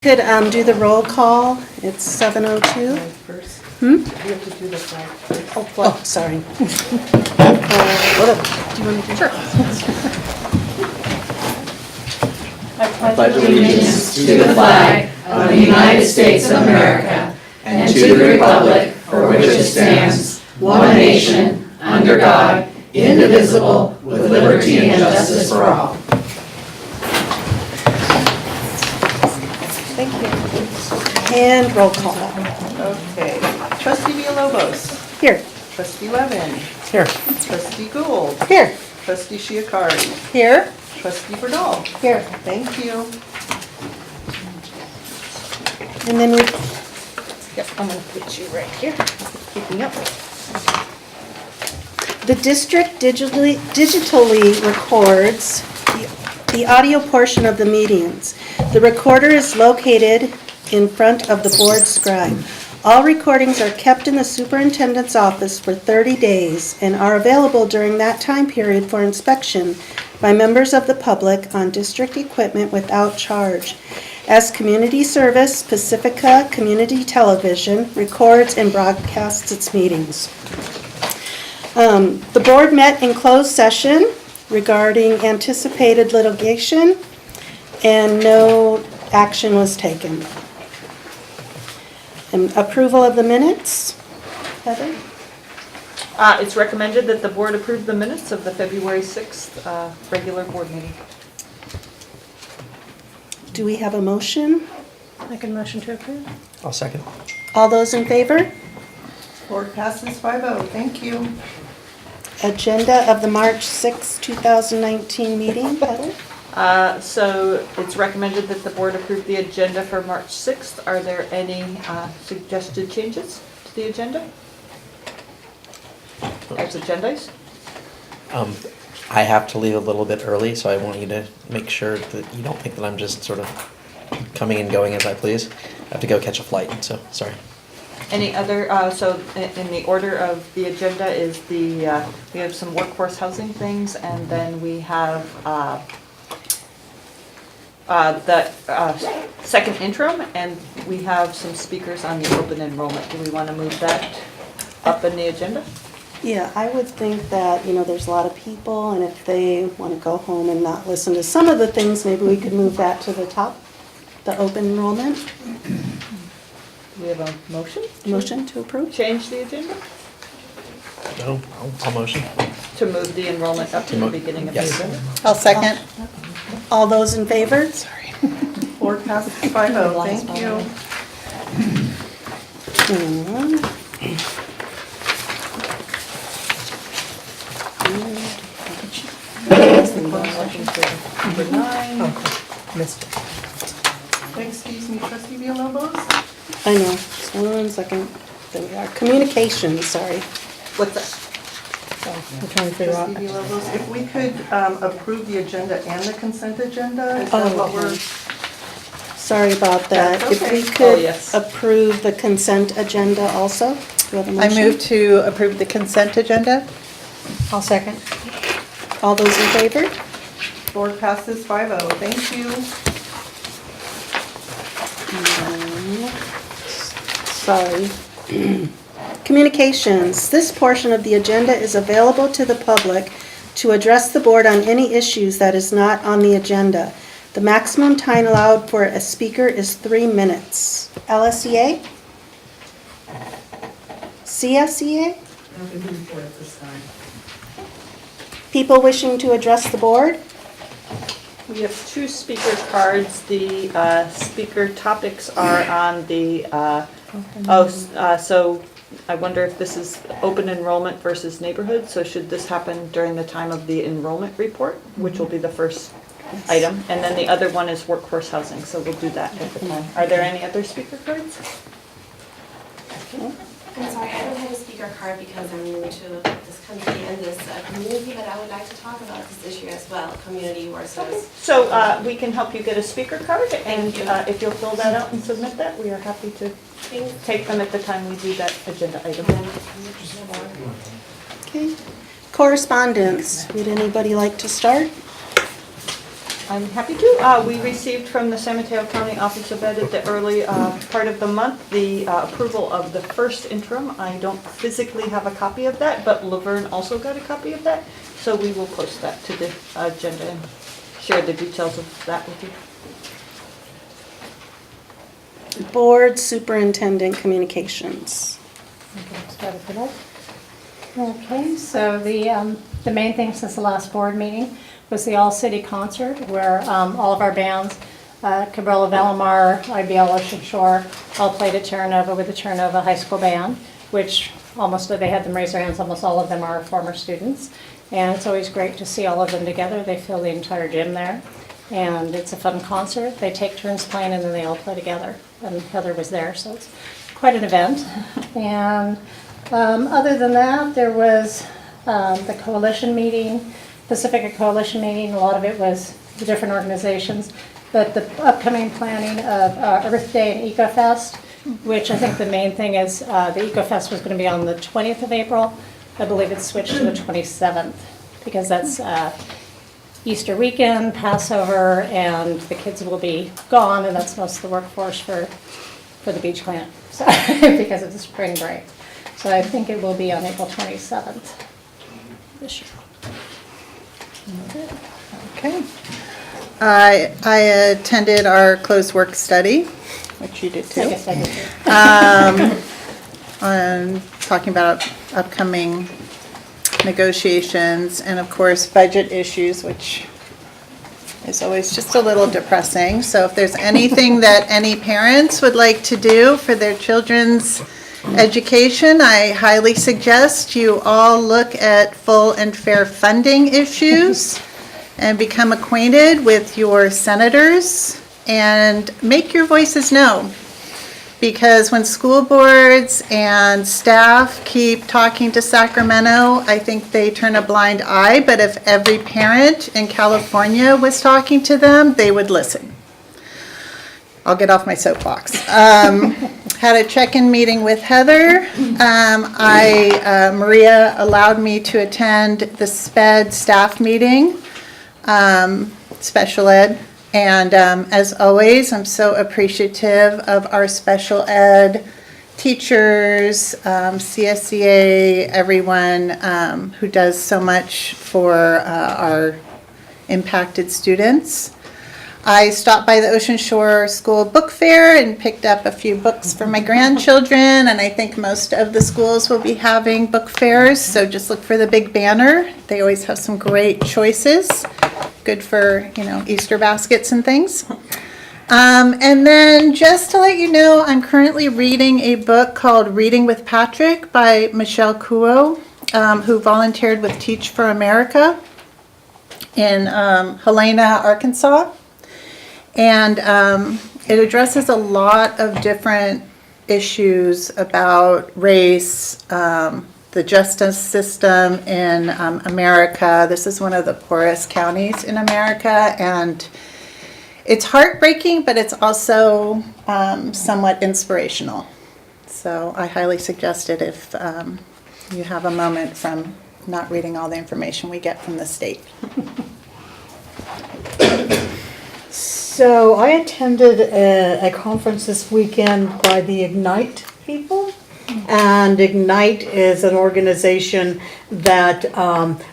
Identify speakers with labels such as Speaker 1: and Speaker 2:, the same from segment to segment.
Speaker 1: Could do the roll call. It's 7:02.
Speaker 2: First,
Speaker 1: Hmm?
Speaker 2: we have to do the flag first.
Speaker 1: Oh, sorry. Do you want to do? Sure.
Speaker 3: I pledge allegiance to the flag of the United States of America and to the republic for which it stands, one nation, under God, indivisible, with liberty and justice for all.
Speaker 2: Thank you.
Speaker 1: And roll call.
Speaker 2: Okay. Trustee Villalobos.
Speaker 1: Here.
Speaker 2: Trustee Levin.
Speaker 1: Here.
Speaker 2: Trustee Gould.
Speaker 1: Here.
Speaker 2: Trustee Shiakari.
Speaker 1: Here.
Speaker 2: Trustee Bernal.
Speaker 1: Here.
Speaker 2: Thank you.
Speaker 1: And then we, yep, I'm going to put you right here. Keeping up. The district digitally records the audio portion of the meetings. The recorder is located in front of the board scribe. All recordings are kept in the superintendent's office for 30 days and are available during that time period for inspection by members of the public on district equipment without charge. As community service, Pacifica Community Television records and broadcasts its meetings. The board met in closed session regarding anticipated litigation, and no action was taken. And approval of the minutes? Heather?
Speaker 4: It's recommended that the board approve the minutes of the February 6th regular board meeting.
Speaker 1: Do we have a motion?
Speaker 5: Make a motion to approve.
Speaker 3: I'll second.
Speaker 1: All those in favor?
Speaker 2: Board passes 5-0. Thank you.
Speaker 1: Agenda of the March 6, 2019 meeting, Heather?
Speaker 4: So it's recommended that the board approve the agenda for March 6th. Are there any suggested changes to the agenda? As agendas?
Speaker 6: I have to leave a little bit early, so I want you to make sure that you don't think that I'm just sort of coming and going as I please. I have to go catch a flight, so sorry.
Speaker 4: Any other, so in the order of the agenda is we have some workforce housing things, and then we have the second interim, and we have some speakers on the open enrollment. Do we want to move that up in the agenda?
Speaker 1: Yeah, I would think that, there's a lot of people, and if they want to go home and not listen to some of the things, maybe we could move that to the top, the open enrollment.
Speaker 4: Do we have a motion?
Speaker 1: Motion to approve?
Speaker 4: Change the agenda?
Speaker 6: No, I'll motion.
Speaker 4: To move the enrollment up to the beginning of the
Speaker 6: Yes.
Speaker 4: agenda?
Speaker 5: I'll second.
Speaker 1: All those in favor?
Speaker 6: Sorry.
Speaker 2: Board passes 5-0. Thank you.
Speaker 4: Number 9.
Speaker 5: Missed it.
Speaker 2: Excuse me, Trustee Villalobos.
Speaker 1: I know, just 1 second. There we are. Communications, sorry.
Speaker 4: What's that?
Speaker 5: We're trying to figure out.
Speaker 2: Trustee Villalobos, if we could approve the agenda and the consent agenda, is
Speaker 1: Oh,
Speaker 2: that what we're?
Speaker 1: okay. Sorry about that.
Speaker 2: That's
Speaker 1: If
Speaker 2: okay.
Speaker 1: we
Speaker 4: Oh,
Speaker 1: could
Speaker 4: yes.
Speaker 1: approve the consent agenda also? Do you have a
Speaker 5: I
Speaker 1: motion?
Speaker 5: move to approve the consent agenda. I'll second.
Speaker 1: All those in favor?
Speaker 2: Board passes 5-0. Thank you.
Speaker 1: Sorry. Communications. This portion of the agenda is available to the public to address the board on any issues that is not on the agenda. The maximum time allowed for a speaker is 3 minutes. LSEA? CSEA? People wishing to address the board?
Speaker 4: We have 2 speaker cards. The speaker topics are on the, so I wonder if this is open enrollment versus neighborhood. So should this happen during the time of the enrollment report, which will be the first item? And then the other one is workforce housing, so we'll do that at the time. Are there any other speaker cards?
Speaker 7: I'm sorry, I don't have a speaker card because I'm new to this country and this community, but I would like to talk about this issue as well, community versus.
Speaker 4: So we can help you get a speaker card, and
Speaker 7: Thank you.
Speaker 4: if you'll fill that out and submit that, we are happy to take them at the time we do that agenda item.
Speaker 1: Okay. Correspondence. Would anybody like to start?
Speaker 4: I'm happy to. We received from the San Mateo County Office of Ed at the early part of the month the approval of the first interim. I don't physically have a copy of that, but Laverne also got a copy of that. So we will post that to the agenda and share the details of that with you.
Speaker 1: Board Superintendent Communications.
Speaker 8: Okay, so the main thing since the last board meeting was the all-city concert where all of our bands, Cabrera Valimar, IBL Ocean Shore, all played at Terranova with the Terranova High School Band, which they had them raise their hands, almost all of them are former students. And it's always great to see all of them together. They fill the entire gym there. And it's a fun concert. They take turns playing and then they all play together. And Heather was there, so it's quite an event. And other than that, there was the coalition meeting, Pacifica coalition meeting. A lot of it was the different organizations. But the upcoming planning of Earth Day and EcoFest, which I think the main thing is the EcoFest was going to be on the 20th of April. I believe it's switched to the 27th because that's Easter weekend, Passover, and the kids will be gone, and that's most of the workforce for the beach camp, so because of the spring break. So I think it will be on April 27th this year.
Speaker 5: Okay. I attended our closed work study, which you did
Speaker 8: I
Speaker 5: too.
Speaker 8: guess I did too.
Speaker 5: On talking about upcoming negotiations and of course budget issues, which is always just a little depressing. So if there's anything that any parents would like to do for their children's education, I highly suggest you all look at full and fair funding issues and become acquainted with your senators and make your voices known. Because when school boards and staff keep talking to Sacramento, I think they turn a blind eye, but if every parent in California was talking to them, they would listen. I'll get off my soapbox. Had a check-in meeting with Heather. Maria allowed me to attend the SPED staff meeting, special ed. And as always, I'm so appreciative of our special ed teachers, CSEA, everyone who does so much for our impacted students. I stopped by the Ocean Shore School Book Fair and picked up a few books for my grandchildren, and I think most of the schools will be having book fairs, so just look for the big banner. They always have some great choices. Good for, Easter baskets and things. And then just to let you know, I'm currently reading a book called Reading with Patrick by Michelle Kuo, who volunteered with Teach for America in Helena, Arkansas. And it addresses a lot of different issues about race, the justice system in America. This is one of the poorest counties in America, and it's heartbreaking, but it's also somewhat inspirational. So I highly suggest it if you have a moment from not reading all the information we get from the state.
Speaker 9: So I attended a conference this weekend by the Ignite people. And Ignite is an organization that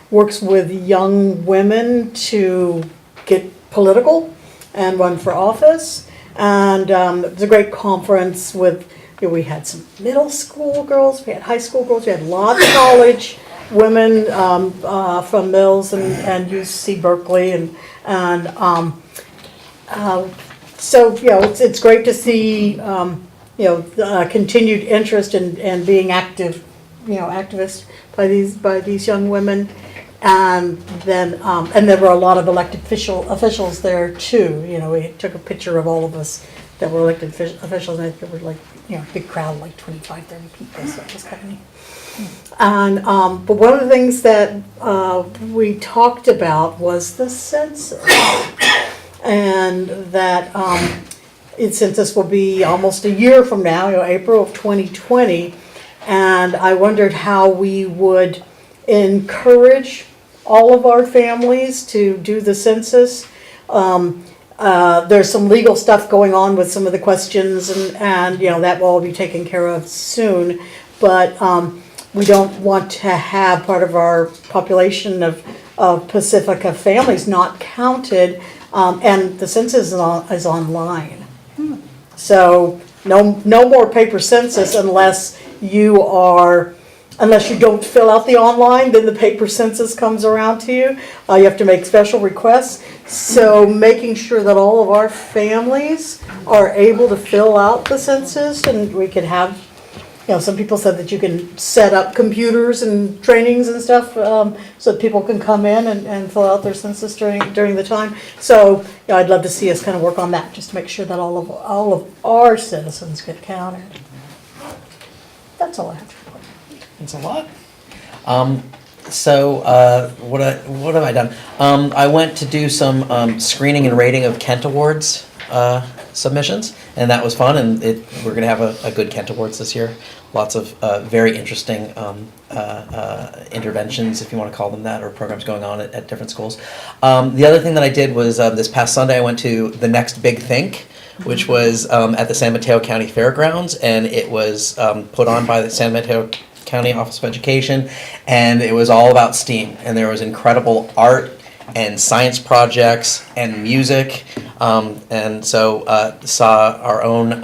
Speaker 9: works with young women to get political and run for office. And it was a great conference with, we had some middle school girls, we had high school girls, we had lots of college women from Mills and UC Berkeley. So, it's great to see, continued interest in being active, activists by these young women. And then, and there were a lot of elected officials there too. We took a picture of all of us that were elected officials, and there were big crowd, like 25, 30 people, so it was kind of neat. And, but one of the things that we talked about was the census. And that since this will be almost a year from now, April of 2020, and I wondered how we would encourage all of our families to do the census. There's some legal stuff going on with some of the questions and that will all be taken care of soon. But we don't want to have part of our population of Pacifica families not counted, and the census is online. So no more paper census unless you don't fill out the online, then the paper census comes around to you. You have to make special requests. So making sure that all of our families are able to fill out the census, and we can have, some people said that you can set up computers and trainings and stuff so that people can come in and fill out their census during the time. So I'd love to see us kind of work on that, just to make sure that all of our citizens get counted. That's all I have.
Speaker 6: It's a lot. What have I done? I went to do some screening and rating of Kent Awards submissions, and that was fun. And we're going to have a good Kent Awards this year. Lots of very interesting interventions, if you want to call them that, or programs going on at different schools. The other thing that I did was this past Sunday I went to the Next Big Think, which was at the San Mateo County Fairgrounds, and it was put on by the San Mateo County Office of Education, and it was all about STEAM, and there was incredible art and science projects and music, and so saw our own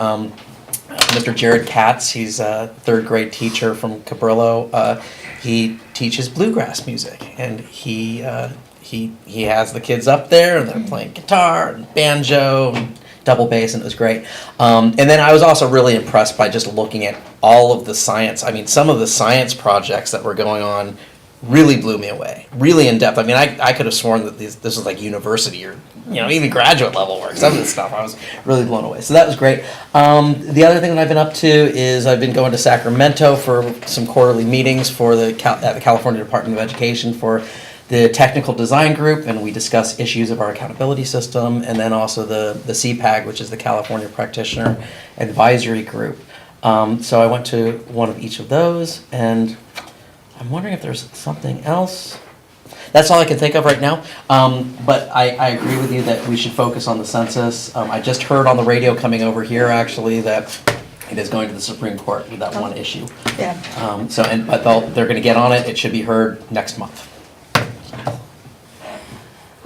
Speaker 6: Mr. Jared Katz. He's a third grade teacher from Cabrillo. He teaches bluegrass music, and he has the kids up there, and they're playing guitar and banjo and double bass, and it was great. And then I was also really impressed by just looking at all of the science. I mean, some of the science projects that were going on really blew me away, really in depth. I mean, I could have sworn that this was like university or even graduate level work. Some of this stuff I was really blown away. So that was great. The other thing that I've been up to is I've been going to Sacramento for some quarterly meetings for at the California Department of Education for the technical design group, and we discuss issues of our accountability system, and then also the CPAG, which is the California Practitioner Advisory Group. So I went to one of each of those, and I'm wondering if there's something else. That's all I can think of right now. But I agree with you that we should focus on the census. I just heard on the radio coming over here actually that it is going to the Supreme Court with that one issue.
Speaker 9: Yeah.
Speaker 6: But they're going to get on it. It should be heard next month.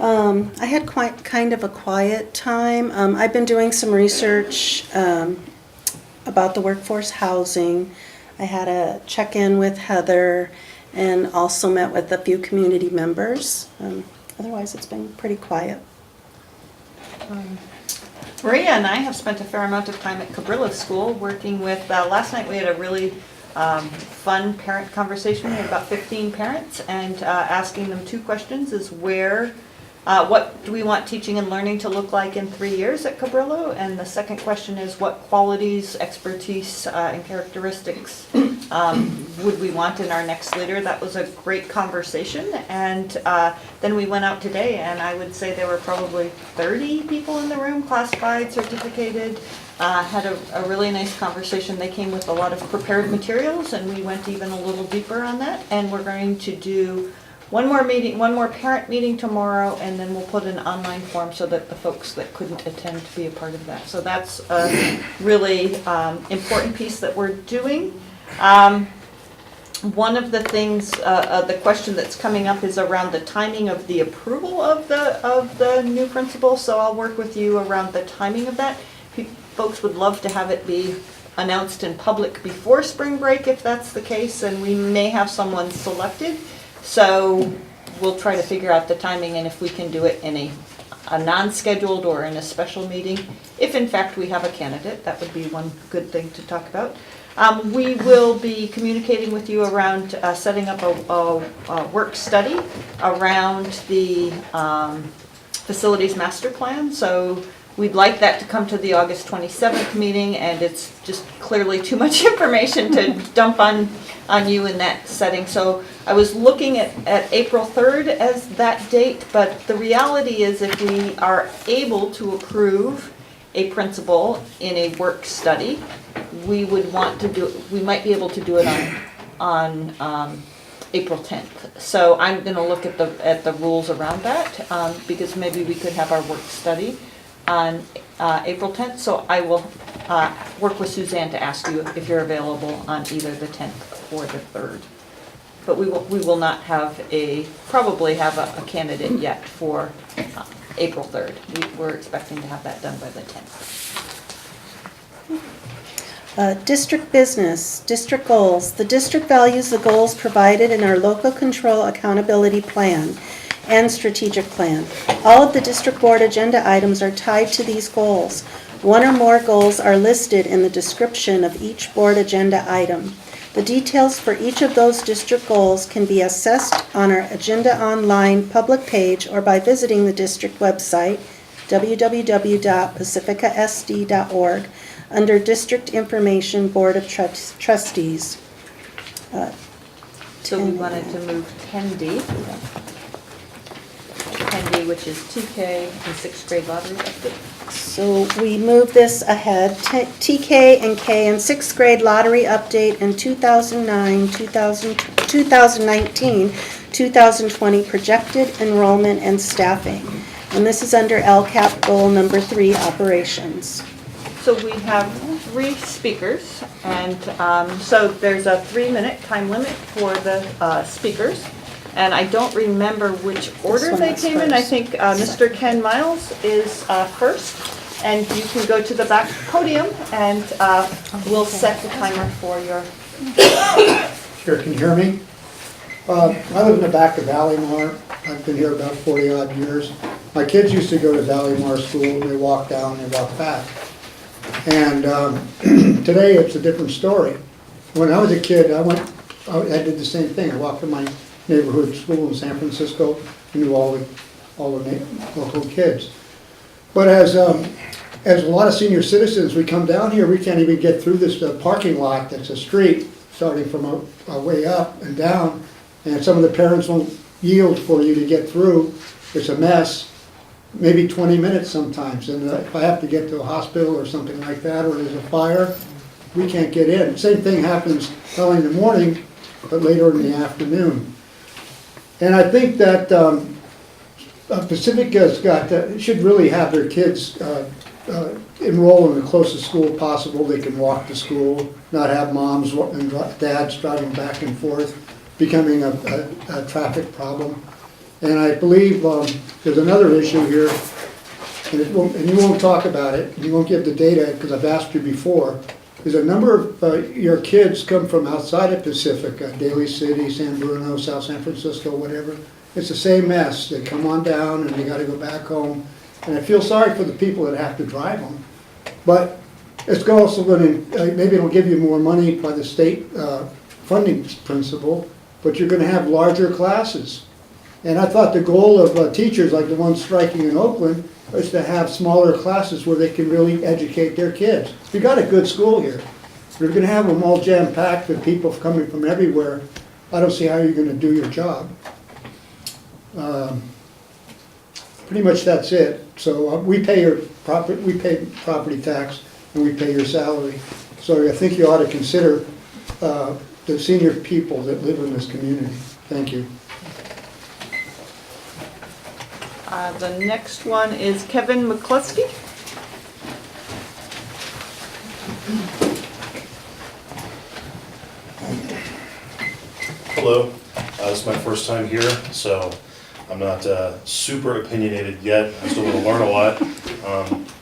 Speaker 1: I had kind of a quiet time. I've been doing some research about the workforce housing. I had a check-in with Heather and also met with a few community members. Otherwise, it's been pretty quiet.
Speaker 4: Maria and I have spent a fair amount of time at Cabrillo School working with, last night we had a really fun parent conversation. We had about 15 parents, and asking them two questions is what do we want teaching and learning to look like in 3 years at Cabrillo? And the second question is what qualities, expertise, and characteristics would we want in our next leader? That was a great conversation. And then we went out today, and I would say there were probably 30 people in the room, classified, certificated, had a really nice conversation. They came with a lot of prepared materials, and we went even a little deeper on that. And we're going to do one more parent meeting tomorrow, and then we'll put an online form so that the folks that couldn't attend be a part of that. So that's a really important piece that we're doing. One of the things, the question that's coming up is around the timing of the approval of the new principal. So I'll work with you around the timing of that. Folks would love to have it be announced in public before spring break if that's the case, and we may have someone selected. So we'll try to figure out the timing and if we can do it in a non-scheduled or in a special meeting. If in fact we have a candidate, that would be one good thing to talk about. We will be communicating with you around setting up a work study around the facilities master plan. So we'd like that to come to the August 27th meeting, and it's just clearly too much information to dump on you in that setting. So I was looking at April 3rd as that date, but the reality is if we are able to approve a principal in a work study, we would want to do, we might be able to do it on April 10th. So I'm going to look at the rules around that, because maybe we could have our work study on April 10th. So I will work with Suzanne to ask you if you're available on either the 10th or the 3rd. But we will not probably have a candidate yet for April 3rd. We're expecting to have that done by the 10th.
Speaker 1: District business, district goals. The district values the goals provided in our local control accountability plan and strategic plan. All of the district board agenda items are tied to these goals. One or more goals are listed in the description of each board agenda item. The details for each of those district goals can be accessed on our Agenda Online public page or by visiting the district website, www.pacificasd.org, under District Information Board of Trustees.
Speaker 4: So we wanted to move 10D. 10D, which is TK and 6th grade lottery update.
Speaker 1: So we move this ahead. TK and K and 6th grade lottery update in 2019, 2020 projected enrollment and staffing. And this is under LCAP goal number 3, operations.
Speaker 4: So we have 3 speakers, and so there's a 3-minute time limit for the speakers. And I don't remember which order
Speaker 1: one
Speaker 4: they
Speaker 1: was
Speaker 4: came in. I
Speaker 1: first.
Speaker 4: think Mr. Ken Miles is first. And you can go to the back podium and we'll set the timer for your...
Speaker 10: Sure, can you hear me? I live in the back of Valleymar. I've been here about 40-odd years. My kids used to go to Valleymar School, and they walk down and walk back. And today it's a different story. When I was a kid, I did the same thing. I walked to my neighborhood school in San Francisco, and knew all the local kids. But as a lot of senior citizens, we come down here, we can't even get through this parking lot that's a street, starting from a way up and down, and some of the parents won't yield for you to get through. It's a mess, maybe 20 minutes sometimes, and if I have to get to a hospital or something like that, or there's a fire, we can't get in. Same thing happens early in the morning, but later in the afternoon. And I think that Pacifica's should really have their kids enroll in the closest school possible. They can walk to school, not have moms and dads driving back and forth, becoming a traffic problem. And I believe there's another issue here, and you won't talk about it, and you won't give the data because I've asked you before. There's a number of your kids come from outside of Pacifica, Daly City, San Bruno, South San Francisco, whatever. It's the same mess. They come on down and they got to go back home. And I feel sorry for the people that have to drive them. But it's also going to, maybe it'll give you more money by the state funding principle, but you're going to have larger classes. And I thought the goal of teachers like the ones striking in Oakland is to have smaller classes where they can really educate their kids. You got a good school here. You're going to have them all jam-packed with people coming from everywhere. I don't see how you're going to do your job. Pretty much that's it. So we pay property tax and we pay your salary. So I think you ought to consider the senior people that live in this community. Thank you.
Speaker 4: The next one is Kevin McCluskey.
Speaker 11: Hello, this is my first time here, so I'm not super opinionated yet. I still want to learn a lot.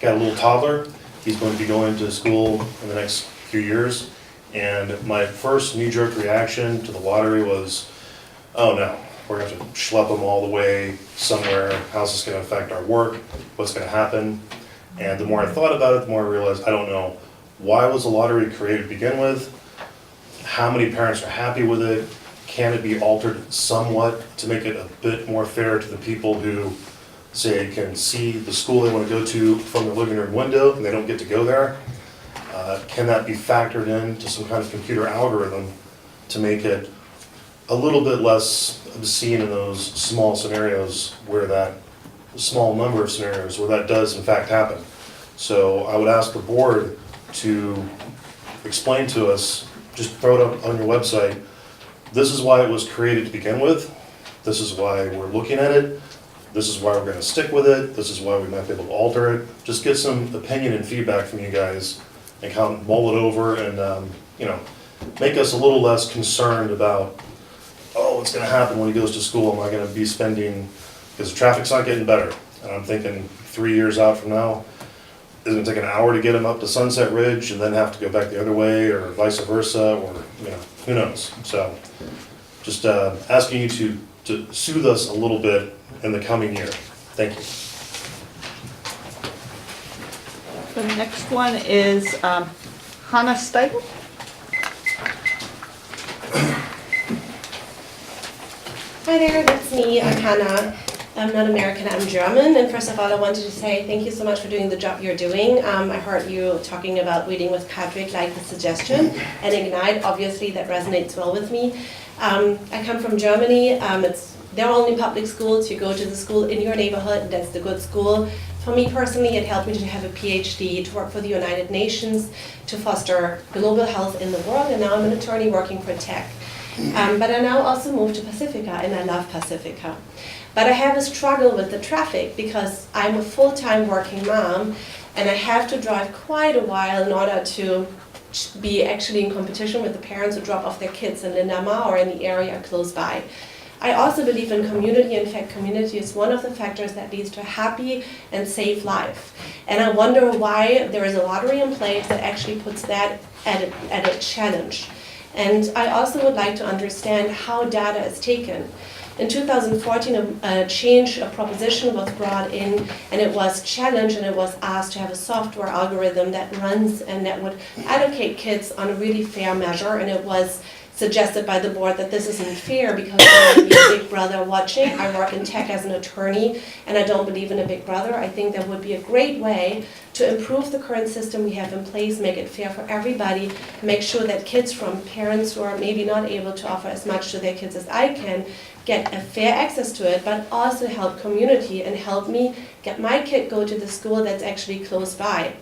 Speaker 11: Got a little toddler. He's going to be going to school in the next few years, and my first knee-jerk reaction to the lottery was, oh no, we're going to have to schlep them all the way somewhere. How's this going to affect our work? What's going to happen? And the more I thought about it, the more I realized I don't know. Why was the lottery created to begin with? How many parents are happy with it? Can it be altered somewhat to make it a bit more fair to the people who, say, can see the school they want to go to from their living room window and they don't get to go there? Can that be factored into some kind of computer algorithm to make it a little bit less obscene in those small scenarios where that small number of scenarios where that does in fact happen? So I would ask the board to explain to us, just throw it up on your website, this is why it was created to begin with. This is why we're looking at it. This is why we're gonna stick with it. This is why we might be able to alter it. Just get some opinion and feedback from you guys and kind of mull it over and, you know, make us a little less concerned about, oh, what's gonna happen when he goes to school? Am I gonna be spending, because the traffic's not getting better. And I'm thinking 3 years out from now, is it gonna take an hour to get him up to Sunset Ridge and then have to go back the other way or vice versa, or, you know, who knows? So just asking you to soothe us a little bit in the coming year. Thank you.
Speaker 4: The next one is Hannah Steigl.
Speaker 7: Hi there, that's me. I'm Hannah. I'm not American, I'm German. And first of all, I wanted to say thank you so much for doing the job you're doing. I heard you talking about reading with Patrick, like the suggestion, and Ignite, obviously that resonates well with me. I come from Germany. They're only public schools. You go to the school in your neighborhood, that's the good school. For me personally, it helped me to have a PhD, to work for the United Nations, to foster global health in the world, and now I'm an attorney working for tech. But I now also moved to Pacifica, and I love Pacifica. But I have a struggle with the traffic because I'm a full-time working mom, and I have to drive quite a while in order to be actually in competition with the parents who drop off their kids in Lindama or in the area close by. I also believe in community. In fact, community is one of the factors that leads to a happy and safe life. And I wonder why there is a lottery in place that actually puts that at a challenge. And I also would like to understand how data is taken. In 2014, a proposition was brought in, and it was challenged, and it was asked to have a software algorithm that runs and that would allocate kids on a really fair measure, and it was suggested by the board that this isn't fair because there might be a big brother watching. I work in tech as an attorney, and I don't believe in a big brother. I think that would be a great way to improve the current system we have in place, make it fair for everybody, make sure that kids from parents who are maybe not able to offer as much to their kids as I can, get a fair access to it, but also help community and help me get my kid go to the school that's actually close by.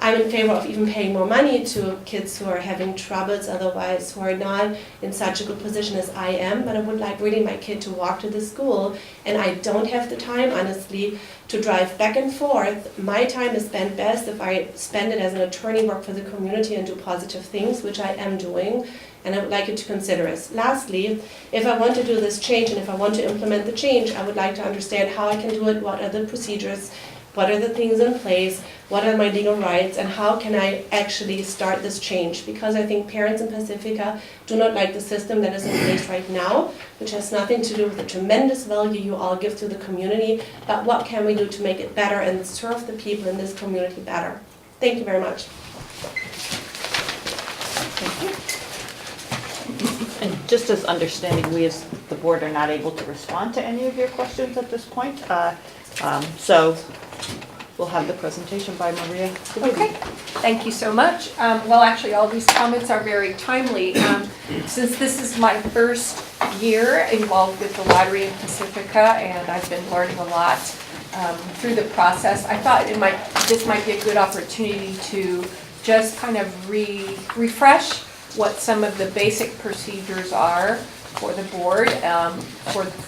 Speaker 7: I'm in favor of even paying more money to kids who are having troubles otherwise, who are not in such a good position as I am, but I would like really my kid to walk to the school, and I don't have the time, honestly, to drive back and forth. My time is spent best if I spend it as an attorney, work for the community, and do positive things, which I am doing, and I would like you to consider it. Lastly, if I want to do this change and if I want to implement the change, I would like to understand how I can do it, what are the procedures, what are the things in place, what are my legal rights, and how can I actually start this change? Because I think parents in Pacifica do not like the system that is in place right now, which has nothing to do with the tremendous value you all give to the community, but what can we do to make it better and serve the people in this community better? Thank you very much.
Speaker 4: And just as understanding, we as the board are not able to respond to any of your questions at this point. So we'll have the presentation by Maria.
Speaker 12: Okay, thank you so much. Well, actually, all these comments are very timely. Since this is my first year involved with the lottery in Pacifica, and I've been learning a lot through the process, I thought this might be a good opportunity to just kind of refresh what some of the basic procedures are for the board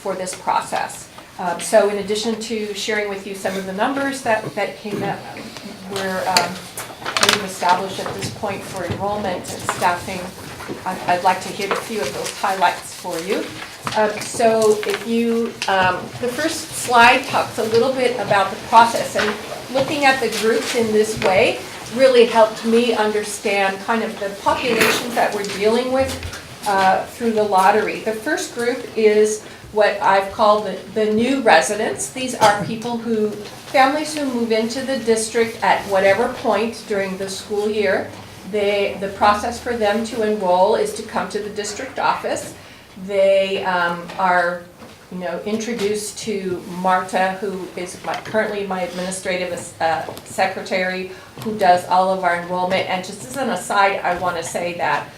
Speaker 12: for this process. So in addition to sharing with you some of the numbers that came up, we've established at this point for enrollment and staffing, I'd like to hit a few of those highlights for you. So if you, the first slide talks a little bit about the process, and looking at the groups in this way really helped me understand kind of the populations that we're dealing with through the lottery. The first group is what I've called the new residents. These are families who move into the district at whatever point during the school year. The process for them to enroll is to come to the district office. They are introduced to Marta, who is currently my administrative secretary, who does all of our enrollment. And just as an aside, I want to say that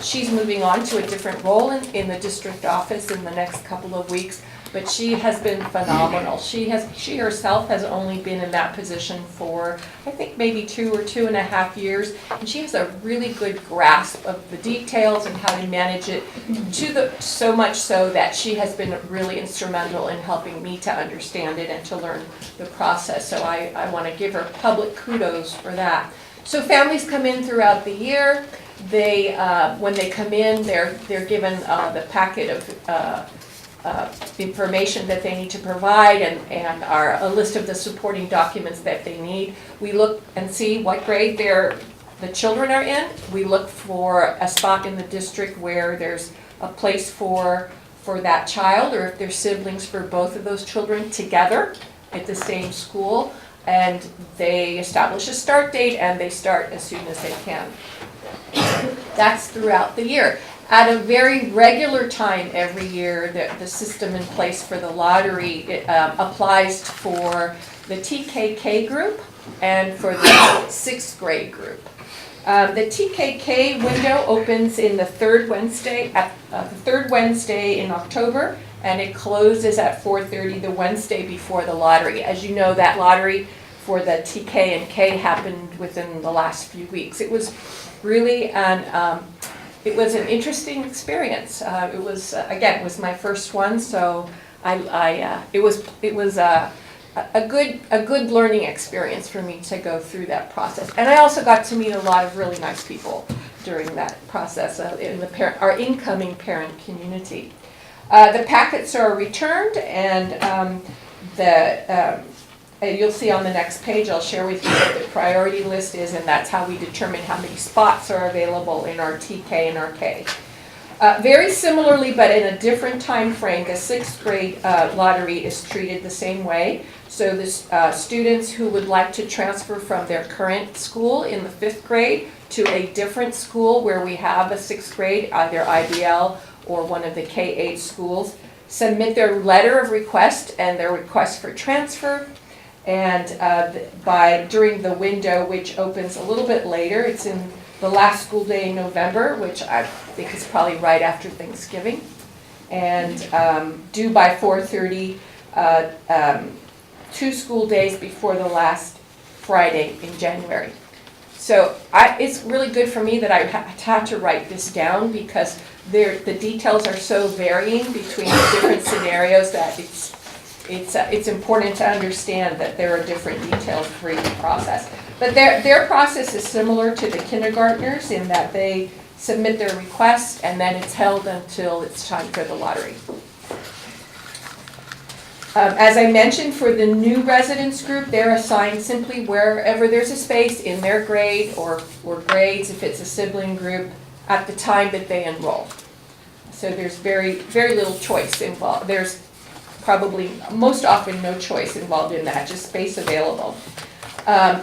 Speaker 12: she's moving on to a different role in the district office in the next couple of weeks. but she has been phenomenal. She herself has only been in that position for, I think, maybe 2 or 2.5 years, and she has a really good grasp of the details and how to manage it, so much so that she has been really instrumental in helping me to understand it and to learn the process. So I want to give her public kudos for that. So families come in throughout the year. They, when they come in, they're given the packet of information that they need to provide and a list of the supporting documents that they need. We look and see what grade the children are in. We look for a spot in the district where there's a place for that child, or if there's siblings for both of those children together at the same school. And they establish a start date and they start as soon as they can. That's throughout the year. At a very regular time every year, the system in place for the lottery applies for the TKK group and for the 6th grade group. The TKK window opens in the third Wednesday in October, and it closes at 4:30 the Wednesday before the lottery. As you know, that lottery for the TK and K happened within the last few weeks. It was really it was an interesting experience. It was again, it was my first one, so it was a good learning experience for me to go through that process. And I also got to meet a lot of really nice people during that process in our incoming parent community. The packets are returned, and you'll see on the next page, I'll share with you what the priority list is, and that's how we determine how many spots are available in our TK and our K. Very similarly, but in a different time frame, the 6th grade lottery is treated the same way. So the students who would like to transfer from their current school in the 5th grade to a different school where we have a 6th grade, either IBL or one of the K-8 schools, submit their letter of request and their request for transfer. And during the window, which opens a little bit later, it's in the last school day in November, which I think is probably right after Thanksgiving, and due by 4:30, 2 school days before the last Friday in January. So it's really good for me that I had to write this down, because the details are so varying between the different scenarios that it's important to understand that there are different details for each process. But their process is similar to the kindergartners in that they submit their request and then it's held until it's time for the lottery. As I mentioned, for the new residence group, they're assigned simply wherever there's a space in their grade or grades, if it's a sibling group, at the time that they enroll. So there's very, very little choice involved. There's probably most often no choice involved in that, just space available.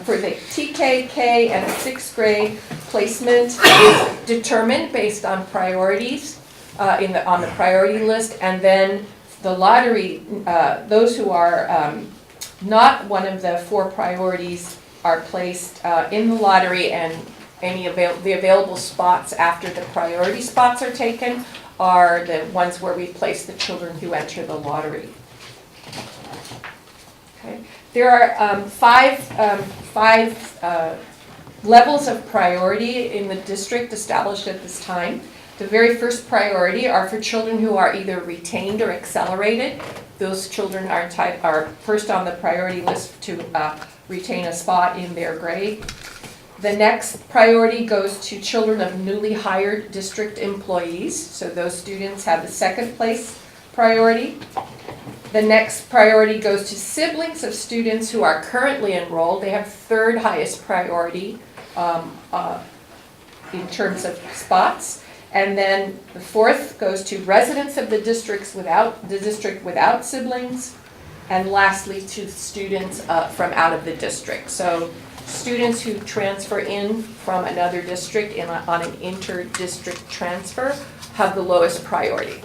Speaker 12: For the TKK and 6th grade, placement is determined based on priorities on the priority list, and then the lottery, those who are not one of the 4 priorities are placed in the lottery, and the available spots after the priority spots are taken are the ones where we place the children who enter the lottery. Okay. There are five levels of priority in the district established at this time. The very first priority are for children who are either retained or accelerated. Those children are first on the priority list to retain a spot in their grade. The next priority goes to children of newly hired district employees. So those students have the 2nd place priority. The next priority goes to siblings of students who are currently enrolled. They have 3rd highest priority in terms of spots. And then the 4th goes to residents of the district without siblings. And lastly, to students from out of the district. So students who transfer in from another district on an inter-district transfer have the lowest priority.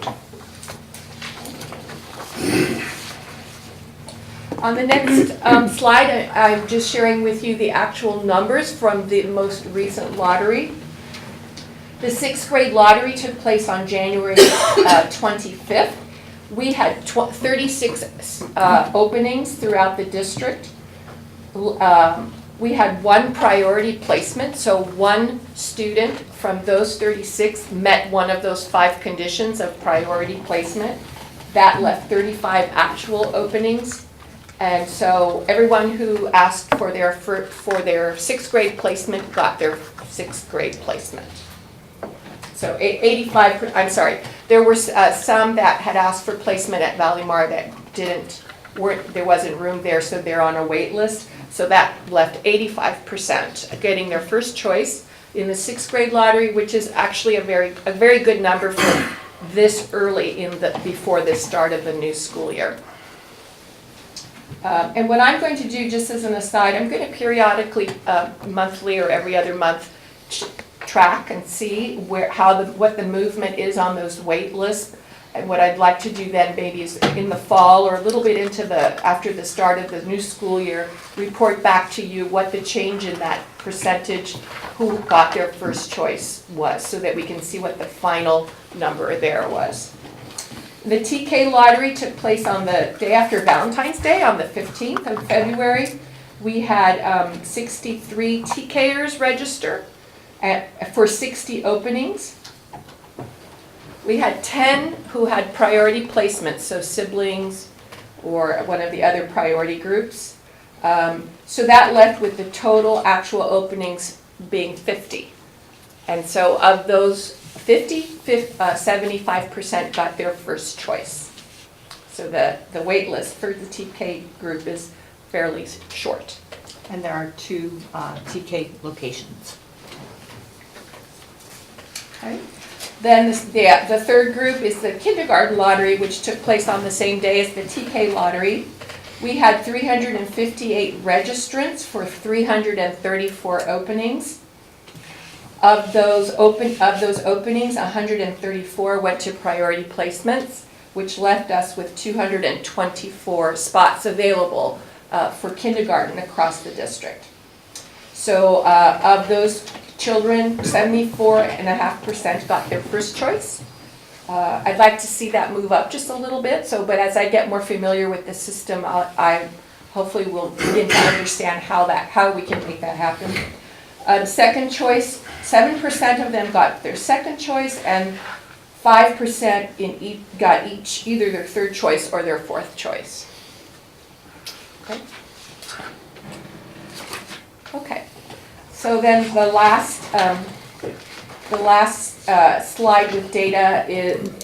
Speaker 12: On the next slide, I'm just sharing with you the actual numbers from the most recent lottery. The 6th grade lottery took place on January 25th. We had 36 openings throughout the district. We had one priority placement, so one student from those 36 met one of those 5 conditions of priority placement. That left 35 actual openings. And so everyone who asked for their 6th grade placement got their 6th grade placement. So 85, I'm sorry, there were some that had asked for placement at Valleymar that there wasn't room there, so they're on a wait list. So that left 85% getting their first choice in the 6th grade lottery, which is actually a very good number for this early before the start of the new school year. And what I'm going to do, just as an aside, I'm going to periodically, monthly or every other month, track and see what the movement is on those wait lists. And what I'd like to do then maybe is in the fall or a little bit after the start of the new school year, report back to you what the change in that percentage who got their first choice was, so that we can see what the final number there was. The TK lottery took place on the day after Valentine's Day, on the 15th of February. We had 63 TKers register for 60 openings. We had 10 who had priority placements, so siblings or one of the other priority groups. So that left with the total actual openings being 50. And so of those 50, 75% got their first choice. So the wait list for the TK group is fairly short.
Speaker 4: And there are 2 TK locations.
Speaker 12: Okay. Then the third group is the kindergarten lottery, which took place on the same day as the TK lottery. We had 358 registrants for 334 openings. Of those openings, 134 went to priority placements, which left us with 224 spots available for kindergarten across the district. So of those children, 74.5% got their first choice. I'd like to see that move up just a little bit. But as I get more familiar with the system, I hopefully will begin to understand how we can make that happen. Second choice, 7% of them got their second choice, and 5% got either their third choice or their fourth choice. Okay. Okay. So then the last slide with data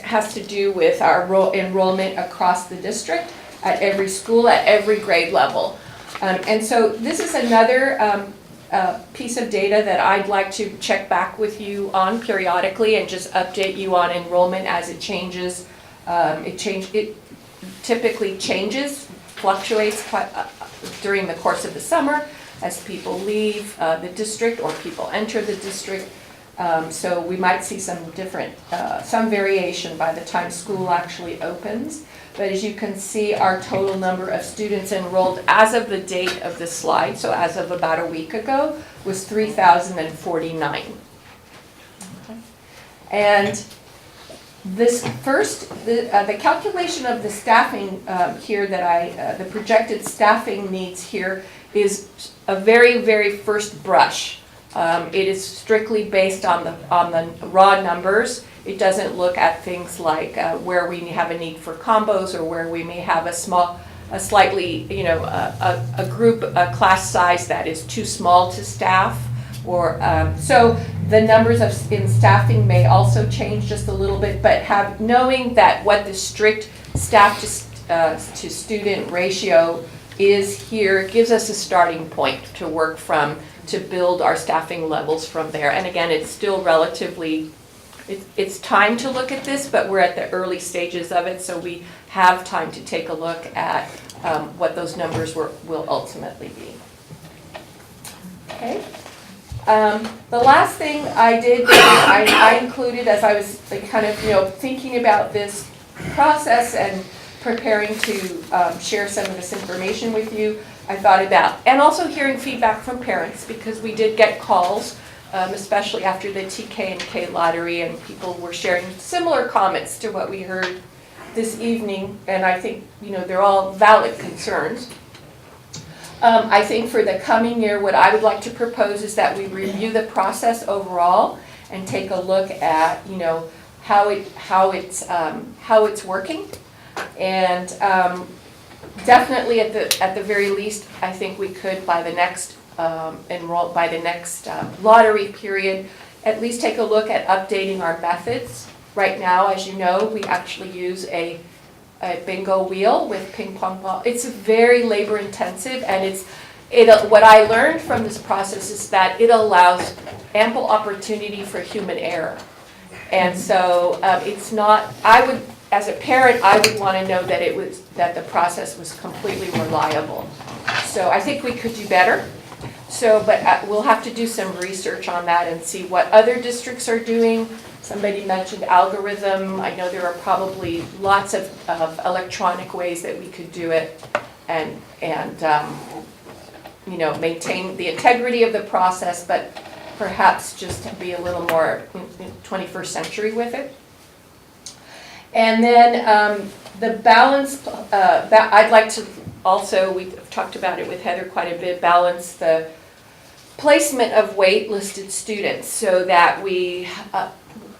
Speaker 12: has to do with our enrollment across the district at every school, at every grade level. And so this is another piece of data that I'd like to check back with you on periodically and just update you on enrollment as it changes. It typically changes, fluctuates during the course of the summer as people leave the district or people enter the district. So we might see some variation by the time school actually opens. But as you can see, our total number of students enrolled as of the date of this slide, so as of about a week ago, was 3,049. Okay. And this the calculation of the staffing here the projected staffing needs here is a very, very first brush. It is strictly based on the raw numbers. It doesn't look at things like where we have a need for combos or where we may have a class size that is too small to staff. So the numbers in staffing may also change just a little bit, but knowing that what the strict staff to student ratio is here gives us a starting point to work from to build our staffing levels from there. And again, it's still relatively, it's time to look at this, but we're at the early stages of it, so we have time to take a look at what those numbers will ultimately be. Okay. The last thing I did, I included as I was thinking about this process and preparing to share some of this information with you, I thought about, and also hearing feedback from parents, because we did get calls, especially after the TK and K lottery, and people were sharing similar comments to what we heard this evening, and I think, they're all valid concerns. I think for the coming year, what I would like to propose is that we review the process overall and take a look at, how it's working. And definitely at the very least, I think we could by the next lottery period, at least take a look at updating our methods. Right now, as you know, we actually use a bingo wheel with ping pong ball. It's very labor intensive, and what I learned from this process is that it allows ample opportunity for human error. And so it's not, as a parent, I would want to know that the process was completely reliable. So I think we could do better. But we'll have to do some research on that and see what other districts are doing. Somebody mentioned algorithm. I know there are probably lots of electronic ways that we could do it and maintain the integrity of the process, but perhaps just be a little more 21st century with it. And then the balance, I'd like to also, we've talked about it with Heather quite a bit, balance the placement of waitlisted students so that we,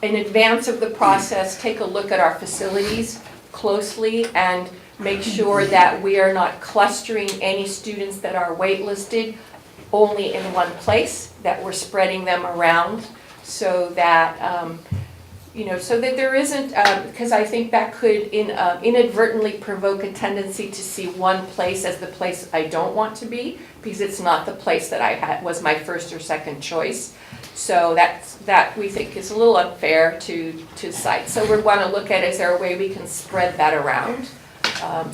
Speaker 12: in advance of the process, take a look at our facilities closely and make sure that we are not clustering any students that are waitlisted only in one place, that we're spreading them around so that so that there isn't, because I think that could inadvertently provoke a tendency to see one place as the place I don't want to be, because it's not the place that was my first or second choice. So that we think is a little unfair to cite. So we want to look at, is there a way we can spread that around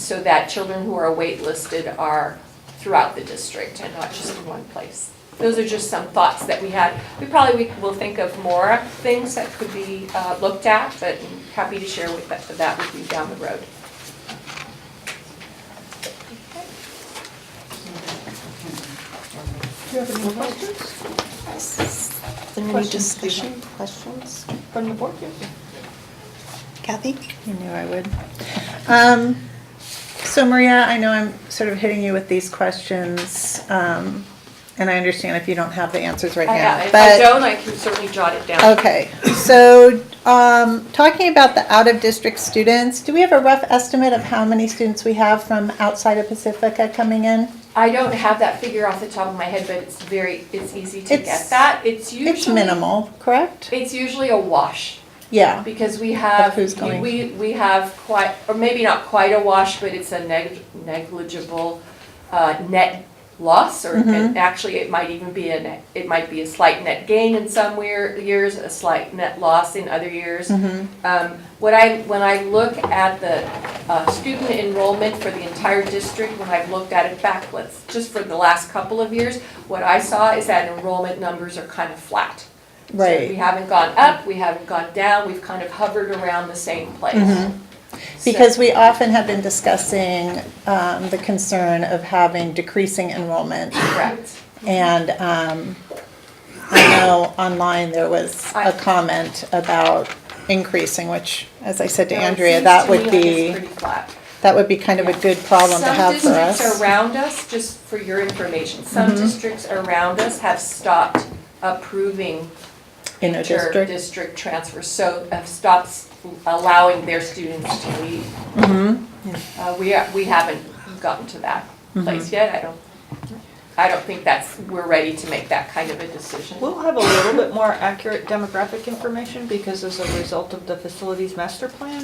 Speaker 12: so that children who are waitlisted are throughout the district and not just in one place. Those are just some thoughts that we had. We probably will think of more things that could be looked at, but I'm happy to share that with you down the road.
Speaker 4: Do you have any more questions?
Speaker 1: Any discussion, questions?
Speaker 4: From the board?
Speaker 1: Kathy?
Speaker 5: You knew I would. So Maria, I know I'm sort of hitting you with these questions, and I understand if you don't have the answers right now.
Speaker 12: If I don't, I can certainly jot it down.
Speaker 5: Okay, so talking about the out-of-district students, do we have a rough estimate of how many students we have from outside of Pacifica coming in?
Speaker 12: I don't have that figure off the top of my head, but it's easy to get that. It's
Speaker 5: minimal, correct?
Speaker 12: It's usually a wash.
Speaker 5: Yeah.
Speaker 12: Because we have,
Speaker 5: who's going.
Speaker 12: we have quite, or maybe not quite a wash, but it's a negligible net loss, or and actually it might even be it might be a slight net gain in some years, a slight net loss in other years. When I look at the student enrollment for the entire district, when I've looked at it back, just for the last couple of years, what I saw is that enrollment numbers are kind of flat.
Speaker 5: Right.
Speaker 12: So we haven't gone up, we haven't gone down, we've kind of hovered around the same place.
Speaker 5: Because we often have been discussing the concern of having decreasing enrollment.
Speaker 12: Correct.
Speaker 5: And I know online there was a comment about increasing, which, as I said to Andrea, that would be kind of a good problem to have for us.
Speaker 12: Some districts around us, just for your information, some districts around us have stopped approving inter-district transfers, so have stopped allowing their students to leave. We haven't gotten to that place yet. I don't think we're ready to make that kind of a decision.
Speaker 4: We'll have a little bit more accurate demographic information because as a result of the facilities master plan,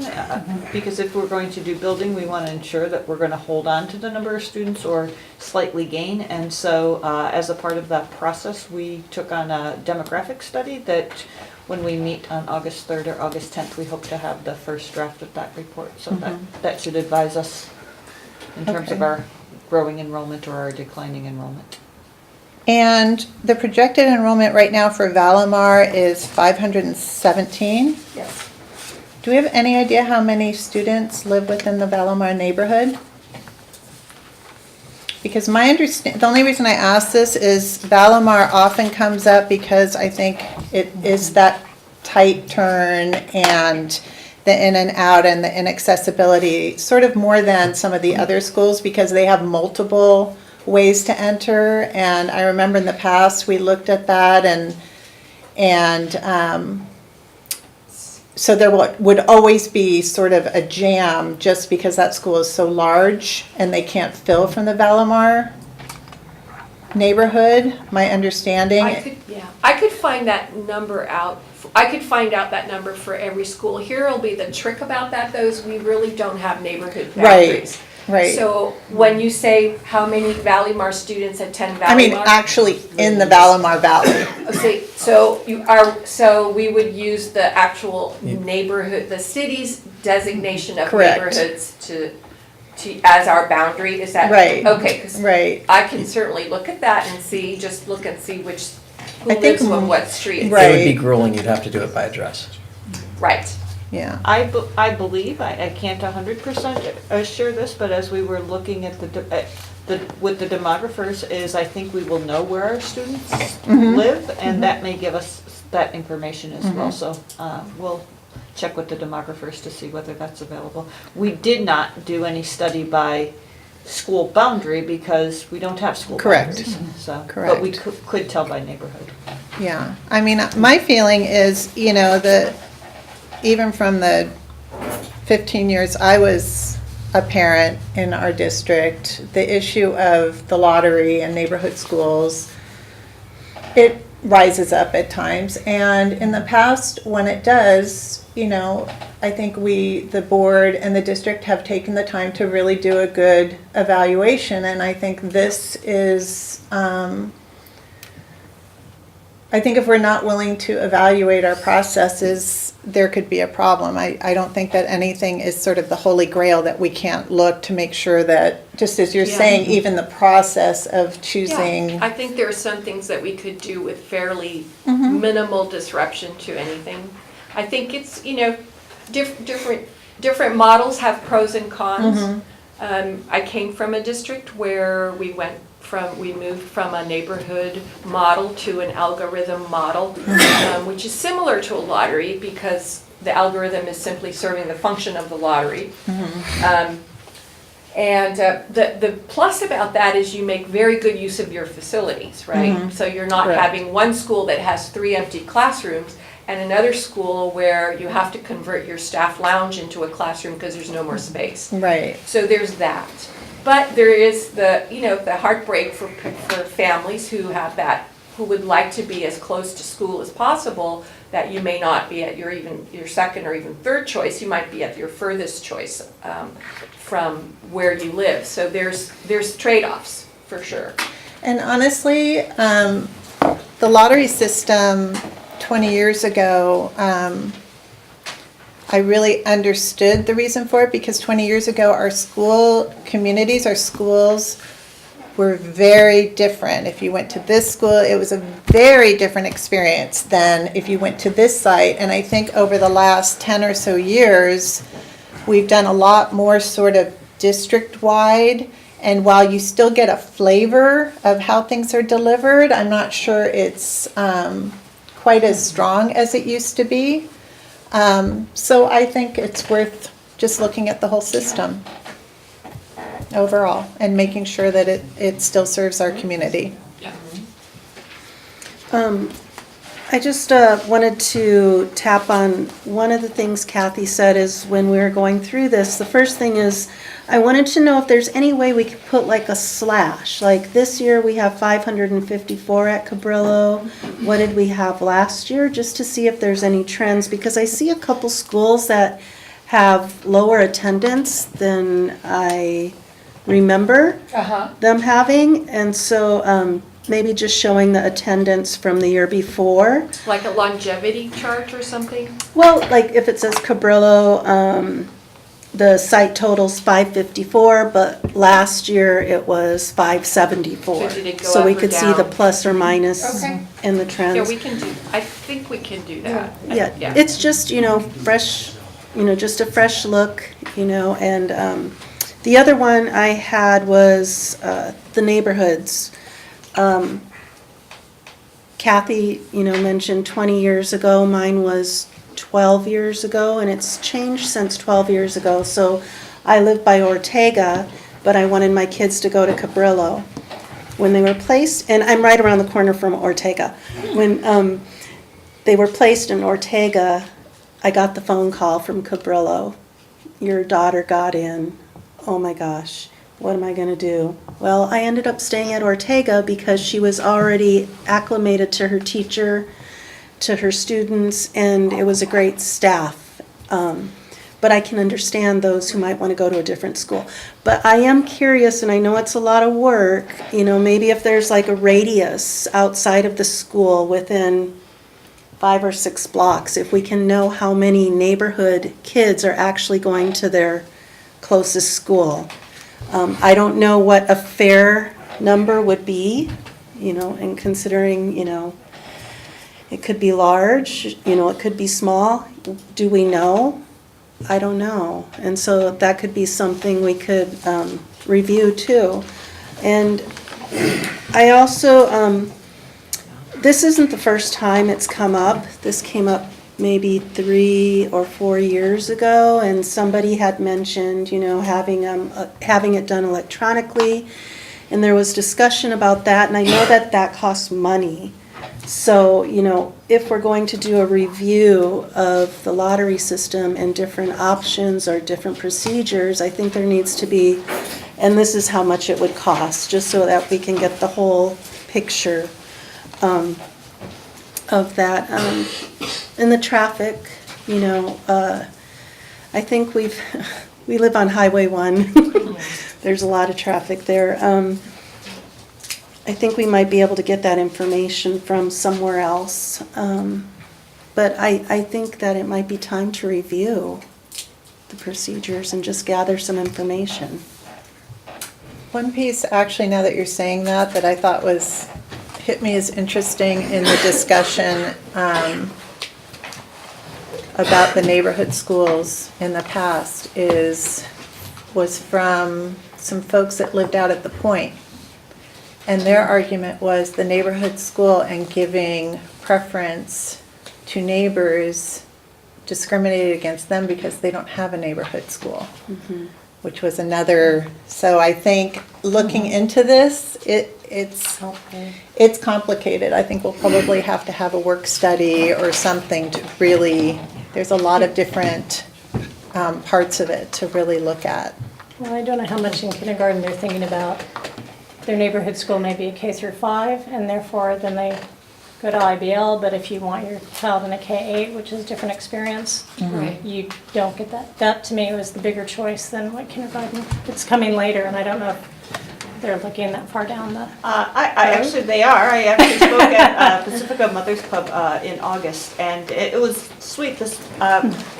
Speaker 4: because if we're going to do building, we want to ensure that we're going to hold on to the number of students or slightly gain. And so as a part of that process, we took on a demographic study that when we meet on August 3rd or August 10th, we hope to have the first draft of that report. So that should advise us in terms of our growing enrollment or our declining enrollment.
Speaker 5: And the projected enrollment right now for Valimar is 517.
Speaker 12: Yes.
Speaker 5: Do we have any idea how many students live within the Valimar neighborhood? Because the only reason I ask this is Valimar often comes up because I think it is that tight turn and the in and out and the inaccessibility, sort of more than some of the other schools, because they have multiple ways to enter. And I remember in the past, we looked at that, and so there would always be sort of a jam just because that school is so large and they can't fill from the Valimar neighborhood, my understanding.
Speaker 12: I could find that number out. I could find out that number for every school. Here'll be the trick about that, though, is we really don't have neighborhood boundaries.
Speaker 5: Right.
Speaker 12: So when you say how many Valimar students attend Valimar?
Speaker 5: I mean, actually in the Valimar Valley.
Speaker 12: Okay, so we would use the actual neighborhood, the city's designation of
Speaker 5: Correct.
Speaker 12: neighborhoods to as our boundary, is that?
Speaker 5: Right.
Speaker 12: Okay, 'cause
Speaker 5: Right.
Speaker 12: I can certainly look at that and see, just look and see who
Speaker 5: I think
Speaker 12: lives on what street.
Speaker 5: Right.
Speaker 6: It would be grueling, you'd have to do it by address.
Speaker 12: Right.
Speaker 5: Yeah.
Speaker 4: I believe, I can't 100% assure this, but as we were looking at with the demographers, is I think we will know where our students live, and that may give us that information as well. So we'll check with the demographers to see whether that's available. We did not do any study by school boundary because we don't have school
Speaker 5: Correct.
Speaker 4: boundaries. So,
Speaker 5: Correct.
Speaker 4: but we could tell by neighborhood.
Speaker 5: Yeah, I mean, my feeling is, even from the 15 years I was a parent in our district, the issue of the lottery and neighborhood schools, it rises up at times. And in the past, when it does, I think the board and the district have taken the time to really do a good evaluation. And I think this is, I think if we're not willing to evaluate our processes, there could be a problem. I don't think that anything is sort of the holy grail that we can't look to make sure that, just as you're saying, even the process of choosing.
Speaker 12: Yeah, I think there are some things that we could do with fairly minimal disruption to anything. I think it's, different models have pros and cons. I came from a district where we moved from a neighborhood model to an algorithm model, which is similar to a lottery because the algorithm is simply serving the function of the lottery. And the plus about that is you make very good use of your facilities, right? So you're not
Speaker 5: Correct.
Speaker 12: having one school that has 3 empty classrooms and another school where you have to convert your staff lounge into a classroom because there's no more space.
Speaker 5: Right.
Speaker 12: So there's that. But there is the heartbreak for families who have that, who would like to be as close to school as possible, that you may not be at your second or even third choice. You might be at your furthest choice from where you live. So there's trade-offs for sure.
Speaker 5: And honestly, the lottery system 20 years ago, I really understood the reason for it, because 20 years ago our school communities, our schools were very different. If you went to this school, it was a very different experience than if you went to this site. And I think over the last 10 or so years, we've done a lot more sort of district-wide. And while you still get a flavor of how things are delivered, I'm not sure it's quite as strong as it used to be. So I think it's worth just looking at the whole system overall and making sure that it still serves our community.
Speaker 1: I just wanted to tap on one of the things Kathy said is when we were going through this, the first thing is I wanted to know if there's any way we could put like a slash. Like this year we have 554 at Cabrillo. What did we have last year? Just to see if there's any trends, because I see a couple schools that have lower attendance than I remember them having. And so maybe just showing the attendance from the year before.
Speaker 12: Like a longevity chart or something?
Speaker 1: Well, like if it says Cabrillo, the site total's 554, but last year it was 574.
Speaker 12: So did it go
Speaker 1: So we
Speaker 12: up or
Speaker 1: could see the
Speaker 12: down?
Speaker 1: plus or minus
Speaker 12: Okay.
Speaker 1: in the
Speaker 12: Yeah,
Speaker 1: trends.
Speaker 12: I think we can do that.
Speaker 1: Yeah, it's just, fresh, just a fresh look, and the other one I had was the neighborhoods. Kathy, mentioned 20 years ago, mine was 12 years ago, and it's changed since 12 years ago. So I live by Ortega, but I wanted my kids to go to Cabrillo. When they were placed, and I'm right around the corner from Ortega. When they were placed in Ortega, I got the phone call from Cabrillo. Your daughter got in. Oh my gosh, what am I going to do? Well, I ended up staying at Ortega because she was already acclimated to her teacher, to her students, and it was a great staff. But I can understand those who might want to go to a different school. But I am curious, and I know it's a lot of work, maybe if there's like a radius outside of the school within 5 or 6 blocks, if we can know how many neighborhood kids are actually going to their closest school. I don't know what a fair number would be, and considering, it could be large, it could be small. Do we know? I don't know. And so that could be something we could review too. And I also, this isn't the first time it's come up. This came up maybe 3 or 4 years ago, and somebody had mentioned, having it done electronically, and there was discussion about that, and I know that costs money. So, if we're going to do a review of the lottery system and different options or different procedures, I think there needs to be, and this is how much it would cost, just so that we can get the whole picture of that. And the traffic, I think we live on Highway 1. There's a lot of traffic there. I think we might be able to get that information from somewhere else. But I think that it might be time to review the procedures and just gather some information.
Speaker 5: One piece, actually, now that you're saying that I thought hit me as interesting in the discussion about the neighborhood schools in the past was from some folks that lived out at the Point. And their argument was the neighborhood school and giving preference to neighbors discriminated against them because they don't have a neighborhood school.
Speaker 1: Mm-hmm.
Speaker 5: Which was another, so I think looking into this, it's complicated. I think we'll probably have to have a work study or something to really, there's a lot of different parts of it to really look at.
Speaker 8: Well, I don't know how much in kindergarten they're thinking about their neighborhood school may be a K through 5, and therefore then they go to IBL, but if you want your child in a K-8, which is a different experience, you don't get that. That to me was the bigger choice than what kindergarten. It's coming later, and I don't know if they're looking that far down the
Speaker 4: Actually, they are. I actually spoke at Pacifica Mothers Club in August, and it was sweet. This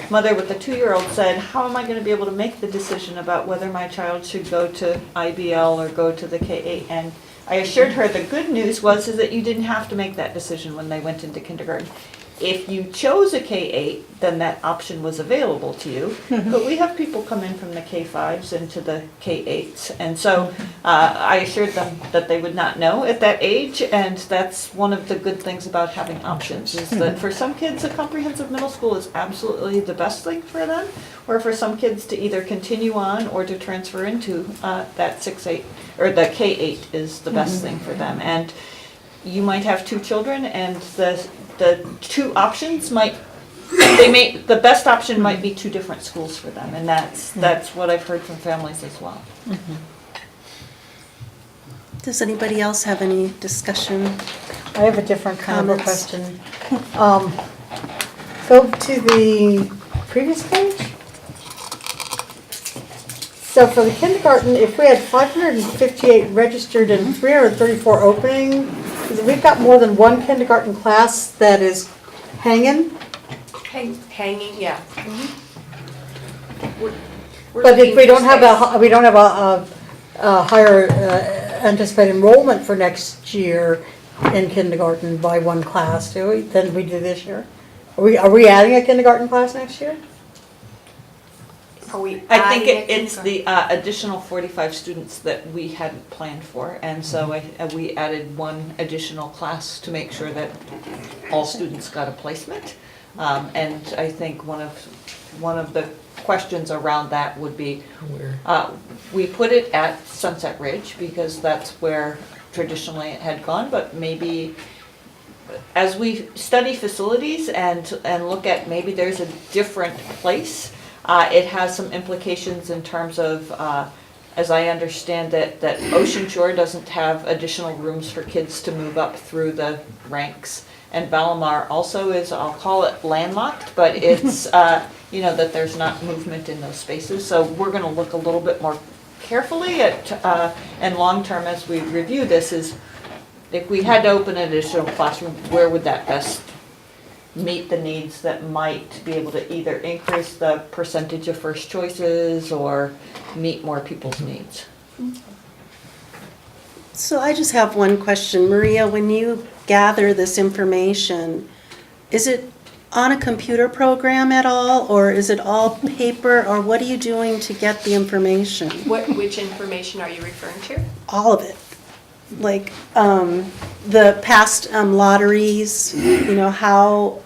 Speaker 4: mother with the 2-year-old said, how am I going to be able to make the decision about whether my child should go to IBL or go to the K-8? And I assured her the good news was that you didn't have to make that decision when they went into kindergarten. If you chose a K-8, then that option was available to you. But we have people come in from the K-5s into the K-8s. And so I assured them that they would not know at that age. And that's one of the good things about having options, is that for some kids, a comprehensive middle school is absolutely the best thing for them. Or for some kids to either continue on or to transfer into that 6-8, or the K-8 is the best thing for them. And you might have 2 children, and the 2 options the best option might be 2 different schools for them, and that's what I've heard from families as well.
Speaker 1: Does anybody else have any discussion?
Speaker 9: I have a different kind of a
Speaker 1: Comments?
Speaker 9: question. Go to the previous page. So for the kindergarten, if we had 558 registered and 334 opening, we've got more than one kindergarten class that is hanging.
Speaker 12: Hanging, yeah.
Speaker 9: But if we don't have a higher anticipated enrollment for next year in kindergarten by one class, do we, than we do this year? Are we adding a kindergarten class next year?
Speaker 12: Are we
Speaker 4: I think
Speaker 12: adding a
Speaker 4: it's the additional 45 students that we hadn't planned for, and so we added one additional class to make sure that all students got a placement. And I think one of the questions around that would be, we put it at Sunset Ridge because that's where traditionally it had gone, but maybe as we study facilities and look at maybe there's a different place, it has some implications in terms of, as I understand it, that Ocean Shore doesn't have additional rooms for kids to move up through the ranks. And Valamar also is, I'll call it landlocked, but it's, that there's not movement in those spaces. So we're gonna look a little bit more carefully at, and long-term as we review this, is if we had to open an additional classroom, where would that best meet the needs that might be able to either increase the percentage of first choices or meet more people's needs?
Speaker 1: So I just have one question. Maria, when you gather this information, is it on a computer program at all, or is it all paper, or what are you doing to get the information?
Speaker 12: Which information are you referring to?
Speaker 1: All of it. Like the past lotteries, how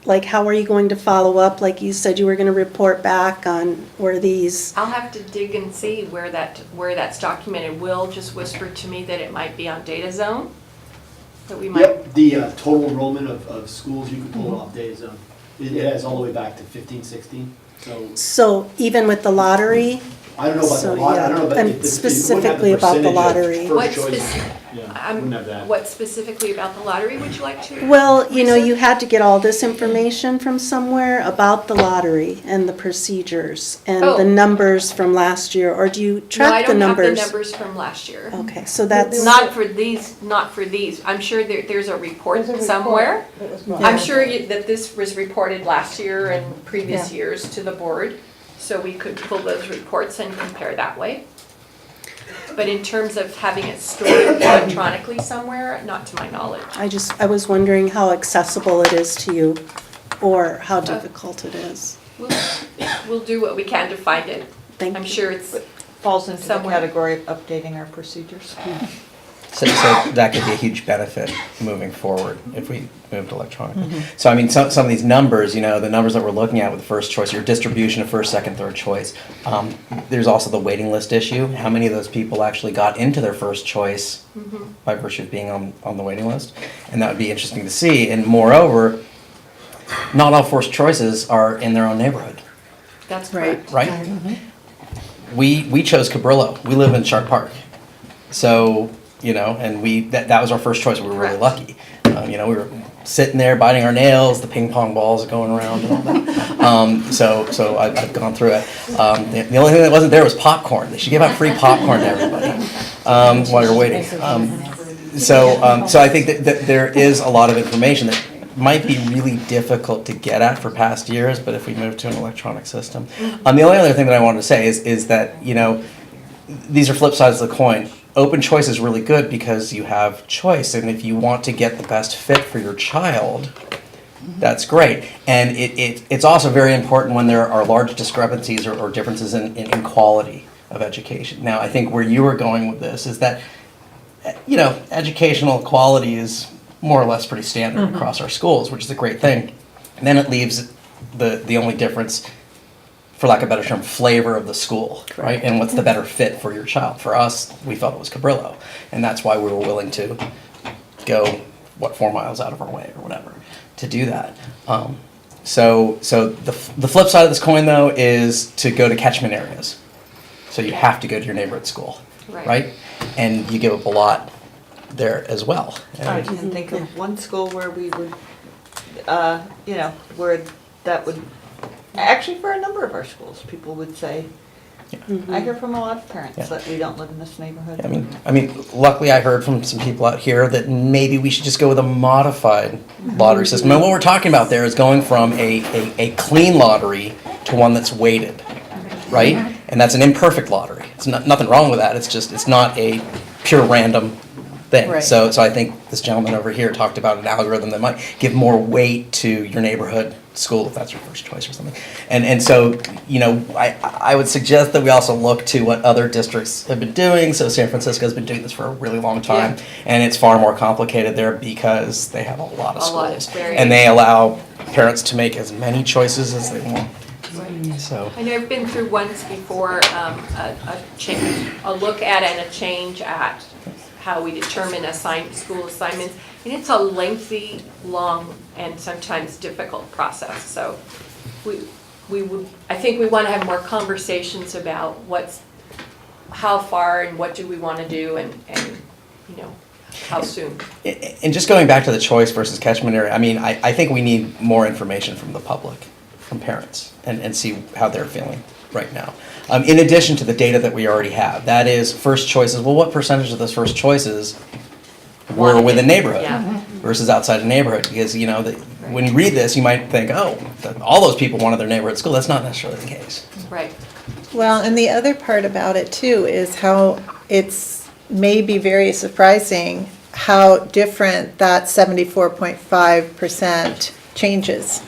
Speaker 1: are you going to follow up? Like you said, you were going to report back on where these.
Speaker 12: I'll have to dig and see where that's documented. Will just whispered to me that it might be on Data Zone. That we might.
Speaker 13: Yep, the total enrollment of schools, you can pull it off Data Zone. It has all the way back to 15, 16.
Speaker 1: So even with the lottery?
Speaker 13: I don't know about the lottery. I don't know about
Speaker 1: And specifically about the lottery.
Speaker 12: What specifically about the lottery would you like to?
Speaker 1: Well, you had to get all this information from somewhere about the lottery and the procedures and the numbers from last year, or do you track the numbers?
Speaker 12: No, I don't have the numbers from last year.
Speaker 1: Okay, so that's.
Speaker 12: Not for these. I'm sure there's a report somewhere. I'm sure that this was reported last year and previous years to the board. So we could pull those reports and compare that way. But in terms of having it stored electronically somewhere, not to my knowledge.
Speaker 1: I was wondering how accessible it is to you, or how difficult it is.
Speaker 12: We'll do what we can to find it.
Speaker 1: I'm
Speaker 12: sure it's
Speaker 4: falls into
Speaker 12: somewhere.
Speaker 4: the category of updating our procedures.
Speaker 6: So that could be a huge benefit moving forward if we moved electronically. So I mean, some of these numbers, the numbers that we're looking at with the first choice, your distribution of first, second, third choice. There's also the waiting list issue. How many of those people actually got into their first choice by virtue of being on the waiting list? And that would be interesting to see. And moreover, not all first choices are in their own neighborhood.
Speaker 12: That's correct.
Speaker 6: Right? We chose Cabrillo. We live in Shark Park. So, and that was our first choice. We were really lucky. We were sitting there biting our nails, the ping pong balls going around and all that. So I've gone through it. The only thing that wasn't there was popcorn. They should give out free popcorn to everybody while you're waiting. So I think that there is a lot of information that might be really difficult to get at for past years, but if we move to an electronic system. The only other thing that I wanted to say is that, these are flip sides of the coin. Open choice is really good because you have choice, and if you want to get the best fit for your child, that's great. And it's also very important when there are large discrepancies or differences in quality of education. Now, I think where you were going with this is that, educational quality is more or less pretty standard across our schools, which is a great thing. And then it leaves the only difference, for lack of a better term, flavor of the school, right? And what's the better fit for your child? For us, we felt it was Cabrillo, and that's why we were willing to go, 4 miles out of our way or whatever to do that. So the flip side of this coin, though, is to go to catchment areas. So you have to go to your neighborhood school, right? And you give up a lot there as well.
Speaker 4: I can think of one school where we would, where that would. Actually, for a number of our schools, people would say, I hear from a lot of parents that we don't live in this neighborhood.
Speaker 6: I mean, luckily I heard from some people out here that maybe we should just go with a modified lottery system. And what we're talking about there is going from a clean lottery to one that's weighted, right? And that's an imperfect lottery. It's nothing wrong with that. It's not a pure random thing.
Speaker 5: Right.
Speaker 6: So I think this gentleman over here talked about an algorithm that might give more weight to your neighborhood school if that's your first choice or something. And so, I would suggest that we also look to what other districts have been doing. So San Francisco's been doing this for a really long time, and it's far more complicated there because they have a lot of schools. And they allow parents to make as many choices as they want. So,
Speaker 12: I know I've been through once before, a look at and a change at how we determine school assignments. And it's a lengthy, long, and sometimes difficult process. So I think we want to have more conversations about how far and what do we want to do and how soon.
Speaker 6: and just going back to the choice versus catchment area, I mean, I think we need more information from the public, from parents, and see how they're feeling right now. In addition to the data that we already have, that is first choices. Well, what percentage of those first choices were within neighborhood versus outside the neighborhood? Because, when you read this, you might think, oh, all those people wanted their neighborhood school. That's not necessarily the case.
Speaker 12: Right.
Speaker 5: Well, and the other part about it too is how it's maybe very surprising how different that 74.5% changes.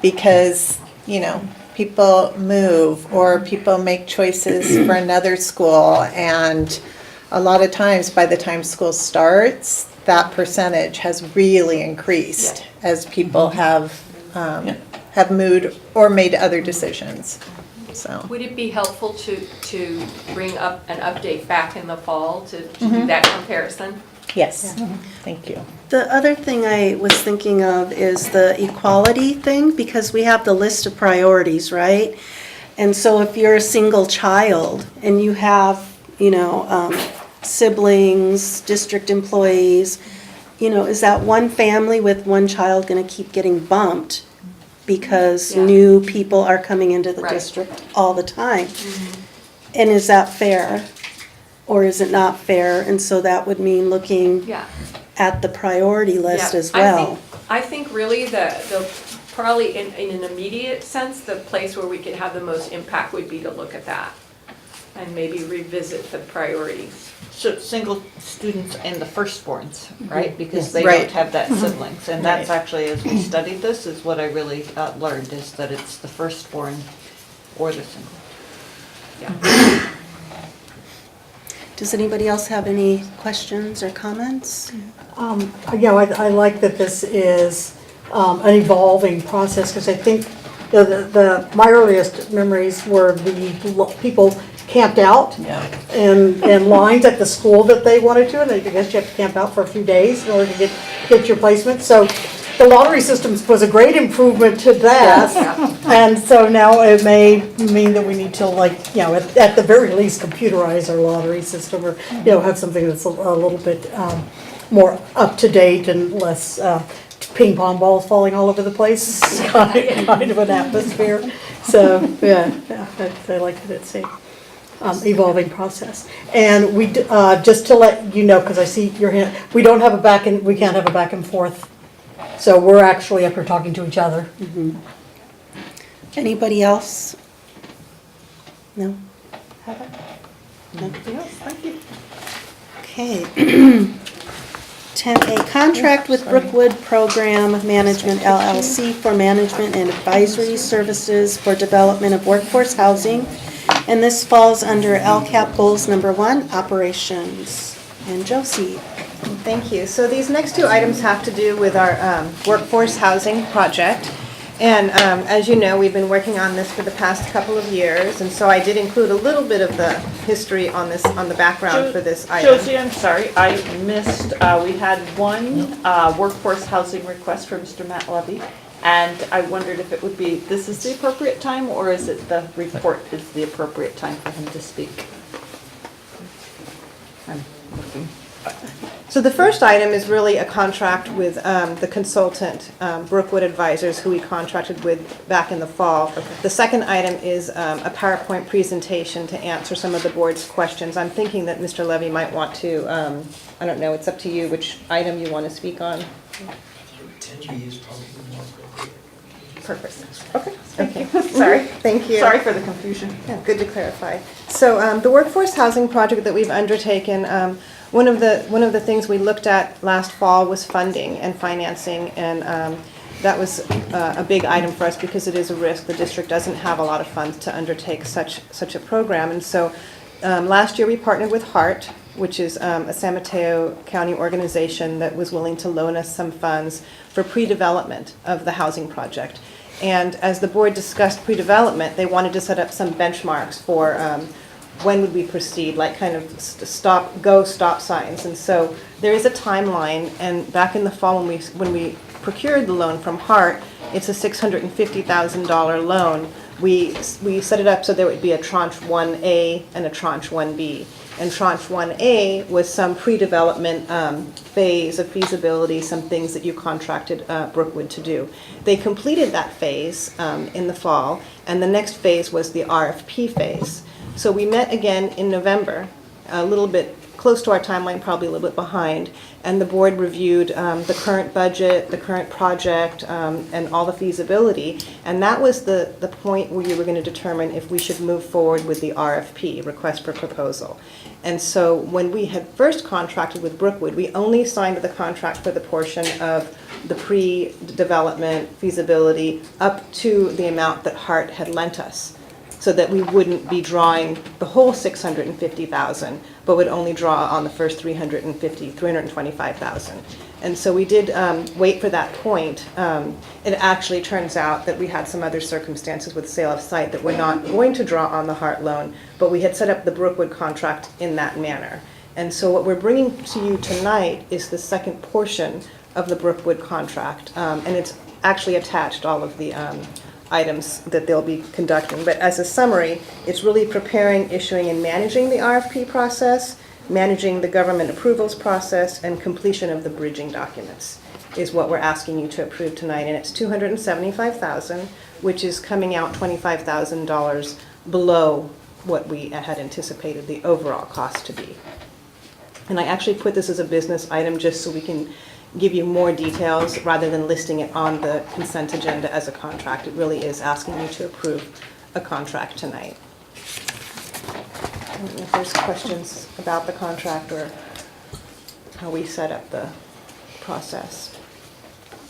Speaker 5: Because, people move or people make choices for another school, and a lot of times by the time school starts, that percentage has really increased as people have moved or made other decisions. So
Speaker 12: Would it be helpful to bring up an update back in the fall to do that comparison?
Speaker 5: yes, thank you.
Speaker 1: The other thing I was thinking of is the equality thing, because we have the list of priorities, right? And so if you're a single child and you have, siblings, district employees, is that one family with one child going to keep getting bumped because new people are coming into the district all the time? And is that fair? Or is it not fair? And so that would mean looking at the priority list as well.
Speaker 12: I think really the probably in an immediate sense, the place where we could have the most impact would be to look at that and maybe revisit the priorities.
Speaker 4: So single students and the firstborns, right? Because they
Speaker 5: Right.
Speaker 4: don't have that siblings. And that's actually, as we studied this, is what I really learned, is that it's the firstborn or the single.
Speaker 1: Does anybody else have any questions or comments?
Speaker 9: I like that this is an evolving process, because I think my earliest memories were the people camped out in lines at the school that they wanted to, and I guess you have to camp out for a few days in order to get your placement. So the lottery system was a great improvement to that. And so now it may mean that we need to at the very least computerize our lottery system, or, have something that's a little bit more up to date and less ping pong balls falling all over the place, kind of an atmosphere. So, I like that it's a evolving process. And we, just to let you know, because I see your hand, we can't have a back and forth. So we're actually up here talking to each other.
Speaker 1: Anybody else? No? No?
Speaker 4: Thank you.
Speaker 1: Okay. 10A, contract with Brookwood Program Management LLC for management and advisory services for development of workforce housing. And this falls under LCAP goals number 1, operations. And Josie.
Speaker 14: Thank you. So these next two items have to do with our workforce housing project. And as you know, we've been working on this for the past couple of years, and so I did include a little bit of the history on the background for this item.
Speaker 4: Josie, I'm sorry, I missed, we had one workforce housing request for Mr. Matt Levy, and I wondered if it would be, this is the appropriate time, or is it the report is the appropriate time for him to speak? I'm looking.
Speaker 14: So the first item is really a contract with the consultant, Brookwood Advisors, who we contracted with back in the fall. Okay. The second item is a PowerPoint presentation to answer some of the board's questions. I'm thinking that Mr. Levy might want to, I don't know, it's up to you which item you want to speak on.
Speaker 15: 10B is probably more appropriate.
Speaker 14: Perfect.
Speaker 4: Okay, thank you.
Speaker 14: Sorry, thank you.
Speaker 4: Sorry for the confusion.
Speaker 14: Yeah, good to clarify. So the workforce housing project that we've undertaken, one of the things we looked at last fall was funding and financing, and that was a big item for us because it is a risk. The district doesn't have a lot of funds to undertake such a program, and so last year we partnered with HART, which is a San Mateo County organization that was willing to loan us some funds for pre-development of the housing project. And as the board discussed pre-development, they wanted to set up some benchmarks for when would we proceed, like kind of stop signs. And so there is a timeline, and back in the fall when we procured the loan from HART, it's a $650,000 loan. We set it up so there would be a tranche 1A and a tranche 1B. And tranche 1A was some pre-development phase of feasibility, some things that you contracted Brookwood to do. They completed that phase in the fall, and the next phase was the RFP phase. So we met again in November, a little bit close to our timeline, probably a little bit behind, and the board reviewed the current budget, the current project, and all the feasibility, and that was the point where you were going to determine if we should move forward with the RFP, request for proposal. And so when we had first contracted with Brookwood, we only signed the contract for the portion of the pre-development feasibility up to the amount that HART had lent us, so that we wouldn't be drawing the whole $650,000, but would only draw on the first $325,000. And so we did wait for that point. It actually turns out that we had some other circumstances with sale of site that we're not going to draw on the HART loan, but we had set up the Brookwood contract in that manner. And so what we're bringing to you tonight is the second portion of the Brookwood contract, and it's actually attached all of the items that they'll be conducting. But as a summary, it's really preparing, issuing, and managing the RFP process, managing the government approvals process, and completion of the bridging documents is what we're asking you to approve tonight. And it's $275,000, which is coming out $25,000 below what we had anticipated the overall cost to be. And I actually put this as a business item just so we can give you more details rather than listing it on the consent agenda as a contract. It really is asking you to approve a contract tonight. I don't know if there's questions about the contract or how we set up the process.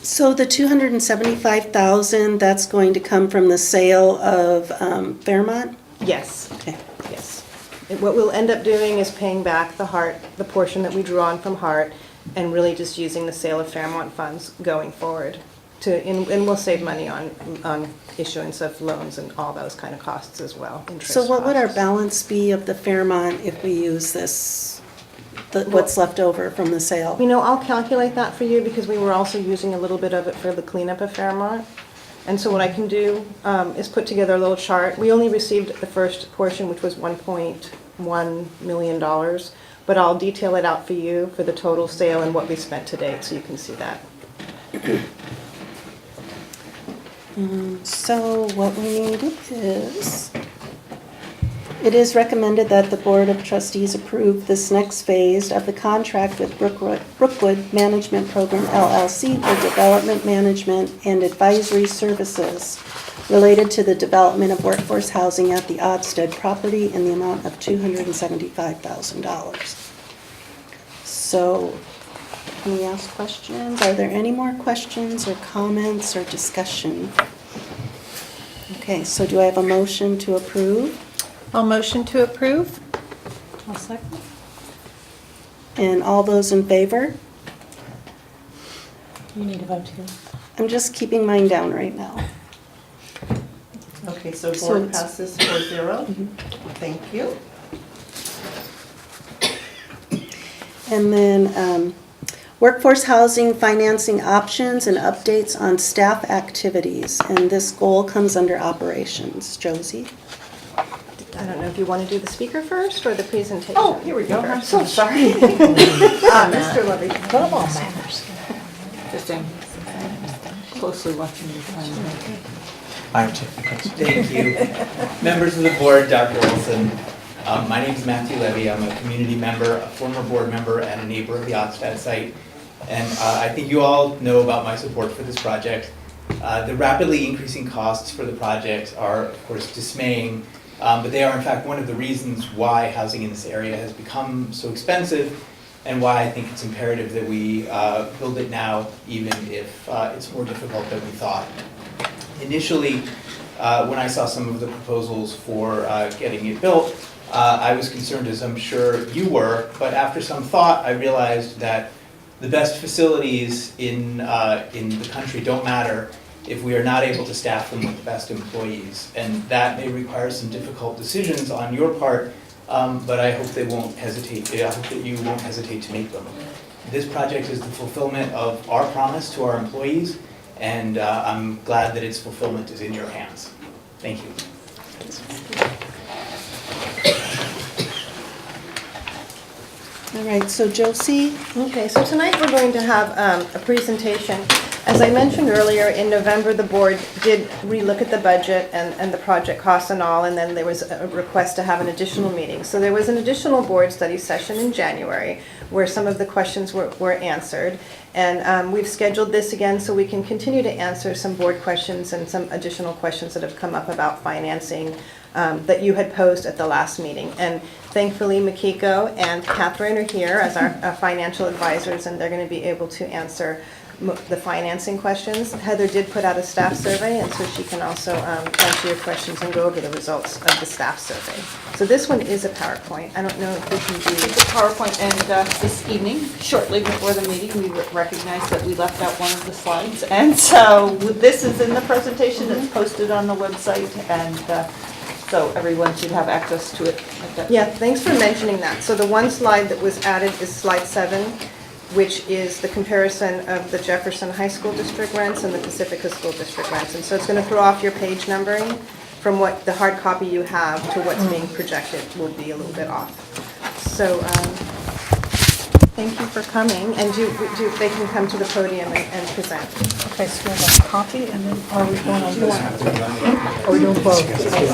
Speaker 1: So the $275,000, that's going to come from the sale of Fairmont?
Speaker 14: Yes.
Speaker 1: Okay.
Speaker 14: Yes. What we'll end up doing is paying back the portion that we drew on from HART, and really just using the sale of Fairmont funds going forward. And we'll save money on issuance of loans and all those kind of costs as well.
Speaker 1: So what would our balance be of the Fairmont if we use this, what's left over from the sale?
Speaker 14: You know, I'll calculate that for you because we were also using a little bit of it for the cleanup of Fairmont. And so what I can do is put together a little chart. We only received the first portion, which was $1.1 million. But I'll detail it out for you for the total sale and what we spent to date, so you can see that.
Speaker 1: So what we need is, it is recommended that the Board of Trustees approve this next phase of the contract with Brookwood Management Program LLC for development management and advisory services related to the development of workforce housing at the Odstead property in the amount of $275,000. So, can we ask questions? Are there any more questions or comments or discussion? Okay, so do I have a motion to approve?
Speaker 5: I'll motion to approve.
Speaker 8: I'll second.
Speaker 1: And all those in favor?
Speaker 8: You need to vote too.
Speaker 1: I'm just keeping mine down right now.
Speaker 2: Okay, so
Speaker 1: So
Speaker 2: board
Speaker 1: it's-
Speaker 2: passes 4-0. Thank you.
Speaker 1: And then workforce housing financing options and updates on staff activities. And this goal comes under operations. Josie?
Speaker 14: I don't know if you want to do the speaker first or the presentation.
Speaker 2: Oh, here we go. I'm so sorry. Mr. Levy.
Speaker 8: Come on, matters.
Speaker 2: Just closely watching your time.
Speaker 6: I am too.
Speaker 16: Thank you. Members of the board, Dr. Wilson. My name is Matthew Levy. I'm a community member, a former board member, and a neighbor of the Odstead site. And I think you all know about my support for this project. The rapidly increasing costs for the project are, of course, dismaying, but they are, in fact, one of the reasons why housing in this area has become so expensive and why I think it's imperative that we build it now, even if it's more difficult than we thought. Initially, when I saw some of the proposals for getting it built, I was concerned, as I'm sure you were, but after some thought, I realized that the best facilities in the country don't matter if we are not able to staff them with the best employees. And that may require some difficult decisions on your part, but I hope they won't hesitate. I hope that you won't hesitate to make them. This project is the fulfillment of our promise to our employees, and I'm glad that its fulfillment is in your hands. Thank you.
Speaker 1: All right, so Josie?
Speaker 14: Okay, so tonight we're going to have a presentation. As I mentioned earlier, in November, the board did relook at the budget and the project costs and all, and then there was a request to have an additional meeting. So there was an additional board study session in January where some of the questions were answered. And we've scheduled this again so we can continue to answer some board questions and some additional questions that have come up about financing that you had posed at the last meeting. And thankfully, Makiko and Catherine are here as our financial advisors, and they're going to be able to answer the financing questions. Heather did put out a staff survey, and so she can also answer your questions and go over the results of the staff survey. So this one is a PowerPoint. I don't know if we can do
Speaker 4: The PowerPoint, and this evening, shortly before the meeting, we recognized that we left out one of the slides. And so this is in the presentation, it's posted on the website, and so everyone should have access to it.
Speaker 14: Yeah, thanks for mentioning that. So the one slide that was added is slide 7, which is the comparison of the Jefferson High School District rents and the Pacifica School District rents. And so it's going to throw off your page numbering from what the hard copy you have to what's being projected will be a little bit off. So thank you for coming, and they can come to the podium and present.
Speaker 9: Okay, so we have a copy, and then are we going on this one? Or we doing both?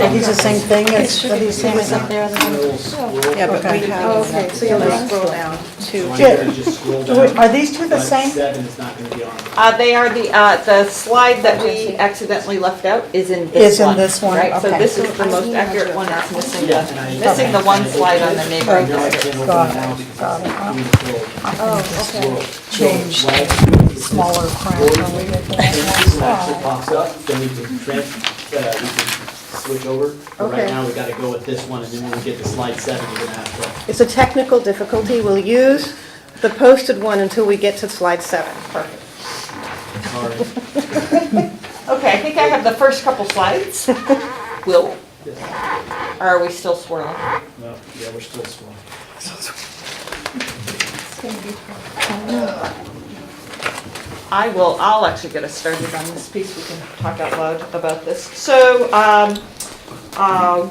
Speaker 9: Are these the same thing as, are these same as up there?
Speaker 14: Yeah, but we
Speaker 9: Okay.
Speaker 14: have, okay, so you'll just scroll down to.
Speaker 9: Are these two the same?
Speaker 13: Seven is not gonna be on.
Speaker 4: They are the slide that we accidentally left out is in this one.
Speaker 9: Is in this one,
Speaker 4: Right, so
Speaker 9: okay.
Speaker 4: this is the most accurate one, it's missing the one slide on the neighboring district.
Speaker 9: Got it.
Speaker 14: Oh, okay.
Speaker 9: Change smaller print when we get
Speaker 13: If
Speaker 9: that.
Speaker 13: pops up, then we can we can switch over. But right
Speaker 14: Okay.
Speaker 13: now, we gotta go with this one, and then when we get to slide 7, we're gonna have to.
Speaker 14: It's a technical difficulty. We'll use the posted one until we get to slide 7. Perfect.
Speaker 13: Sorry.
Speaker 4: Okay, I think I have the first couple slides. Will,
Speaker 13: Yes.
Speaker 4: or are we still swirling?
Speaker 13: No, yeah, we're still swirling.
Speaker 4: I'll actually get us started on this piece, we can talk out loud about this. So,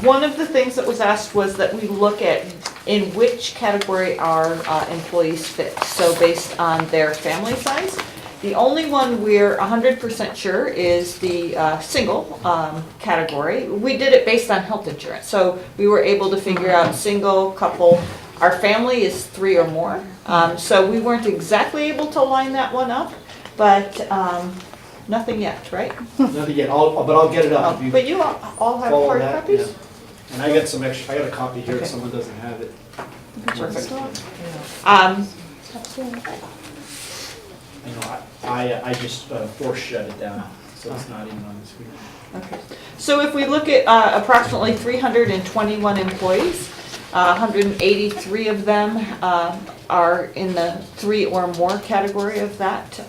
Speaker 4: one of the things that was asked was that we look at in which category our employees fit, so based on their family size. The only one we're 100% sure is the single category. We did it based on health insurance, so we were able to figure out single, couple. Our family is 3 or more, so we weren't exactly able to line that one up, but nothing yet, right?
Speaker 13: Nothing yet, but I'll get it up. if you
Speaker 4: But you all have
Speaker 13: follow
Speaker 4: hard
Speaker 13: that,
Speaker 4: copies?
Speaker 13: yeah. And I got some extra, I got a copy here if someone doesn't have it.
Speaker 4: Perfect.
Speaker 13: You know, I just force shut it down, so it's not even on the screen.
Speaker 4: Okay. So if we look at approximately 321 employees, 183 of them are in the 3 or more category of that,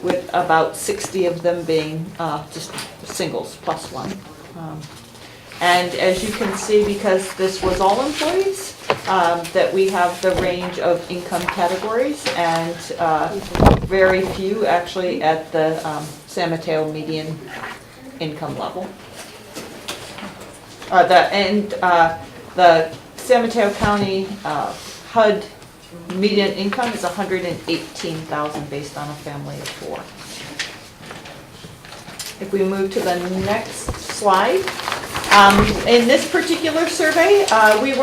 Speaker 4: with about 60 of them being just singles plus one. And as you can see, because this was all employees, that we have the range of income categories, and very few actually at the San Mateo median income level. The San Mateo County HUD median income is $118,000 based on a family of 4. If we move to the next slide, in this particular survey, we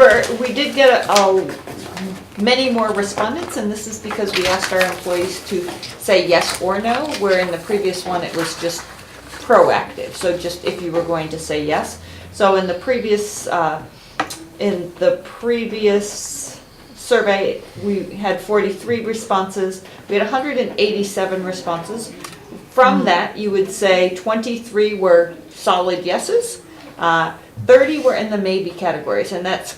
Speaker 4: did get many more respondents, and this is because we asked our employees to say yes or no, where in the previous one it was just proactive, so just if you were going to say yes. So in the previous survey, we had 43 responses. We had 187 responses. From that, you would say 23 were solid yeses, 30 were in the maybe categories, and that's,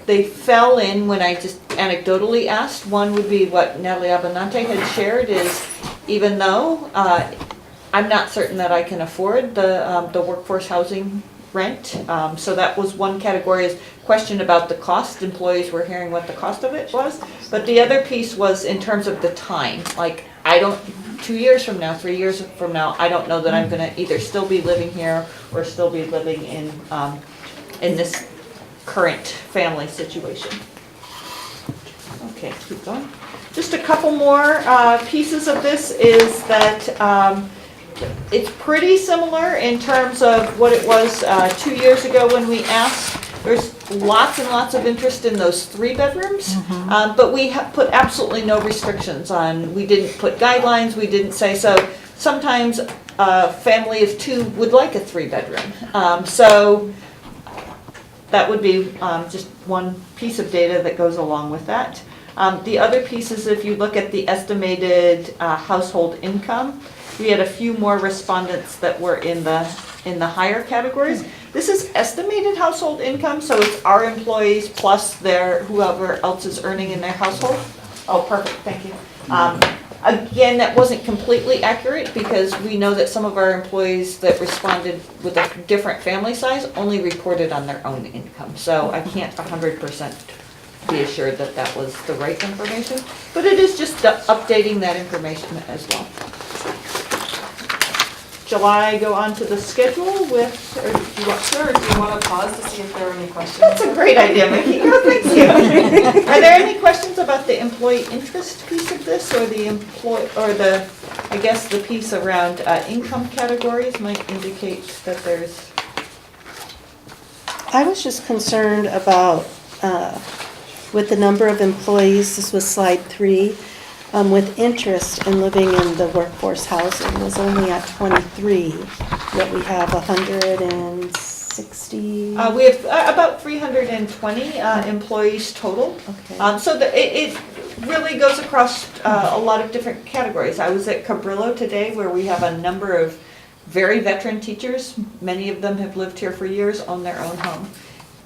Speaker 4: they fell in when I just anecdotally asked. One would be what Natalie Abinante had shared is, even though I'm not certain that I can afford the workforce housing rent, so that was one category, is question about the cost. Employees were hearing what the cost of it was, but the other piece was in terms of the time. Like, I don't, 2 years from now, 3 years from now, I don't know that I'm gonna either still be living here or still be living in this current family situation. Okay, keep going. Just a couple more pieces of this is that it's pretty similar in terms of what it was 2 years ago when we asked. There's lots and lots of interest in those 3 bedrooms, but we have put absolutely no restrictions on, we didn't put guidelines, we didn't say, so sometimes a family of 2 would like a 3 bedroom. So that would be just one piece of data that goes along with that. The other piece is if you look at the estimated household income, we had a few more respondents that were in the higher categories. This is estimated household income, so it's our employees plus their whoever else is earning in their household. Oh, perfect, thank you. Again, that wasn't completely accurate because we know that some of our employees that responded with a different family size only reported on their own income. So I can't 100% be assured that that was the right information, but it is just updating that information as well. Shall I go on to the schedule with, or do you want,
Speaker 3: Sure, do you want to pause to see if there are any questions?
Speaker 4: That's a great idea, Mickey. Oh, thank you. Are there any questions about the employee interest piece of this, or the I guess the piece around income categories might indicate that there's...
Speaker 1: I was just concerned about, with the number of employees, this was slide 3, with interest in living in the workforce housing was only at 23, yet we have 160.
Speaker 4: We have about 320 employees total.
Speaker 1: Okay.
Speaker 4: So it really goes across a lot of different categories. I was at Cabrillo today where we have a number of very veteran teachers. Many of them have lived here for years, own their own home.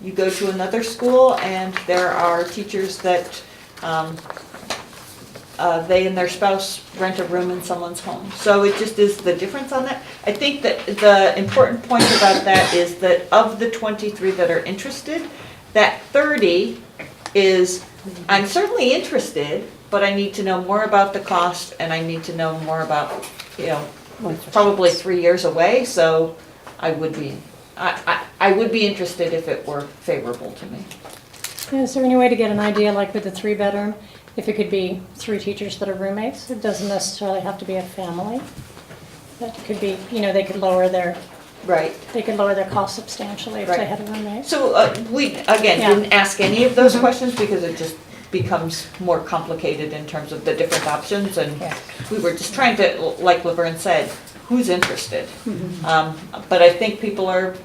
Speaker 4: You go to another school and there are teachers that they and their spouse rent a room in someone's home. So it just is the difference on that. I think that the important point about that is that of the 23 that are interested, that 30 is, I'm certainly interested, but I need to know more about the cost and I need to know more about, it's probably 3 years away, so I would be interested if it were favorable to me.
Speaker 8: Is there any way to get an idea, like with the 3-bedroom, if it could be 3 teachers that are roommates? It doesn't necessarily have to be a family. That could be, they could lower their cost substantially if they had a roommate.
Speaker 4: So we, again, didn't ask any of those questions because it just becomes more complicated in terms of the different options, and we were just trying to, like Laverne said, who's interested? But I think people are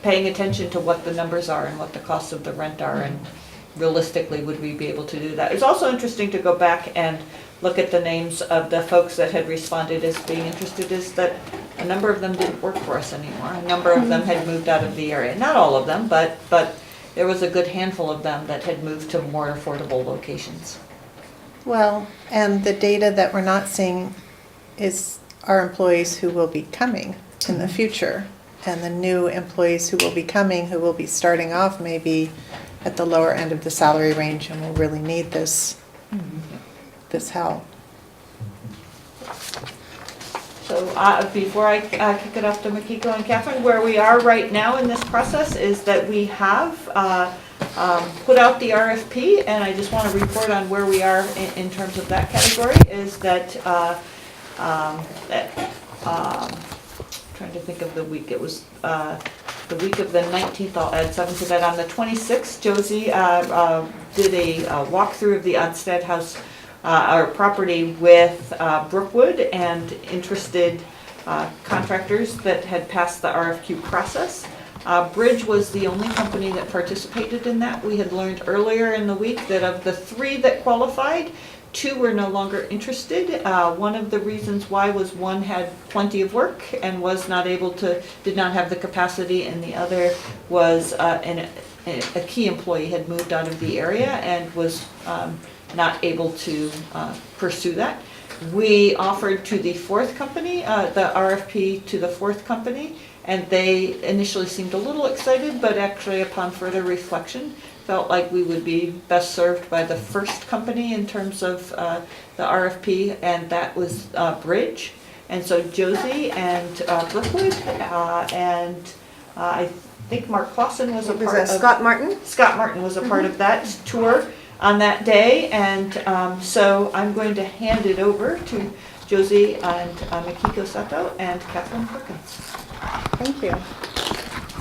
Speaker 4: paying attention to what the numbers are and what the costs of the rent are, and realistically, would we be able to do that? It's also interesting to go back and look at the names of the folks that had responded as being interested, is that a number of them didn't work for us anymore. A number of them had moved out of the area. Not all of them, but there was a good handful of them that had moved to more affordable locations.
Speaker 5: Well, and the data that we're not seeing is our employees who will be coming in the future, and the new employees who will be coming, who will be starting off maybe at the lower end of the salary range and will really need this help.
Speaker 4: So before I kick it off to Makiko and Catherine, where we are right now in this process is that we have put out the RFP, and I just want to report on where we are in terms of that category, is that, trying to think of the week, it was the week of the 19th, I'll add something to that. On the 26th, Josie did a walkthrough of the Onstead House, our property, with Brookwood and interested contractors that had passed the RFQ process. Bridge was the only company that participated in that. We had learned earlier in the week that of the 3 that qualified, 2 were no longer interested. One of the reasons why was one had plenty of work and was not able to, did not have the capacity, and the other was a key employee had moved out of the area and was not able to pursue that. We offered to the fourth company, the RFP to the fourth company, and they initially seemed a little excited, but actually upon further reflection, felt like we would be best served by the first company in terms of the RFP, and that was Bridge. And so Josie and Brookwood, and I think Mark Clausen was a part of...
Speaker 14: Scott Martin?
Speaker 4: Scott Martin was a part of that tour on that day, and so I'm going to hand it over to Josie and Mikiko Sato and Kathleen Perkins.
Speaker 14: Thank you.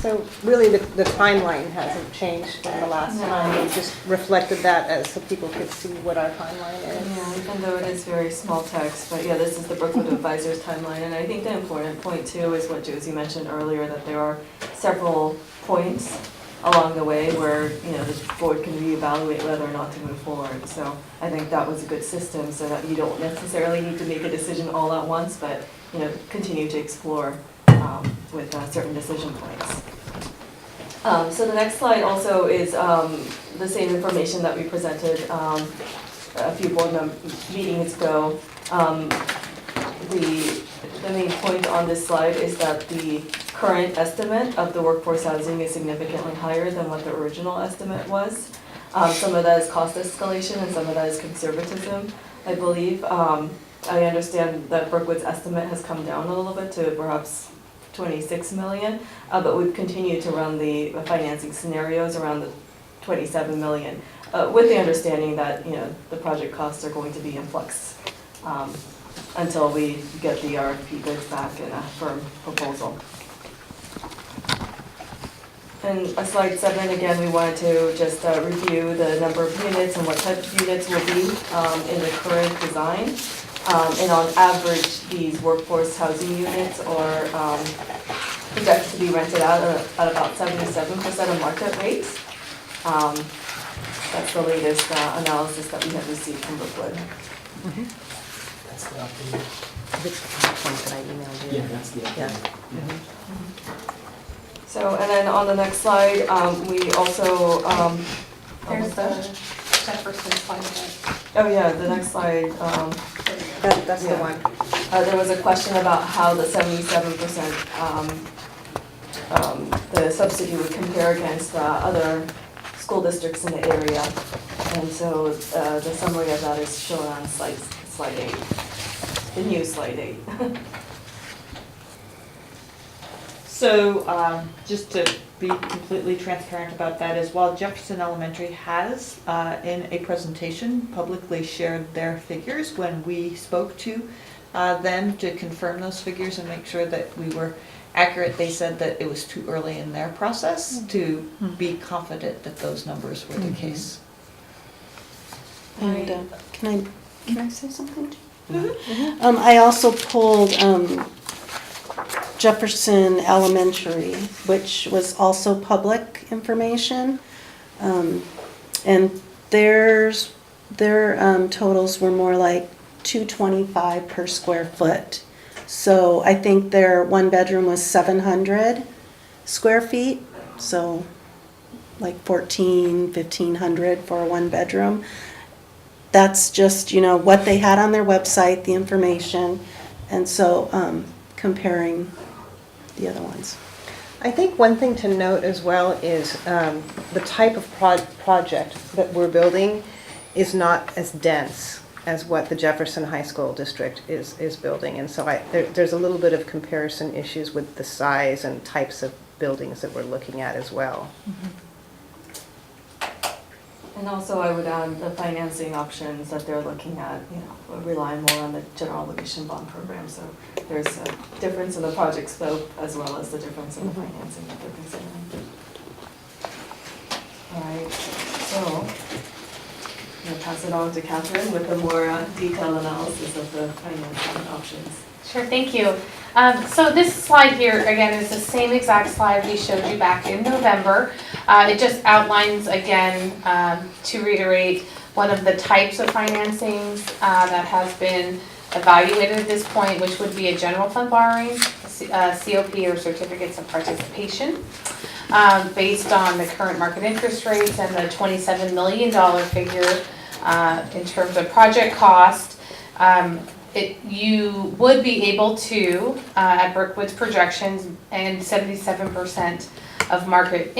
Speaker 14: So really, the timeline hasn't changed from the last time. We just reflected that as so people could see what our timeline is.
Speaker 3: Yeah, even though it is very small text, but yeah, this is the Brookwood Advisors timeline. And I think the important point too is what Josie mentioned earlier, that there are several points along the way where, you know, the board can reevaluate whether or not to move forward. So I think that was a good system so that you don't necessarily need to make a decision all at once, but, you know, continue to explore with certain decision points. So the next slide also is the same information that we presented a few board meetings ago. The main point on this slide is that the current estimate of the workforce housing is significantly higher than what the original estimate was. Some of that is cost escalation and some of that is conservatism, I believe. I understand that Brookwood's estimate has come down a little bit to perhaps 26 million, but we've continued to run the financing scenarios around the 27 million, with the understanding that, you know, the project costs are going to be in flux until we get the RFP bids back in a firm proposal. And slide 7, again, we wanted to just review the number of units and what type of units will be in the current design. And on average, these workforce housing units are projected to be rented out at about 77% of market rates. That's the latest analysis that we have received from Brookwood.
Speaker 13: That's the update.
Speaker 14: This is the point that I emailed you.
Speaker 13: Yeah, that's the update.
Speaker 14: Yeah.
Speaker 3: So, and then on the next slide, we also,
Speaker 8: There's the Jefferson slide again.
Speaker 3: oh yeah, the next slide,
Speaker 14: That's the
Speaker 3: yeah.
Speaker 14: one.
Speaker 3: There was a question about how the 77% the subsidy would compare against other school districts in the area. And so the summary of that is shown on slide 8, the new slide 8.
Speaker 4: So just to be completely transparent about that as well, Jefferson Elementary has, in a presentation, publicly shared their figures when we spoke to them to confirm those figures and make sure that we were accurate. They said that it was too early in their process to be confident that those numbers were the case.
Speaker 1: And can I say something? I also pulled Jefferson Elementary, which was also public information, and their totals were more like $225 per square foot. So I think their one bedroom was 700 square feet, so like 1,500 for a one bedroom. That's just, you know, what they had on their website, the information, and so comparing the other ones.
Speaker 14: I think one thing to note as well is the type of project that we're building is not as dense as what the Jefferson High School District is building. And so there's a little bit of comparison issues with the size and types of buildings that we're looking at as well.
Speaker 3: And also I would add the financing options that they're looking at, you know, rely more on the general obligation bond program. So there's a difference in the project scope as well as the difference in the financing that they're considering. All right, so I'm going to pass it on to Catherine with a more detailed analysis of the financing options.
Speaker 17: Sure, thank you. So this slide here, again, is the same exact slide we showed you back in November. It just outlines, again, to reiterate, one of the types of financings that has been evaluated at this point, which would be a general fund borrowing, COP or certificates of participation, based on the current market interest rates and the $27 million figure in terms of project cost. You would be able to, at Brookwood's projections and 77% of market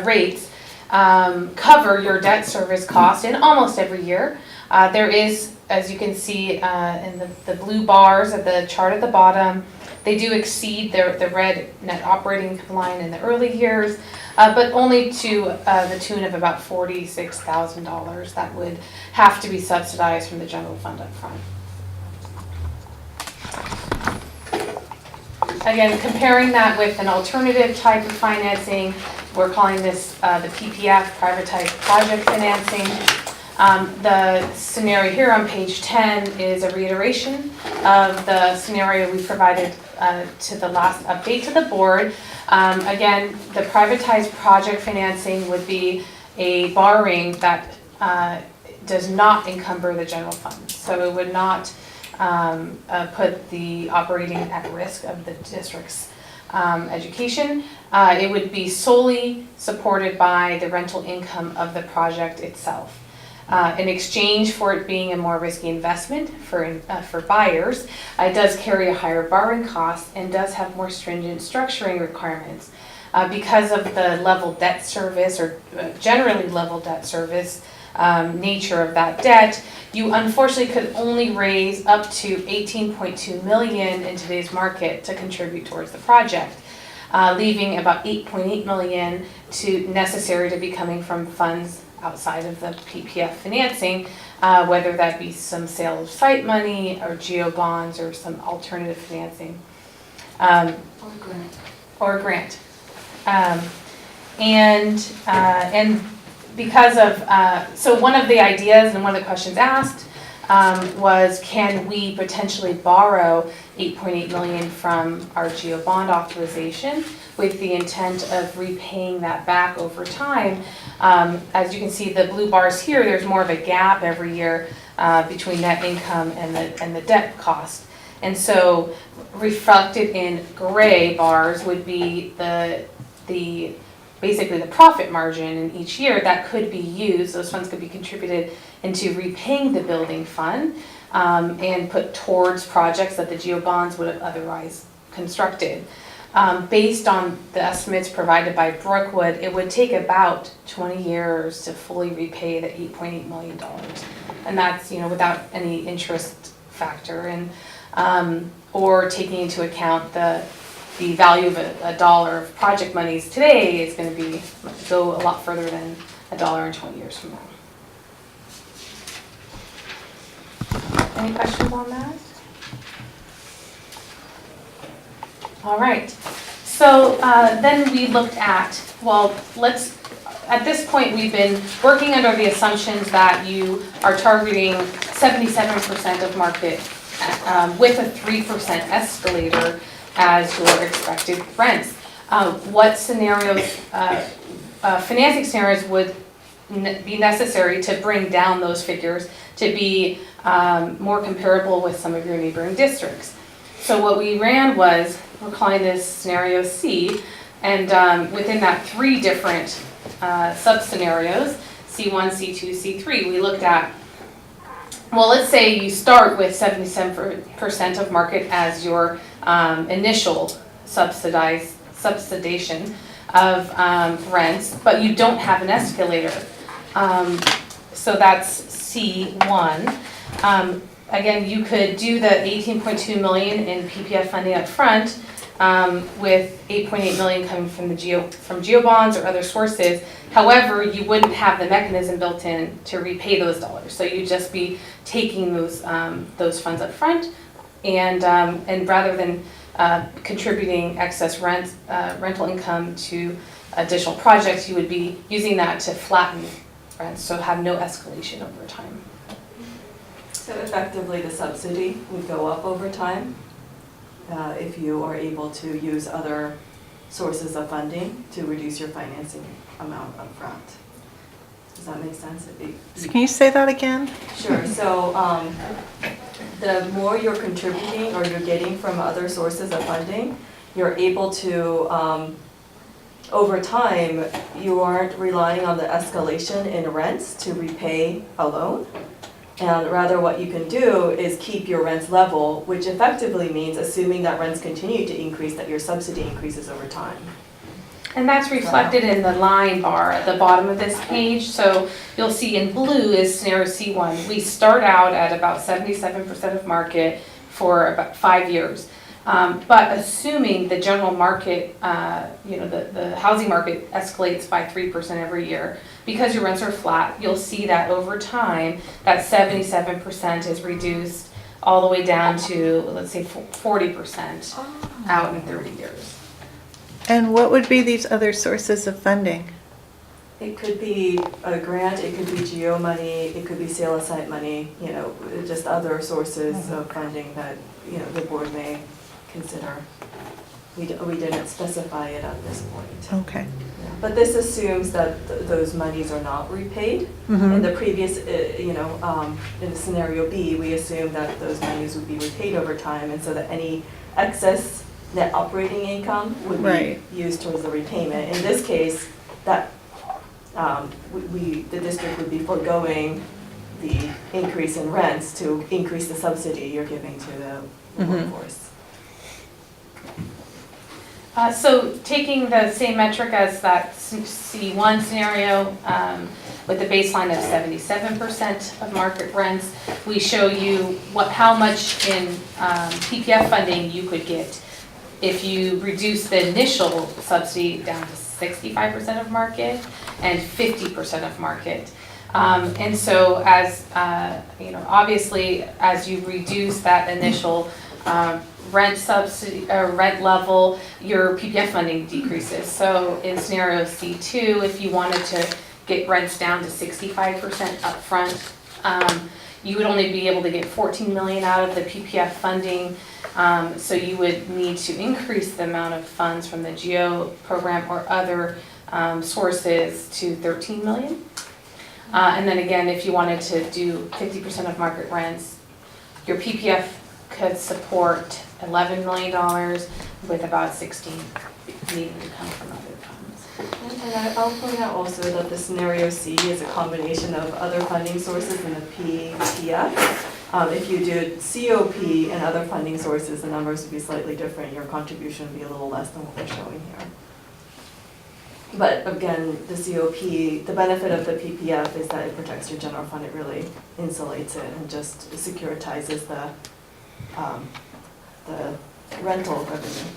Speaker 17: rates, cover your debt service cost in almost every year. There is, as you can see in the blue bars at the chart at the bottom, they do exceed the red net operating income line in the early years, but only to the tune of about $46,000 that would have to be subsidized from the general fund up front. Again, comparing that with an alternative type of financing, we're calling this the PPF, privatized project financing. The scenario here on page 10 is a reiteration of the scenario we provided to the last update to the board. Again, the privatized project financing would be a borrowing that does not encumber the general fund. So it would not put the operating at risk of the district's education. It would be solely supported by the rental income of the project itself. In exchange for it being a more risky investment for buyers, it does carry a higher borrowing cost and does have more stringent structuring requirements. Because of the level debt service or generally level debt service nature of that debt, you unfortunately could only raise up to $18.2 million in today's market to contribute towards the project, leaving about $8.8 million necessary to be coming from funds outside of the PPF financing, whether that be some sale of site money or geo bonds or some alternative financing. Or grant. And because of, so one of the ideas and one of the questions asked was, can we potentially borrow $8.8 million from our geo bond authorization with the intent of repaying that back over time? As you can see, the blue bars here, there's more of a gap every year between net income and the debt cost. And so reflected in gray bars would be basically the profit margin in each year that could be used, those funds could be contributed into repaying the building fund and put towards projects that the geo bonds would have otherwise constructed. Based on the estimates provided by Brookwood, it would take about 20 years to fully repay the $8.8 million. And that's, without any interest factor and or taking into account the value of a dollar of project monies today is going to go a lot further than $1 in 20 years from now. Any questions on that? All right, so then we looked at, at this point we've been working under the assumptions that you are targeting 77% of market with a 3% escalator as your expected rents. What scenarios, financing scenarios would be necessary to bring down those figures to be more comparable with some of your neighboring districts? So what we ran was, we're calling this scenario C, and within that 3 different sub-scenarios, C1, C2, C3, we looked at, well, let's say you start with 77% of market as your initial subsidization of rents, but you don't have an escalator. So that's C1. Again, you could do the $18.2 million in PPF funding up front with $8.8 million coming from geo bonds or other sources. However, you wouldn't have the mechanism built in to repay those dollars. So you'd just be taking those funds up front, and rather than contributing excess rental income to additional projects, you would be using that to flatten rents, so have no escalation over time.
Speaker 3: So effectively, the subsidy would go up over time if you are able to use other sources of funding to reduce your financing amount up front.
Speaker 18: Does that make sense?
Speaker 5: Can you say that again?
Speaker 18: Sure, so the more you're contributing or you're getting from other sources of funding, you're able to, over time, you aren't relying on the escalation in rents to repay a loan. And rather what you can do is keep your rents level, which effectively means assuming that rents continue to increase, that your subsidy increases over time.
Speaker 17: And that's reflected in the line bar at the bottom of this page. So you'll see in blue is scenario C1. We start out at about 77% of market for about 5 years. But assuming the general market, the housing market escalates by 3% every year, because your rents are flat, you'll see that over time, that 77% is reduced all the way down to, let's say, 40% out in 30 years.
Speaker 5: And what would be these other sources of funding?
Speaker 18: It could be a grant, it could be GO money, it could be sale of site money, just other sources of funding that, the board may consider. We didn't specify it at this point.
Speaker 5: Okay.
Speaker 18: But this assumes that those monies are not repaid. In the previous, in the scenario B, we assumed that those monies would be repaid over time, and so that any excess net operating income would be used towards the repayment. In this case, that the district would be foregoing the increase in rents to increase the subsidy you're giving to the workforce.
Speaker 17: So taking the same metric as that C1 scenario, with the baseline of 77% of market rents, we show you how much in PPF funding you could get if you reduce the initial subsidy down to 65% of market and 50% of market. And so as, obviously as you reduce that initial rent subsidy or rent level, your PPF funding decreases. So in scenario C2, if you wanted to get rents down to 65% upfront, you would only be able to get 14 million out of the PPF funding. So you would need to increase the amount of funds from the GO program or other sources to 13 million. And then again, if you wanted to do 50% of market rents, your PPF could support $11 million with about 16 needing to come from other funds.
Speaker 18: And I'll point out also that the scenario C is a combination of other funding sources in the PPF. If you did COP and other funding sources, the numbers would be slightly different. Your contribution would be a little less than what we're showing here. But again, the COP, the benefit of the PPF is that it protects your general fund. It really insulates it and just securitizes the rental revenue.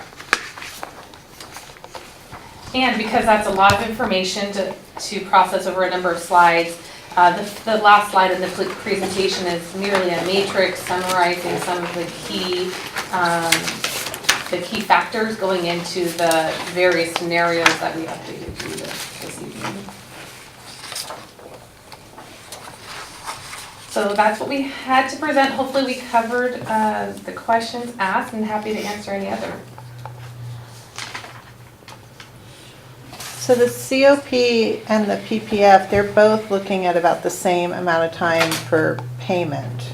Speaker 17: And because that's a lot of information to process over a number of slides, the last slide in the presentation is merely a matrix summarizing some of the key factors going into the various scenarios that we updated to this evening. So that's what we had to present. Hopefully we covered the questions asked, and happy to answer any other.
Speaker 5: So the COP and the PPF, they're both looking at about the same amount of time for repayment,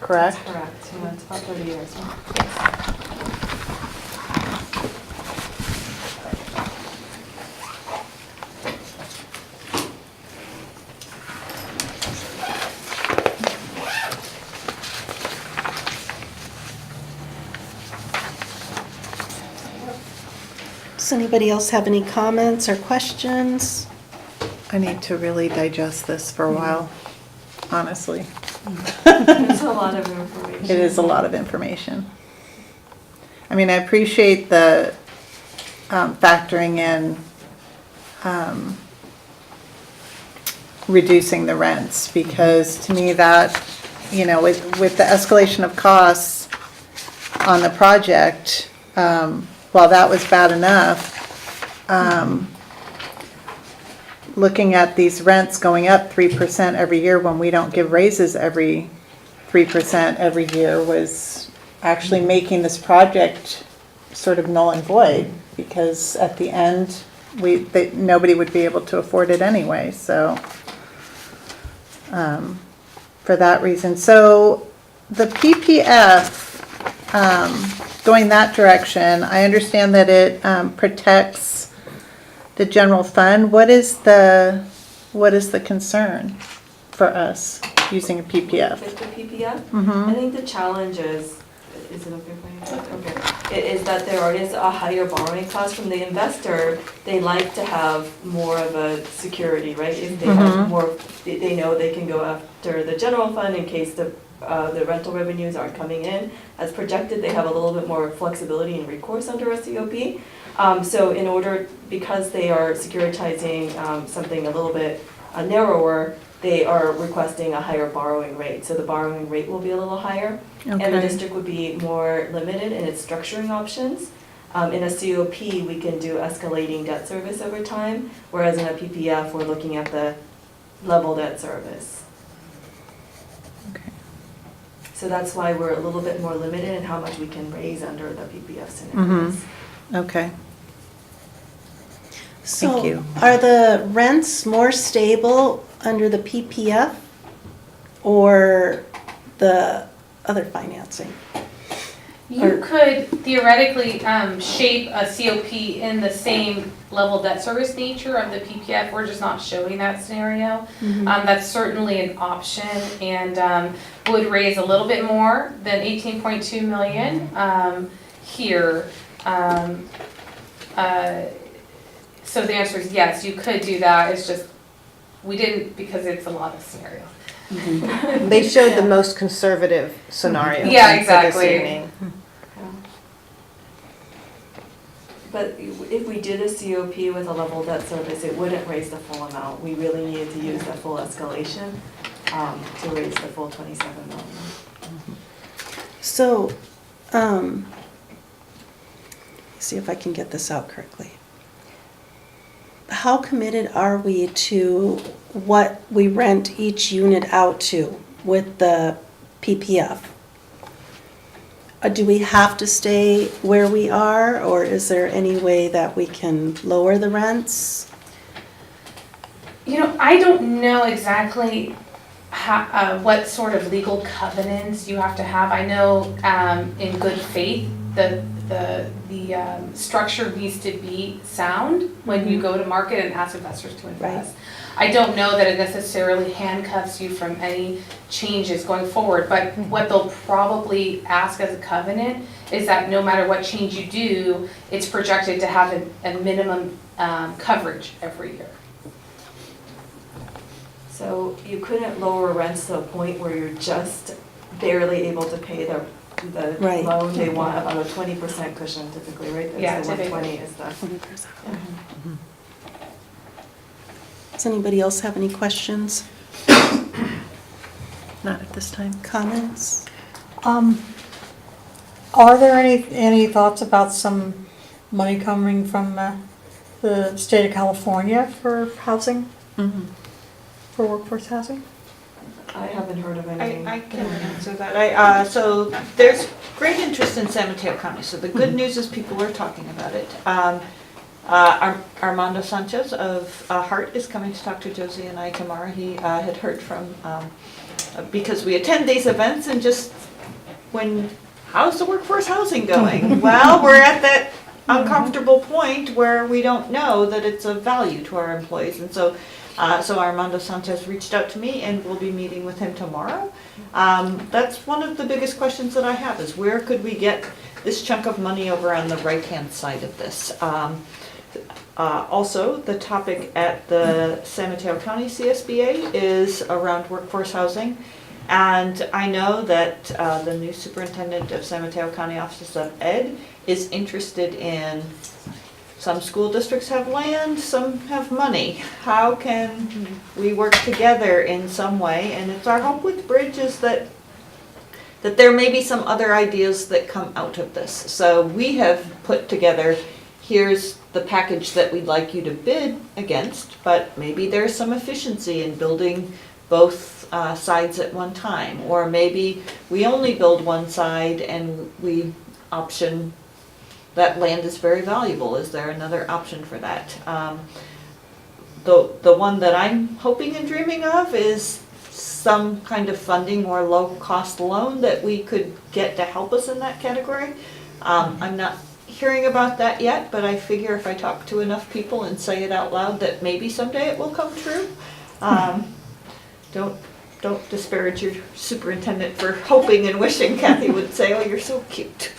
Speaker 5: correct?
Speaker 18: That's correct. Yeah, it's about 30 years.
Speaker 1: Does anybody else have any comments or questions?
Speaker 5: I need to really digest this for a while, honestly.
Speaker 18: It's a lot of information.
Speaker 5: It is a lot of information. I mean, I appreciate the factoring in reducing the rents, because to me that, with the escalation of costs on the project, while that was bad enough, looking at these rents going up 3% every year when we don't give raises every 3% every year was actually making this project sort of null and void, because at the end, nobody would be able to afford it anyway, so, for that reason. So the PPF, going that direction, I understand that it protects the general fund. What is the concern for us using a PPF?
Speaker 18: With the PPF?
Speaker 5: Mhm.
Speaker 18: I think the challenge is it okay for you? Okay. Is that there is a higher borrowing cost from the investor. They like to have more of a security, right? If they have more, they know they can go after the general fund in case the rental revenues aren't coming in as projected. They have a little bit more flexibility and recourse under a COP. So in order, because they are securitizing something a little bit narrower, they are requesting a higher borrowing rate. So the borrowing rate will be a little higher. And the
Speaker 5: Okay.
Speaker 18: district would be more limited in its structuring options. In a COP, we can do escalating debt service over time, whereas in a PPF, we're looking at the level debt service.
Speaker 5: Okay.
Speaker 18: So that's why we're a little bit more limited in how much we can raise under the PPF scenarios.
Speaker 5: Okay.
Speaker 1: So,
Speaker 5: Thank you.
Speaker 1: are the rents more stable under the PPF or the other financing?
Speaker 17: You could theoretically shape a COP in the same level debt service nature of the PPF. We're just not showing that scenario. That's certainly an option and would raise a little bit more than 18.2 million here. So the answer is yes, you could do that. It's just, we didn't because it's a lot of scenarios.
Speaker 14: They showed the most conservative scenario.
Speaker 17: Yeah,
Speaker 14: for this
Speaker 17: exactly.
Speaker 14: evening.
Speaker 18: But if we did a COP with a level debt service, it wouldn't raise the full amount. We really needed to use the full escalation to raise the full 27 million.
Speaker 1: So, see if I can get this out correctly. How committed are we to what we rent each unit out to with the PPF? Do we have to stay where we are, or is there any way that we can lower the rents?
Speaker 17: You know, I don't know exactly what sort of legal covenants you have to have. I know in good faith, the structure needs to be sound when you go to market and ask investors to invest. I don't know that it necessarily handcuffs you from any changes going forward, but what they'll probably ask as a covenant is that no matter what change you do, it's projected to have a minimum coverage every year.
Speaker 18: So you couldn't lower rents to a point where you're just barely able to pay the
Speaker 1: Right.
Speaker 18: loan. They want about a 20% cushion typically, right? That's
Speaker 17: Yeah,
Speaker 18: the
Speaker 17: typically.
Speaker 18: 120 is the.
Speaker 1: 20%. Does anybody else have any questions?
Speaker 5: Not at this time.
Speaker 1: Comments?
Speaker 9: Are there any thoughts about some money coming from the state of California for housing, for workforce housing?
Speaker 18: I haven't heard of any.
Speaker 4: I can answer that. So there's great interest in San Mateo County. So the good news is people are talking about it. Armando Sanchez of Heart is coming to talk to Josie and I tomorrow. He had heard from, because we attend these events and just how's the workforce housing going? Well, we're at that uncomfortable point where we don't know that it's of value to our employees. And so Armando Sanchez reached out to me and we'll be meeting with him tomorrow. That's one of the biggest questions that I have is where could we get this chunk of money over on the right-hand side of this? Also, the topic at the San Mateo County CSBA is around workforce housing. And I know that the new superintendent of San Mateo County Office of Ed is interested in, some school districts have land, some have money. How can we work together in some way? And it's our hope with Bridge is that there may be some other ideas that come out of this. So we have put together, here's the package that we'd like you to bid against, but maybe there's some efficiency in building both sides at one time. Or maybe we only build one side and we option that land is very valuable. Is there another option for that? The one that I'm hoping and dreaming of is some kind of funding or low-cost loan that we could get to help us in that category. I'm not hearing about that yet, but I figure if I talk to enough people and say it out loud that maybe someday it will come true. Don't disparage your superintendent for hoping and wishing. Kathy would say, "Oh, you're so cute."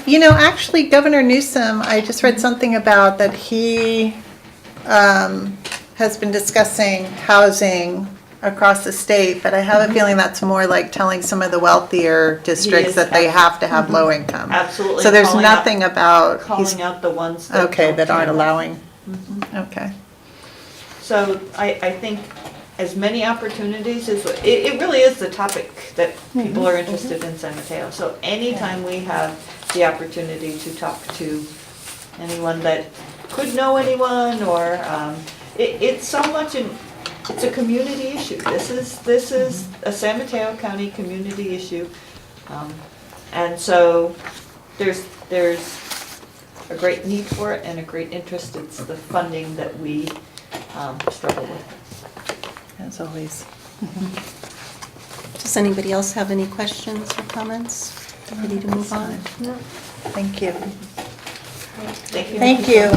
Speaker 5: You know, actually, Governor Newsom, I just read something about that he has been discussing housing across the state, but I have a feeling that's more like telling some of the wealthier districts that they have to have low income.
Speaker 4: Absolutely.
Speaker 5: So there's nothing about.
Speaker 4: Calling out the ones that.
Speaker 5: Okay, that aren't allowing. Okay.
Speaker 4: So I think as many opportunities as, it really is the topic that people are interested in San Mateo. So anytime we have the opportunity to talk to anyone that could know anyone, or it's so much it's a community issue. This is a San Mateo County community issue. And so there's a great need for it and a great interest. It's the funding that we struggle with.
Speaker 5: As always.
Speaker 1: Does anybody else have any questions or comments? Ready to move on?
Speaker 5: No. Thank you.
Speaker 4: Thank you.
Speaker 5: Thank you.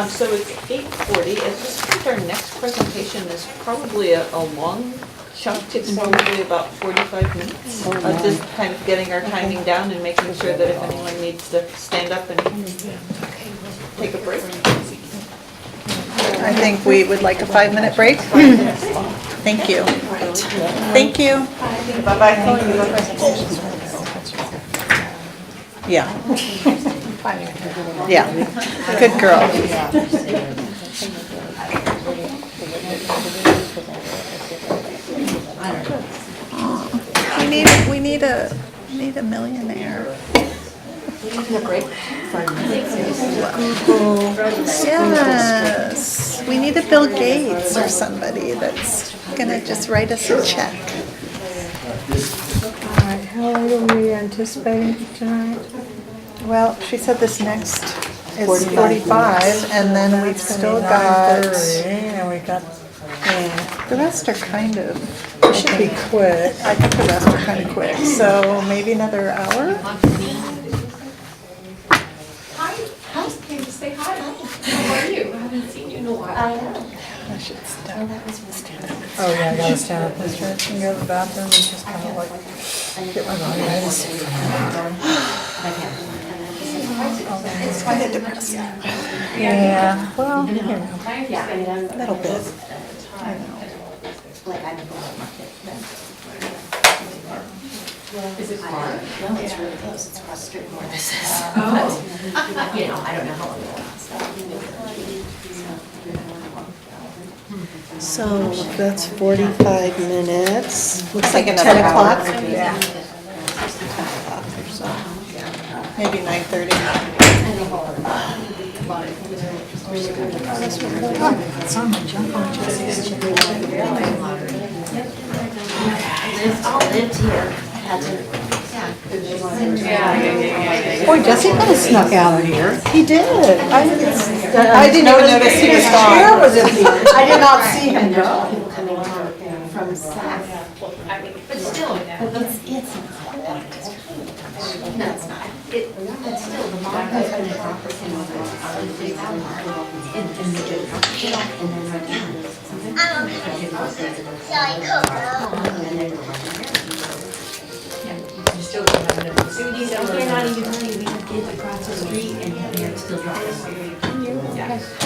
Speaker 4: So it's 8:40. At this point, our next presentation is probably a long chunk. It's probably about 45 minutes of just kind of getting our timing down and making sure that if anyone needs to stand up and take a break.
Speaker 5: I think we would like a 5-minute break. Thank you. Thank you.
Speaker 4: Bye-bye. Thank you.
Speaker 5: Yeah. Yeah. Good girl. We need a millionaire. Yes, we need a Bill Gates or somebody that's gonna just write us a check.
Speaker 9: All right, how late are we anticipating tonight?
Speaker 5: Well, she said this next is 45, and then we've still got,
Speaker 9: And we got,
Speaker 5: the rest are kind of,
Speaker 9: it should be quick.
Speaker 5: I think the rest are kind of quick, so maybe another hour?
Speaker 3: Say hi. How are you? I haven't seen you in a while.
Speaker 5: I should stand.
Speaker 9: Oh, yeah, I gotta stand up and stretch and go to the bathroom and just kind of like get my body ready.
Speaker 5: It's kind of depressing.
Speaker 9: Yeah, well, you know.
Speaker 5: A little bit. I know.
Speaker 3: Is it far? No, it's really close. It's across the street from where this is. But, you know, I don't know how long it lasts.
Speaker 1: So that's 45 minutes. Looks like
Speaker 5: Another
Speaker 1: 10 o'clock.
Speaker 5: hour. Yeah. Maybe 9:30.
Speaker 3: All lived here.
Speaker 9: Boy, Jesse kind of snuck out of here.
Speaker 5: He did.
Speaker 9: I didn't even notice he was chair was empty. I did not see him go.
Speaker 3: Coming from south. But still, it's not that district. No, it's not. But still, the mom has been an office in you still don't have enough facilities. You're not even running, we have kids across the street and you're still driving.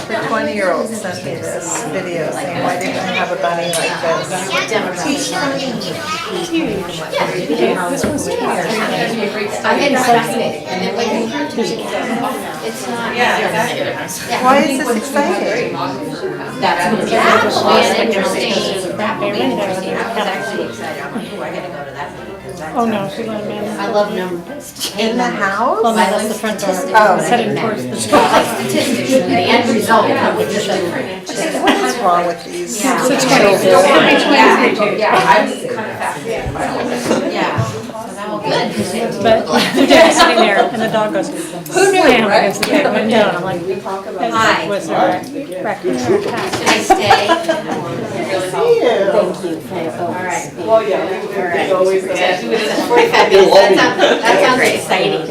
Speaker 5: The 20-year-old sent me this video saying, why didn't I have a bunny like this?
Speaker 3: He's huge. Yeah, this one's I'm getting so excited. And then when it's not.
Speaker 5: Why is this exciting?
Speaker 3: That will be interesting. That will be interesting. I was actually excited. I'm like, oh, I gotta go to that meeting.
Speaker 8: Oh, no, she let him in.
Speaker 3: I love numbers.
Speaker 14: In the house?
Speaker 8: Well, no, that's the front door.
Speaker 14: Oh.
Speaker 8: Heading towards the.
Speaker 3: Like statistics, the end result.
Speaker 14: What is wrong with these?
Speaker 3: Yeah.
Speaker 14: children?
Speaker 3: Yeah, I was kind of fascinated by all this. Yeah. So that was good.
Speaker 8: But they're sitting there, and the dog goes, slam against the big window, and I'm like,
Speaker 3: Hi.
Speaker 8: was there a raccoon or a cat?
Speaker 3: Can I stay?
Speaker 14: See you.
Speaker 3: Thank you. All right.
Speaker 2: Well, yeah, we always.
Speaker 3: Yeah, 45 minutes. That sounds exciting.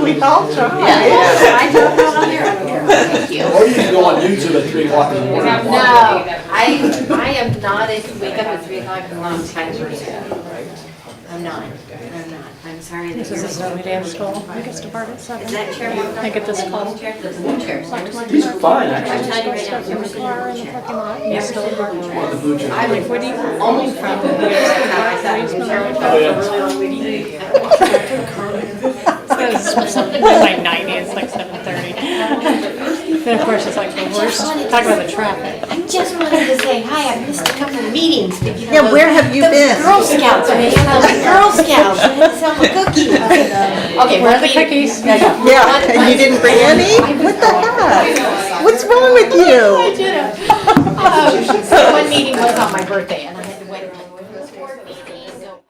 Speaker 14: We all try.
Speaker 3: I don't know here. Thank you.
Speaker 15: Or you can go on YouTube at 3 o'clock in the morning.
Speaker 3: No, I am not a wake up at 3 o'clock a long time person. I'm not. I'm sorry.
Speaker 8: This is the only day of school. I get to part at 7.
Speaker 3: Is that chair?
Speaker 8: I get this call.
Speaker 3: There's a new chair.
Speaker 15: These are fine,
Speaker 3: I'm
Speaker 15: actually.
Speaker 3: telling you right now,
Speaker 8: In the
Speaker 3: there's a
Speaker 8: car,
Speaker 3: new
Speaker 8: in the
Speaker 3: chair.
Speaker 8: parking lot, and he's still at work.
Speaker 15: The blue chair.
Speaker 8: I'm like, what do you?
Speaker 3: Only from the
Speaker 8: It's like 90, it's like 7:30. Then of course it's like the worst, talk about the traffic.
Speaker 3: I just wanted to say hi. I missed a couple of meetings. But, you know,
Speaker 14: Yeah, where have you been?
Speaker 3: Girl Scouts, man. Girl Scouts. I had to sell my cookies. Okay,
Speaker 8: Where are the cookies?
Speaker 14: Yeah, and you didn't bring any? What the heck? What's wrong with you?
Speaker 3: I did it. So one meeting was on my birthday, and I had to wait. It was 4 meetings, so.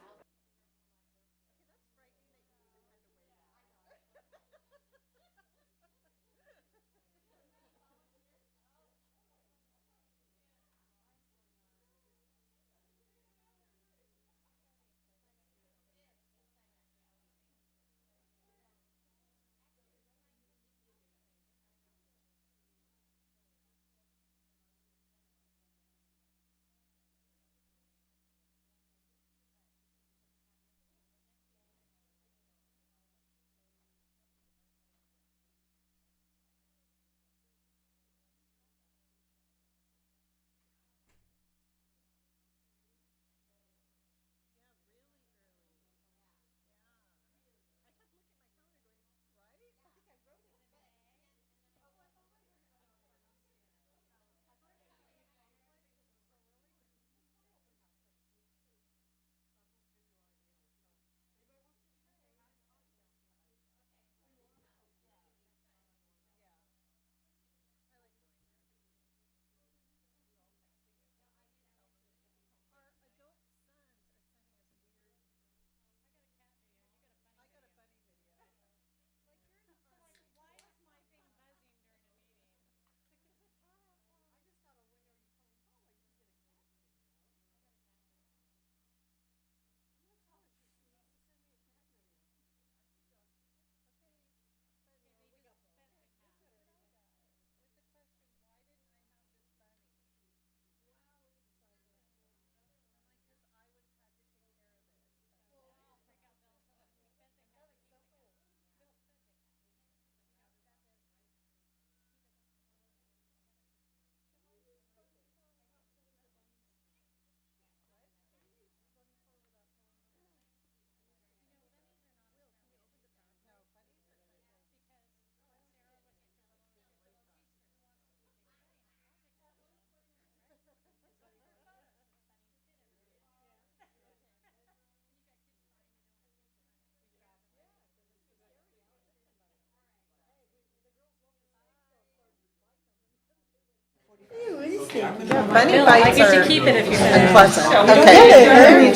Speaker 14: Bunny
Speaker 8: Bill, I
Speaker 14: bites
Speaker 8: get
Speaker 14: are
Speaker 8: to keep it if you say.
Speaker 14: unpleasant.
Speaker 8: Don't
Speaker 14: Okay.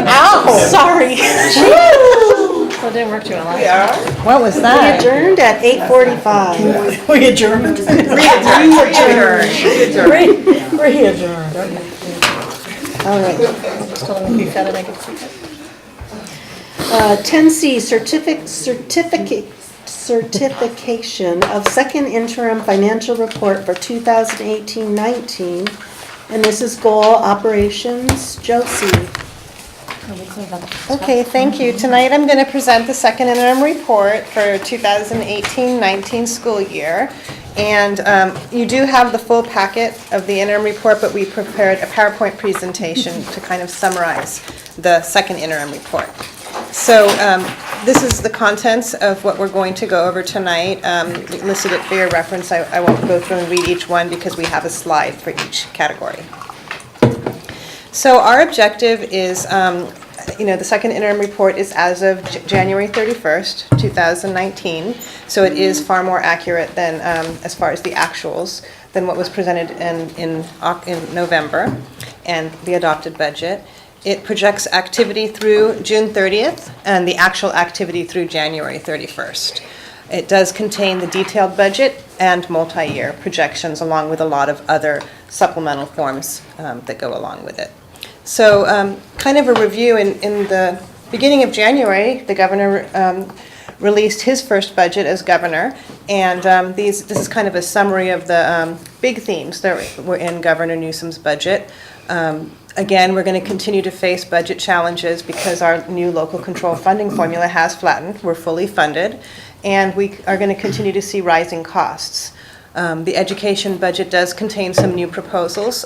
Speaker 14: Ow!
Speaker 8: Sorry. So it didn't work too well.
Speaker 14: What was
Speaker 1: We
Speaker 14: that?
Speaker 1: adjourned at 8:45.
Speaker 9: We adjourned. Re-adjourned.
Speaker 1: All right.
Speaker 8: Still in the fed and I can see it.
Speaker 1: 10C, certification of second interim financial report for 2018-19. And this is goal operations. Josie.
Speaker 14: Okay, thank you. Tonight I'm going to present the second interim report for 2018-19 school year. And you do have the full packet of the interim report, but we prepared a PowerPoint presentation to kind of summarize the second interim report. So this is the contents of what we're going to go over tonight. Listed it for your reference. I won't go through and read each one because we have a slide for each category. So our objective is, the second interim report is as of January 31st, 2019. So it is far more accurate than, as far as the actuals, than what was presented in November and the adopted budget. It projects activity through June 30th and the actual activity through January 31st. It does contain the detailed budget and multi-year projections, along with a lot of other supplemental forms that go along with it. So kind of a review, in the beginning of January, the governor released his first budget as governor, and this is kind of a summary of the big themes that were in Governor Newsom's budget. Again, we're going to continue to face budget challenges because our new local control funding formula has flattened. We're fully funded, and we are going to continue to see rising costs. The education budget does contain some new proposals,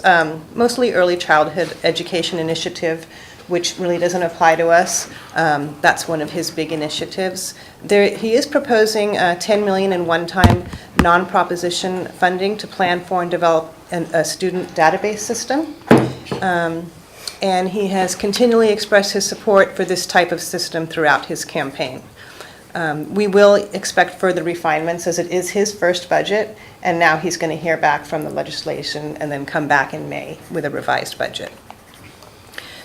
Speaker 14: mostly early childhood education initiative, which really doesn't apply to us. That's one of his big initiatives. He is proposing $10 million in one-time non-proposition funding to plan for and develop a student database system. And he has continually expressed his support for this type of system throughout his campaign. We will expect further refinements, as it is his first budget, and now he's going to hear back from the legislation and then come back in May with a revised budget.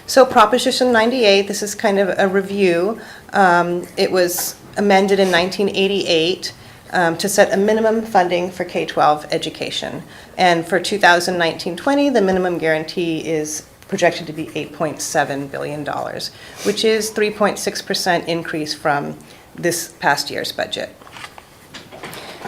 Speaker 14: So Proposition 98, this is kind of a review. It was amended in 1988 to set a minimum funding for K-12 education. And for 2019-20, the minimum guarantee is projected to be $8.7 billion, which is 3.6% increase from this past year's budget.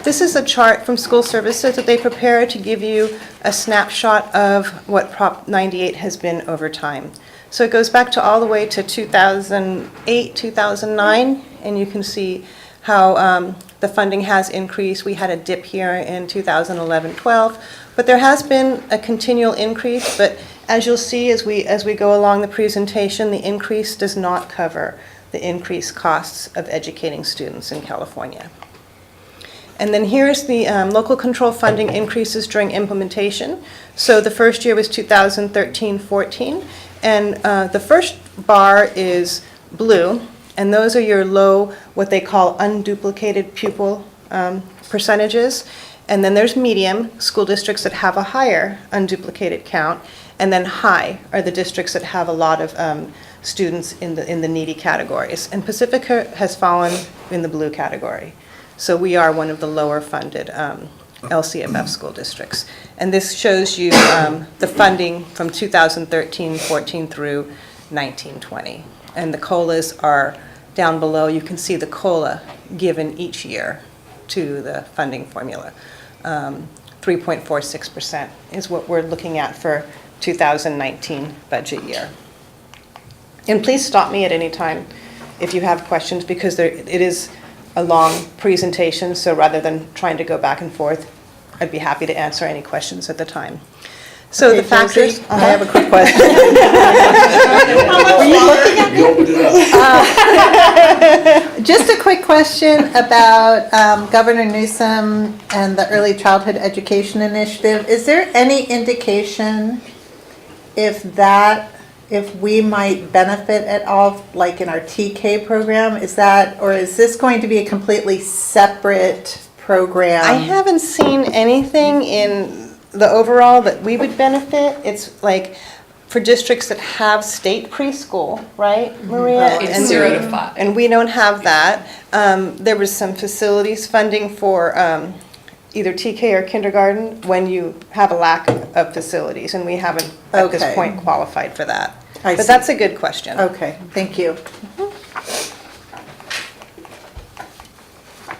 Speaker 14: This is a chart from School Services that they prepared to give you a snapshot of what Prop 98 has been over time. So it goes back to all the way to 2008, 2009, and you can see how the funding has increased. We had a dip here in 2011-12, but there has been a continual increase. But as you'll see as we go along the presentation, the increase does not cover the increased costs of educating students in California. And then here's the local control funding increases during implementation. So the first year was 2013-14, and the first bar is blue, and those are your low, what they call unduplicated pupil percentages. And then there's medium, school districts that have a higher unduplicated count, and then high are the districts that have a lot of students in the needy categories. And Pacifica has fallen in the blue category. So we are one of the lower funded LCFF school districts. And this shows you the funding from 2013-14 through 19-20. And the COLAs are down below. You can see the COLA given each year to the funding formula. 3.46% is what we're looking at for 2019 budget year. And please stop me at any time if you have questions, because it is a long presentation, so rather than trying to go back and forth, I'd be happy to answer any questions at the time. So
Speaker 5: Okay,
Speaker 14: the factors.
Speaker 5: Josie, I have a quick question.
Speaker 14: Were you looking at
Speaker 15: You opened it up.
Speaker 5: Just a quick question about Governor Newsom and the Early Childhood Education Initiative. Is there any indication if we might benefit at all, like in our TK program? Is this going to be a completely separate program?
Speaker 14: I haven't seen anything in the overall that we would benefit. It's like for districts that have state preschool, right, Maria?
Speaker 12: It's
Speaker 14: And
Speaker 12: 0 to 5.
Speaker 14: And we don't have that. There was some facilities funding for either TK or kindergarten when you have a lack of facilities, and we haven't at this
Speaker 5: Okay.
Speaker 14: point qualified for that.
Speaker 5: I
Speaker 14: But
Speaker 5: see.
Speaker 14: that's a good question.
Speaker 5: Okay, thank you.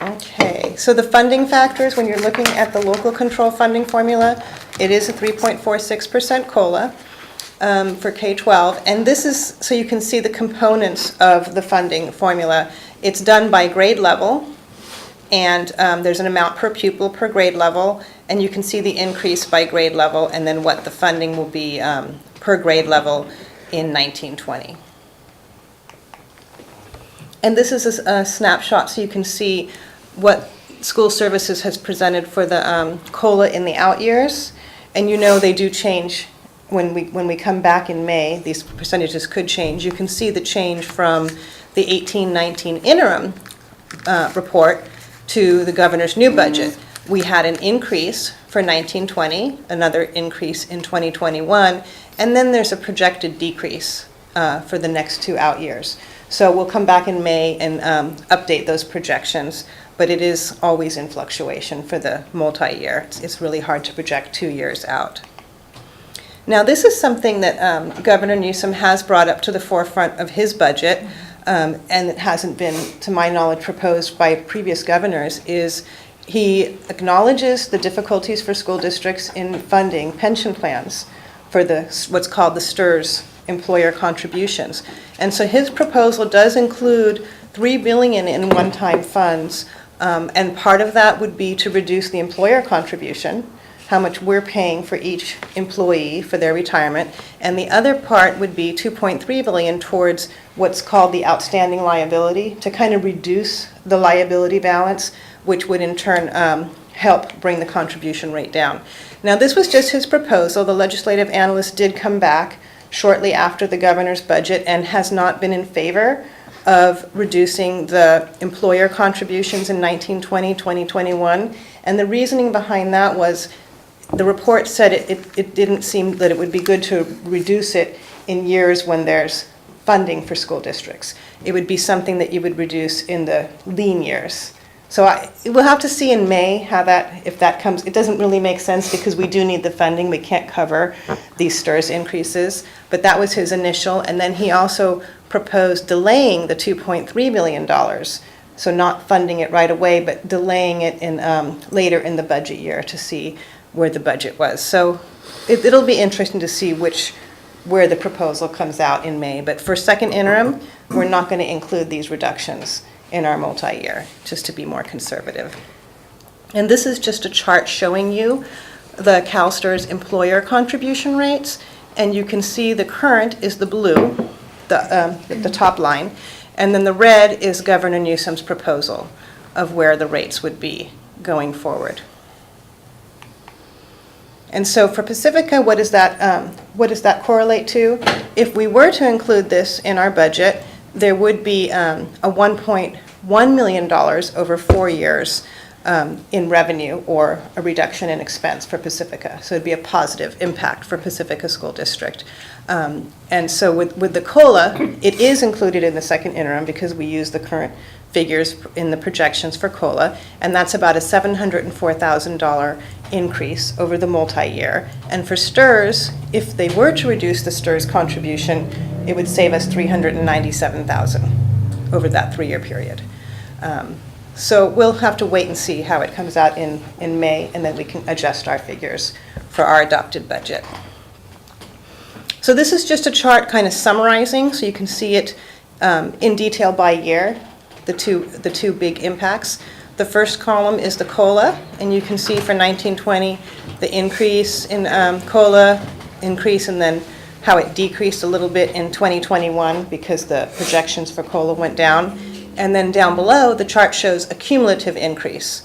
Speaker 14: Okay, so the funding factors, when you're looking at the local control funding formula, it is a 3.46% COLA for K-12. And this is, so you can see the components of the funding formula. It's done by grade level, and there's an amount per pupil per grade level, and you can see the increase by grade level, and then what the funding will be per grade level in 1920. And this is a snapshot, so you can see what School Services has presented for the COLA in the out years. And you know they do change when we come back in May, these percentages could change. You can see the change from the 18-19 interim report to the governor's new budget. We had an increase for 1920, another increase in 2021, and then there's a projected decrease for the next 2 out years. So we'll come back in May and update those projections, but it is always in fluctuation for the multi-year. It's really hard to project 2 years out. Now, this is something that Governor Newsom has brought up to the forefront of his budget, and it hasn't been, to my knowledge, proposed by previous governors, is he acknowledges the difficulties for school districts in funding pension plans for what's called the STRS, employer contributions. And so his proposal does include $3 billion in one-time funds, and part of that would be to reduce the employer contribution, how much we're paying for each employee for their retirement, and the other part would be $2.3 billion towards what's called the outstanding liability, to kind of reduce the liability balance, which would in turn help bring the contribution rate down. Now, this was just his proposal. The legislative analyst did come back shortly after the governor's budget and has not been in favor of reducing the employer contributions in 1920, 2021. And the reasoning behind that was the report said it didn't seem that it would be good to reduce it in years when there's funding for school districts. It would be something that you would reduce in the lean years. So we'll have to see in May how if that comes. It doesn't really make sense because we do need the funding. We can't cover these STRS increases, but that was his initial. And then he also proposed delaying the $2.3 billion. So not funding it right away, but delaying it in later in the budget year to see where the budget was. So it'll be interesting to see where the proposal comes out in May. But for second interim, we're not going to include these reductions in our multi-year, just to be more conservative. And this is just a chart showing you the CalSTRS employer contribution rates, and you can see the current is the blue, the top line, and then the red is Governor Newsom's proposal of where the rates would be going forward. And so for Pacifica, what does that correlate to? If we were to include this in our budget, there would be a $1.1 million over 4 years in revenue, or a reduction in expense for Pacifica. So it'd be a positive impact for Pacifica School District. And so with the COLA, it is included in the second interim because we use the current figures in the projections for COLA, and that's about a $704,000 increase over the multi-year. And for STRS, if they were to reduce the STRS contribution, it would save us $397,000 over that 3-year period. So we'll have to wait and see how it comes out in May, and then we can adjust our figures for our adopted budget. So this is just a chart kind of summarizing, so you can see it in detail by year, the two big impacts. The first column is the COLA, and you can see for 1920 the increase in COLA increase, and then how it decreased a little bit in 2021 because the projections for COLA went down. And then down below, the chart shows a cumulative increase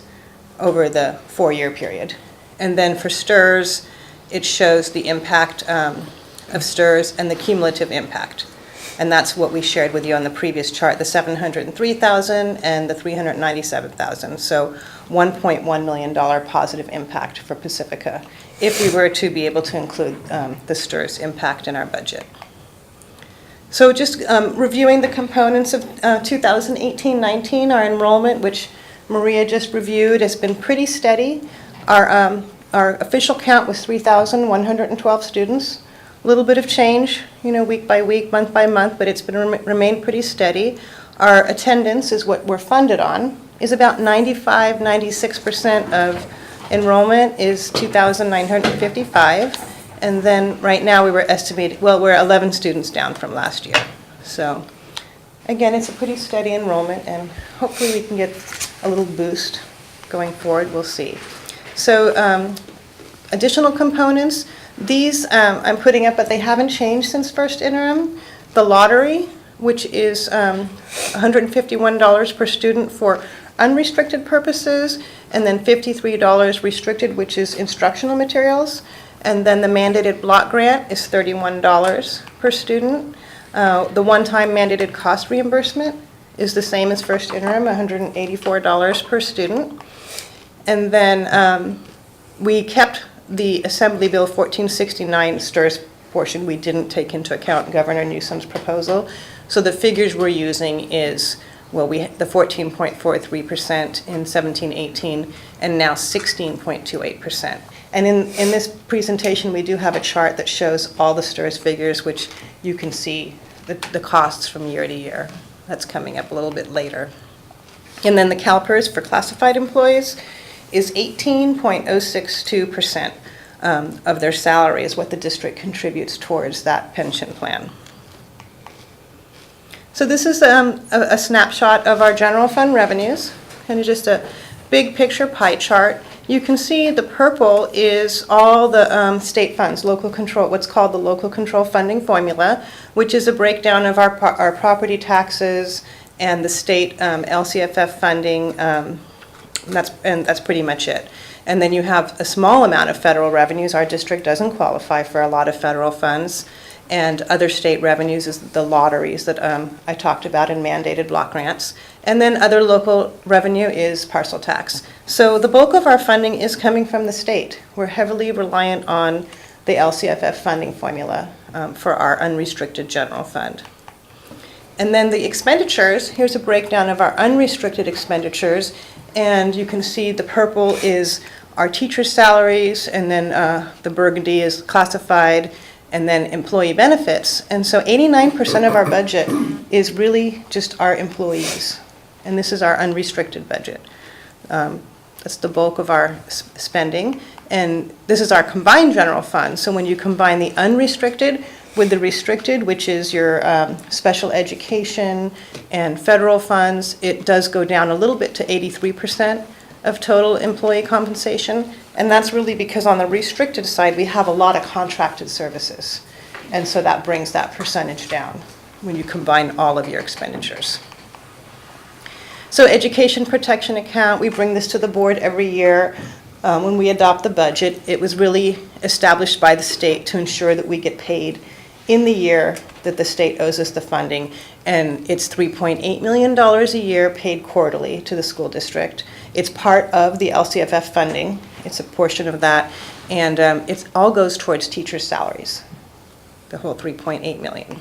Speaker 14: over the 4-year period. And then for STRS, it shows the impact of STRS and the cumulative impact. And that's what we shared with you on the previous chart, the $703,000 and the $397,000. So $1.1 million positive impact for Pacifica if we were to be able to include the STRS impact in our budget. So just reviewing the components of 2018-19, our enrollment, which Maria just reviewed, has been pretty steady. Our official count was 3,112 students. A little bit of change, week by week, month by month, but it's been remained pretty steady. Our attendance is what we're funded on, is about 96% of enrollment is 2,955. And then right now we were estimating, we're 11 students down from last year. So again, it's a pretty steady enrollment, and hopefully we can get a little boost going forward. We'll see. So additional components, these I'm putting up, but they haven't changed since first interim. The lottery, which is $151 per student for unrestricted purposes, and then $53 restricted, which is instructional materials. And then the mandated block grant is $31 per student. The one-time mandated cost reimbursement is the same as first interim, $184 per student. And then we kept the Assembly Bill 1469 STIRS portion. We didn't take into account Governor Newsom's proposal. So the figures we're using is, well, the 14.43% in 17-18 and now 16.28%. And in this presentation, we do have a chart that shows all the STIRS figures, which you can see the costs from year to year. That's coming up a little bit later. And then the CalPERS for classified employees is 18.062% of their salary is what the district contributes towards that pension plan. So this is a snapshot of our general fund revenues, and just a big picture pie chart. You can see the purple is all the state funds, local control, what's called the local control funding formula, which is a breakdown of our property taxes and the state LCFF funding. That's pretty much it. And then you have a small amount of federal revenues. Our district doesn't qualify for a lot of federal funds. And other state revenues is the lotteries that I talked about in mandated block grants. And then other local revenue is parcel tax. So the bulk of our funding is coming from the state. We're heavily reliant on the LCFF funding formula for our unrestricted general fund. And then the expenditures, here's a breakdown of our unrestricted expenditures. And you can see the purple is our teacher salaries, and then the burgundy is classified, and then employee benefits. And so 89% of our budget is really just our employees. And this is our unrestricted budget. That's the bulk of our spending. And this is our combined general fund. So when you combine the unrestricted with the restricted, which is your special education and federal funds, it does go down a little bit to 83% of total employee compensation. And that's really because on the restricted side, we have a lot of contracted services. And so that brings that percentage down when you combine all of your expenditures. So education protection account, we bring this to the board every year. When we adopt the budget, it was really established by the state to ensure that we get paid in the year that the state owes us the funding. And it's $3.8 million a year paid quarterly to the school district. It's part of the LCFF funding. It's a portion of that. And it all goes towards teacher salaries, the whole $3.8 million.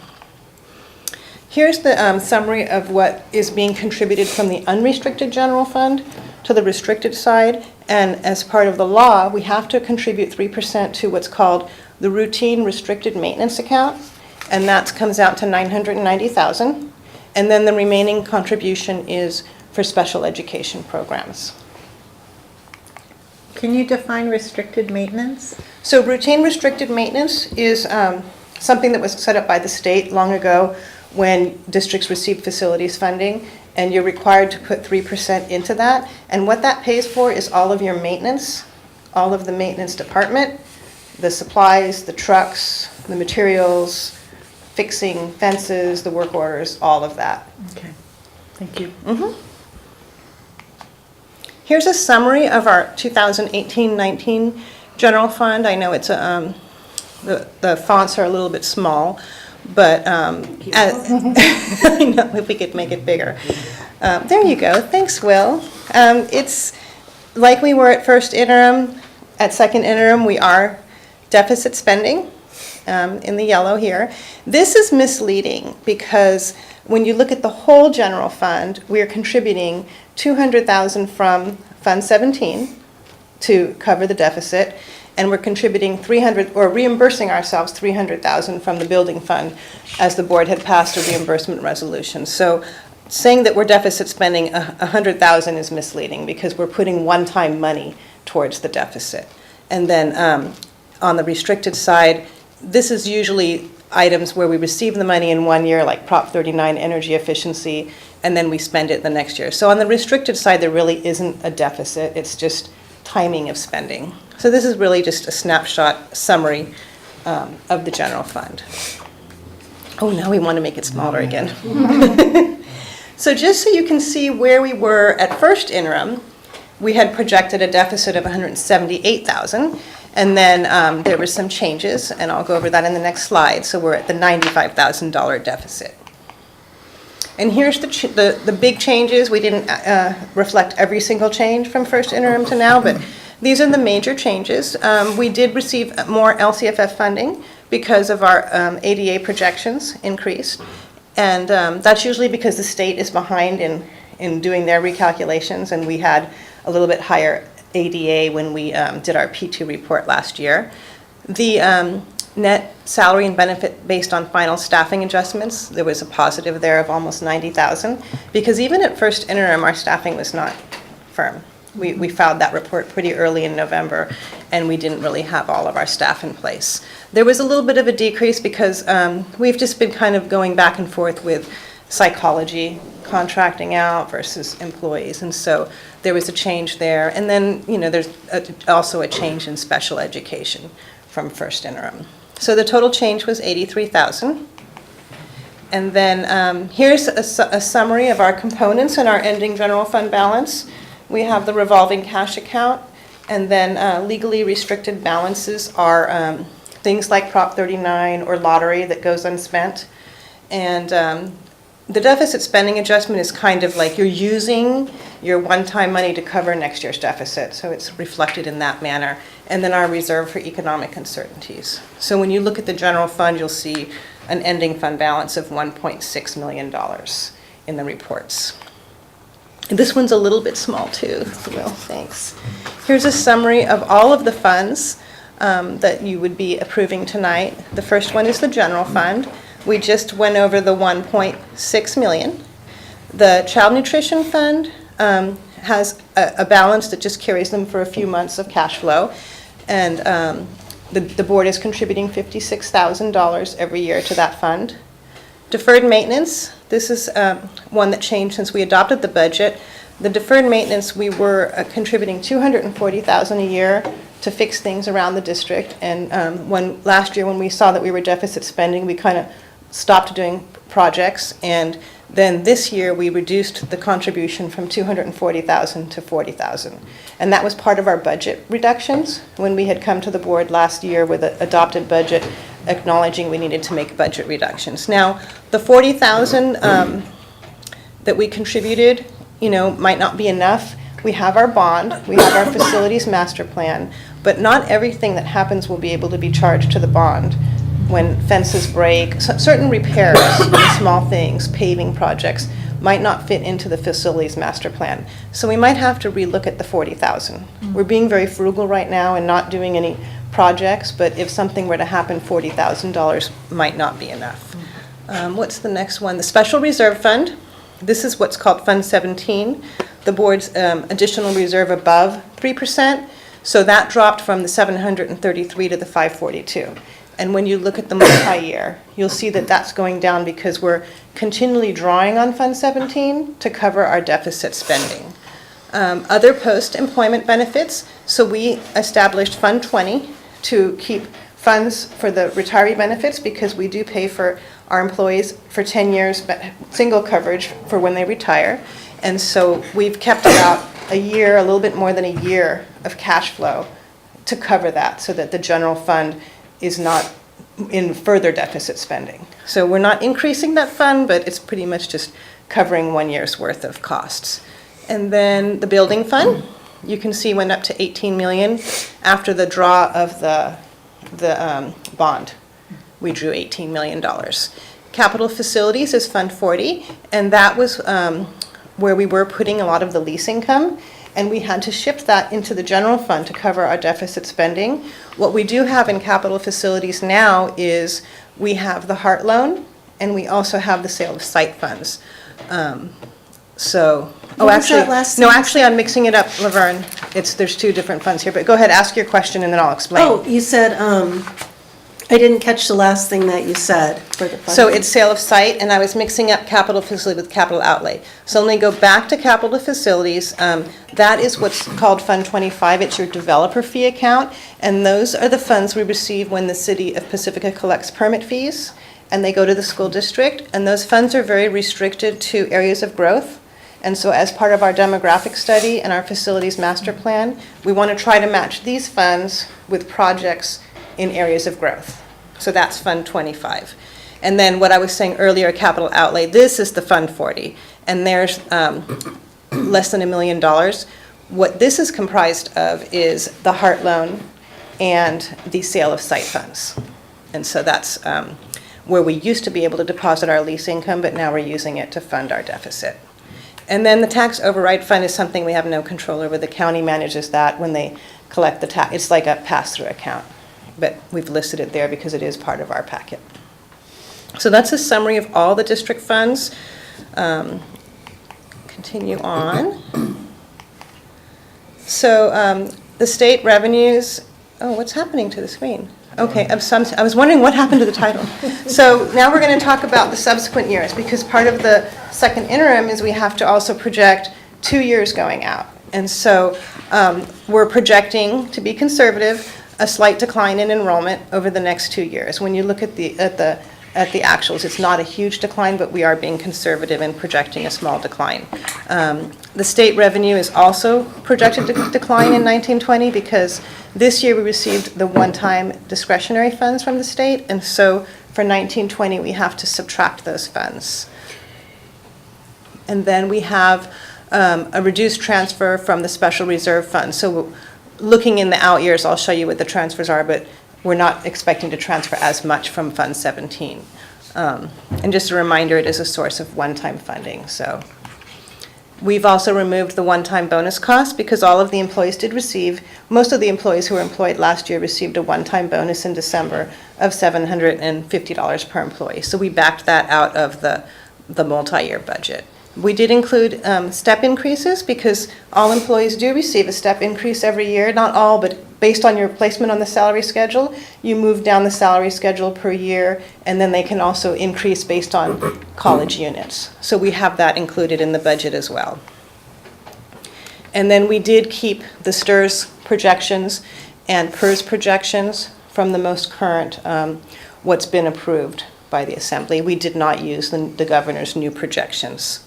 Speaker 14: Here's the summary of what is being contributed from the unrestricted general fund to the restricted side. And as part of the law, we have to contribute 3% to what's called the routine restricted maintenance account. And that comes out to $990,000. And then the remaining contribution is for special education programs.
Speaker 5: Can you define restricted maintenance?
Speaker 14: So routine restricted maintenance is something that was set up by the state long ago when districts received facilities funding, and you're required to put 3% into that. And what that pays for is all of your maintenance, all of the maintenance department, the supplies, the trucks, the materials, fixing fences, the work orders, all of that.
Speaker 5: Okay, thank you.
Speaker 14: Mm-hmm. Here's a summary of our 2018-19 general fund. I know it's the fonts are a little bit small, but I know if we could make it bigger. There you go. Thanks, Will. It's like we were at first interim. At second interim, we are deficit spending in the yellow here. This is misleading because when you look at the whole general fund, we are contributing $200,000 from Fund 17 to cover the deficit, and we're contributing reimbursing ourselves $300,000 from the building fund as the board had passed a reimbursement resolution. So saying that we're deficit spending $100,000 is misleading because we're putting one-time money towards the deficit. And then on the restricted side, this is usually items where we receive the money in 1 year, like Prop 39 energy efficiency, and then we spend it the next year. So on the restricted side, there really isn't a deficit. It's just timing of spending. So this is really just a snapshot summary of the general fund. Oh, now we want to make it smaller again. So just so you can see where we were at first interim, we had projected a deficit of $178,000. And then there were some changes, and I'll go over that in the next slide. So we're at the $95,000 deficit. And here's the big changes. We didn't reflect every single change from first interim to now, but these are the major changes. We did receive more LCFF funding because of our ADA projections increased. And that's usually because the state is behind in doing their recalculations, and we had a little bit higher ADA when we did our P2 report last year. The net salary and benefit based on final staffing adjustments, there was a positive there of almost 90,000, because even at first interim, our staffing was not firm. We filed that report pretty early in November, and we didn't really have all of our staff in place. There was a little bit of a decrease because we've just been kind of going back and forth with psychology, contracting out versus employees, and so there was a change there. And then, there's also a change in special education from first interim. So the total change was 83,000. And then here's a summary of our components in our ending general fund balance. We have the revolving cash account, and then legally restricted balances are things like Prop 39 or lottery that goes unspent. And the deficit spending adjustment is kind of like you're using your one-time money to cover next year's deficit, so it's reflected in that manner. And then our reserve for economic uncertainties. So when you look at the general fund, you'll see an ending fund balance of $1.6 million in the reports. And this one's a little bit small too, Will, thanks. Here's a summary of all of the funds that you would be approving tonight. The first one is the general fund. We just went over the 1.6 million. The child nutrition fund has a balance that just carries them for a few months of cash flow. And the board is contributing $56,000 every year to that fund. Deferred maintenance, this is one that changed since we adopted the budget. The deferred maintenance, we were contributing $240,000 a year to fix things around the district. And last year when we saw that we were deficit spending, we kind of stopped doing projects. And then this year we reduced the contribution from $240,000 to $40,000. And that was part of our budget reductions when we had come to the board last year with an adopted budget acknowledging we needed to make budget reductions. Now, the $40,000 that we contributed, might not be enough. We have our bond, we have our facilities master plan, but not everything that happens will be able to be charged to the bond. When fences break, certain repairs, small things, paving projects, might not fit into the facilities master plan. So we might have to relook at the $40,000. We're being very frugal right now and not doing any projects, but if something were to happen, $40,000 might not be enough. What's the next one? The special reserve fund. This is what's called Fund 17, the board's additional reserve above 3%. So that dropped from the 733 to the 542. And when you look at the multi-year, you'll see that that's going down because we're continually drawing on Fund 17 to cover our deficit spending. Other post-employment benefits, so we established Fund 20 to keep funds for the retiree benefits because we do pay for our employees for 10 years single coverage for when they retire. And so we've kept about a year, a little bit more than a year of cash flow to cover that so that the general fund is not in further deficit spending. So we're not increasing that fund, but it's pretty much just covering 1 year's worth of costs. And then the building fund, you can see went up to 18 million after the draw of the bond. We drew $18 million. Capital facilities is Fund 40, and that was where we were putting a lot of the lease income, and we had to shift that into the general fund to cover our deficit spending. What we do have in capital facilities now is we have the Heart Loan, and we also have the sale of site funds. Actually, I'm mixing it up, Laverne. There's two different funds here, but go ahead, ask your question, and then I'll explain.
Speaker 1: Oh, you said, I didn't catch the last thing that you said for the fund.
Speaker 14: So it's sale of site, and I was mixing up capital facility with capital outlay. So let me go back to capital facilities. That is what's called Fund 25. It's your developer fee account, and those are the funds we receive when the city of Pacifica collects permit fees, and they go to the school district, and those funds are very restricted to areas of growth. And so as part of our demographic study and our facilities master plan, we want to try to match these funds with projects in areas of growth. So that's Fund 25. And then what I was saying earlier, capital outlay, this is the Fund 40. And there's less than $1 million. What this is comprised of is the Heart Loan and the sale of site funds. And so that's where we used to be able to deposit our lease income, but now we're using it to fund our deficit. And then the tax override fund is something we have no control over. The county manages that when they collect the tax. It's like a pass-through account, but we've listed it there because it is part of our packet. So that's a summary of all the district funds. Continue on. So the state revenues, oh, what's happening to the screen? Okay, I was wondering what happened to the title. So now we're going to talk about the subsequent years, because part of the second interim is we have to also project 2 years going out. And so we're projecting, to be conservative, a slight decline in enrollment over the next 2 years. When you look at the actuals, it's not a huge decline, but we are being conservative in projecting a small decline. The state revenue is also projected to decline in 1920 because this year we received the one-time discretionary funds from the state, and so for 1920 we have to subtract those funds. And then we have a reduced transfer from the special reserve fund. So looking in the out years, I'll show you what the transfers are, but we're not expecting to transfer as much from Fund 17. And just a reminder, it is a source of one-time funding. So we've also removed the one-time bonus cost because all of the employees did receive, most of the employees who were employed last year received a one-time bonus in December of $750 per employee. So we backed that out of the multi-year budget. We did include step increases because all employees do receive a step increase every year. Not all, but based on your placement on the salary schedule, you move down the salary schedule per year, and then they can also increase based on college units. So we have that included in the budget as well. And then we did keep the STRS projections and PERS projections from the most current, what's been approved by the Assembly. We did not use the governor's new projections.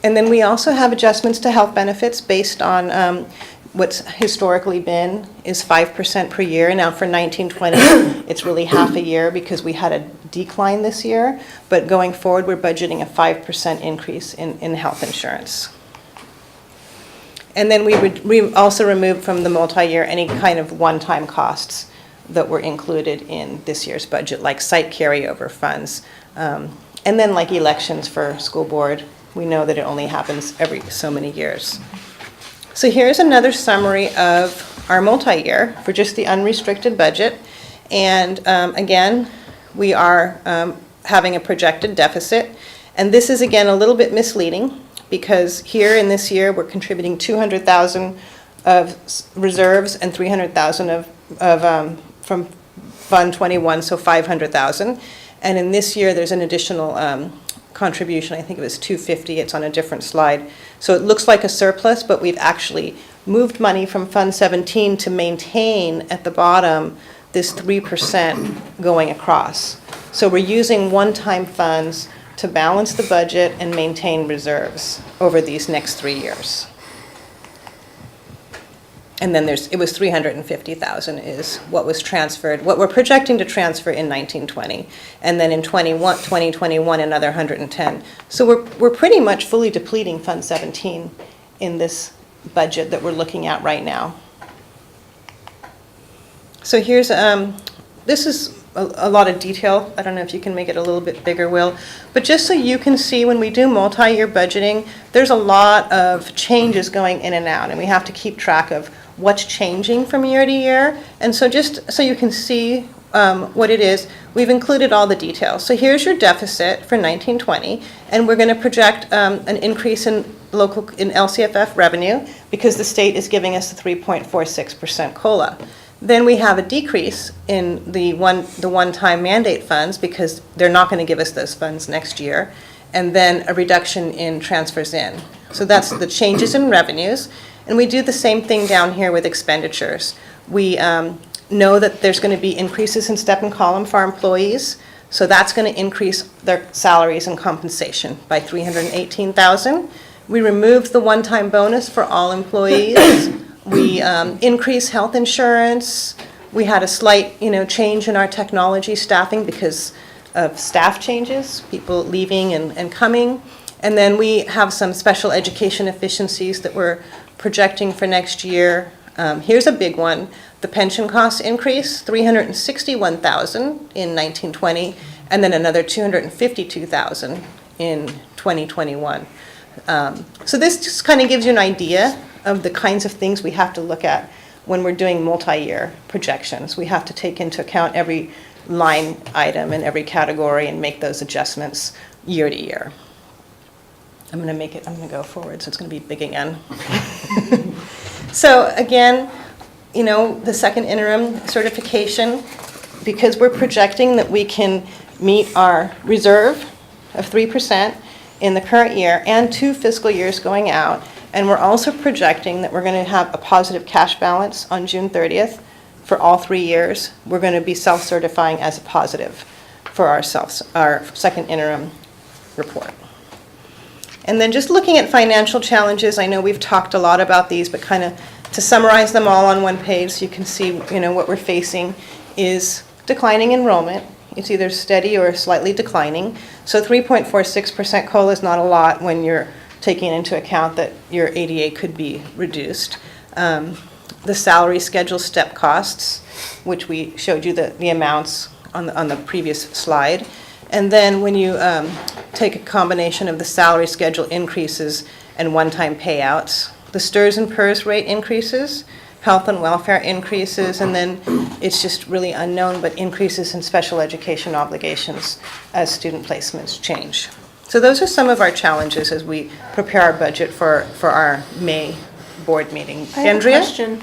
Speaker 14: And then we also have adjustments to health benefits based on what's historically been is 5% per year. Now for 1920, it's really half a year because we had a decline this year. But going forward, we're budgeting a 5% increase in health insurance. And then we also removed from the multi-year any kind of one-time costs that were included in this year's budget, like site carryover funds. And then like elections for school board. We know that it only happens every so many years. So here's another summary of our multi-year for just the unrestricted budget. And again, we are having a projected deficit. And this is, again, a little bit misleading because here in this year, we're contributing $200,000 of reserves and $300,000 of from Fund 21, so $500,000. And in this year, there's an additional contribution. I think it was $250. It's on a different slide. So it looks like a surplus, but we've actually moved money from Fund 17 to maintain at the bottom this 3% going across. So we're using one-time funds to balance the budget and maintain reserves over these next 3 years. And then it was $350,000 is what was transferred, what we're projecting to transfer in 1920. And then in 2021, another 110. So we're pretty much fully depleting Fund 17 in this budget that we're looking at right now. So here's, this is a lot of detail. I don't know if you can make it a little bit bigger, Will. But just so you can see, when we do multi-year budgeting, there's a lot of changes going in and out, and we have to keep track of what's changing from year to year. And so just so you can see what it is, we've included all the details. So here's your deficit for 1920, and we're going to project an increase in LCFF revenue because the state is giving us the 3.46% COLA. Then we have a decrease in the one-time mandate funds because they're not going to give us those funds next year, and then a reduction in transfers in. So that's the changes in revenues. And we do the same thing down here with expenditures. We know that there's going to be increases in step and column for our employees. So that's going to increase their salaries and compensation by $318,000. We removed the one-time bonus for all employees. We increased health insurance. We had a slight, change in our technology staffing because of staff changes, people leaving and coming. And then we have some special education efficiencies that we're projecting for next year. Here's a big one. The pension costs increase, $361,000 in 1920, and then another $252,000 in 2021. So this just kind of gives you an idea of the kinds of things we have to look at when we're doing multi-year projections. We have to take into account every line item and every category and make those adjustments year to year. I'm going to go forward, so it's going to be big again. So again, the second interim certification, because we're projecting that we can meet our reserve of 3% in the current year and 2 fiscal years going out, and we're also projecting that we're going to have a positive cash balance on June 30th for all 3 years. We're going to be self-certifying as a positive for our second interim report. And then just looking at financial challenges, I know we've talked a lot about these, but kind of to summarize them all on one page so you can see what we're facing is declining enrollment. It's either steady or slightly declining. So 3.46% COLA is not a lot when you're taking into account that your ADA could be reduced. The salary schedule step costs, which we showed you the amounts on the previous slide. And then when you take a combination of the salary schedule increases and one-time payouts, the STRS and PERS rate increases, health and welfare increases, and then it's just really unknown, but increases in special education obligations as student placements change. So those are some of our challenges as we prepare our budget for our May board meeting.
Speaker 1: I have
Speaker 14: Andrea?
Speaker 1: a question.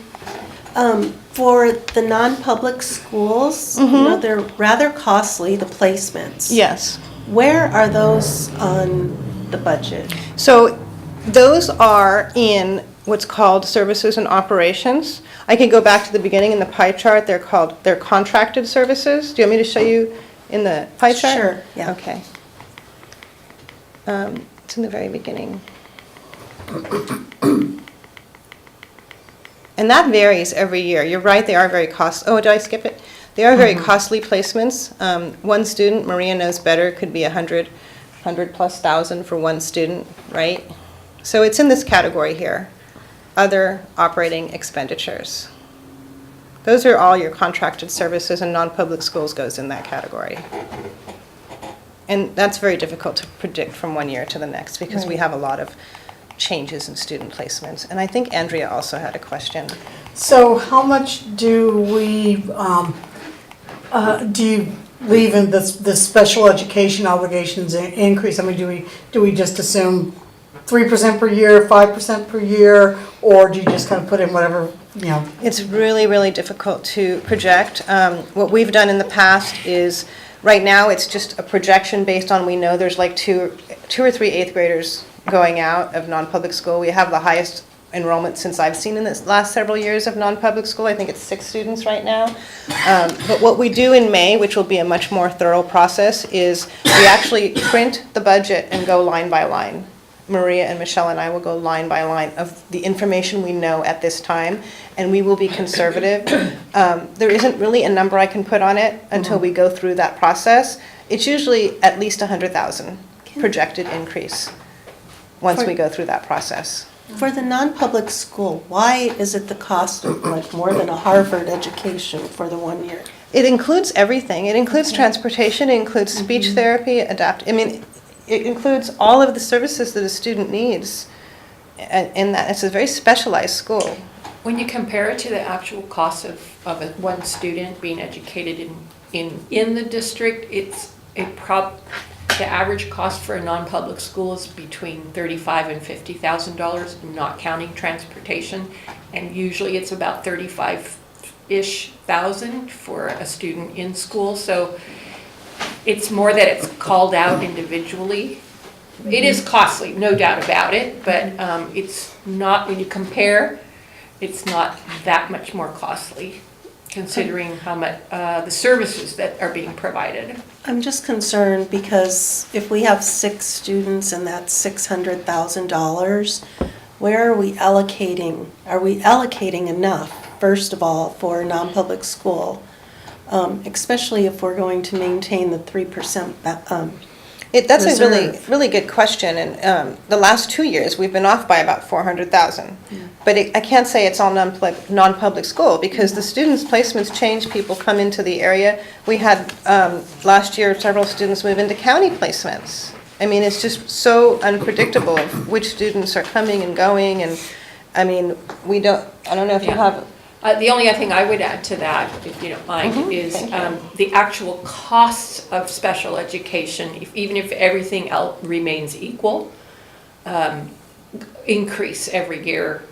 Speaker 1: For the non-public schools, they're rather costly, the placements.
Speaker 14: Yes.
Speaker 1: Where are those on the budget?
Speaker 14: So those are in what's called services and operations. I can go back to the beginning in the pie chart. They're contracted services. Do you want me to show you in the pie chart?
Speaker 1: Sure, yeah.
Speaker 14: Okay. It's in the very beginning. And that varies every year. You're right, they are very costly. Oh, did I skip it? They are very costly placements. One student, Maria knows better, could be 100 plus thousand for one student, right? So it's in this category here, other operating expenditures. Those are all your contracted services, and non-public schools goes in that category. And that's very difficult to predict from one year to the next because we have a lot of changes in student placements. And I think Andrea also had a question.
Speaker 9: So how much do we, do you leave in the special education obligations increase? I mean, do we just assume 3% per year, 5% per year, or do you just kind of put in whatever,
Speaker 14: It's really, really difficult to project. What we've done in the past is, right now, it's just a projection based on, we know there's like two or three 8th graders going out of non-public school. We have the highest enrollment since I've seen in the last several years of non-public school. I think it's 6 students right now. But what we do in May, which will be a much more thorough process, is we actually print the budget and go line by line. Maria and Michelle and I will go line by line of the information we know at this time, and we will be conservative. There isn't really a number I can put on it until we go through that process. It's usually at least 100,000 projected increase once we go through that process.
Speaker 1: For the non-public school, why is it the cost of like more than a Harvard education for the 1 year?
Speaker 14: It includes everything. It includes transportation, it includes speech therapy, it includes all of the services that a student needs. And that it's a very specialized school.
Speaker 12: When you compare it to the actual cost of one student being educated in the district, the average cost for a non-public school is between $35,000 and $50,000, not counting transportation, and usually it's about $35,000-ish for a student in school. So it's more that it's called out individually. It is costly, no doubt about it, but it's not, when you compare, it's not that much more costly. considering how much, the services that are being provided.
Speaker 1: I'm just concerned because if we have 6 students and that's $600,000, where are we allocating? Are we allocating enough, first of all, for a non-public school? Especially if we're going to maintain the 3%
Speaker 14: That's a really,
Speaker 1: reserve.
Speaker 14: really good question, and the last 2 years, we've been off by about 400,000. But I can't say it's all non-public school, because the students' placements change, people come into the area. We had, last year, several students move into county placements. I mean, it's just so unpredictable of which students are coming and going, and, I mean, I don't know if you
Speaker 12: Yeah.
Speaker 14: have.
Speaker 12: The only other thing I would add to that, if you don't mind, is the actual costs of special education, even if everything else remains equal, increase every year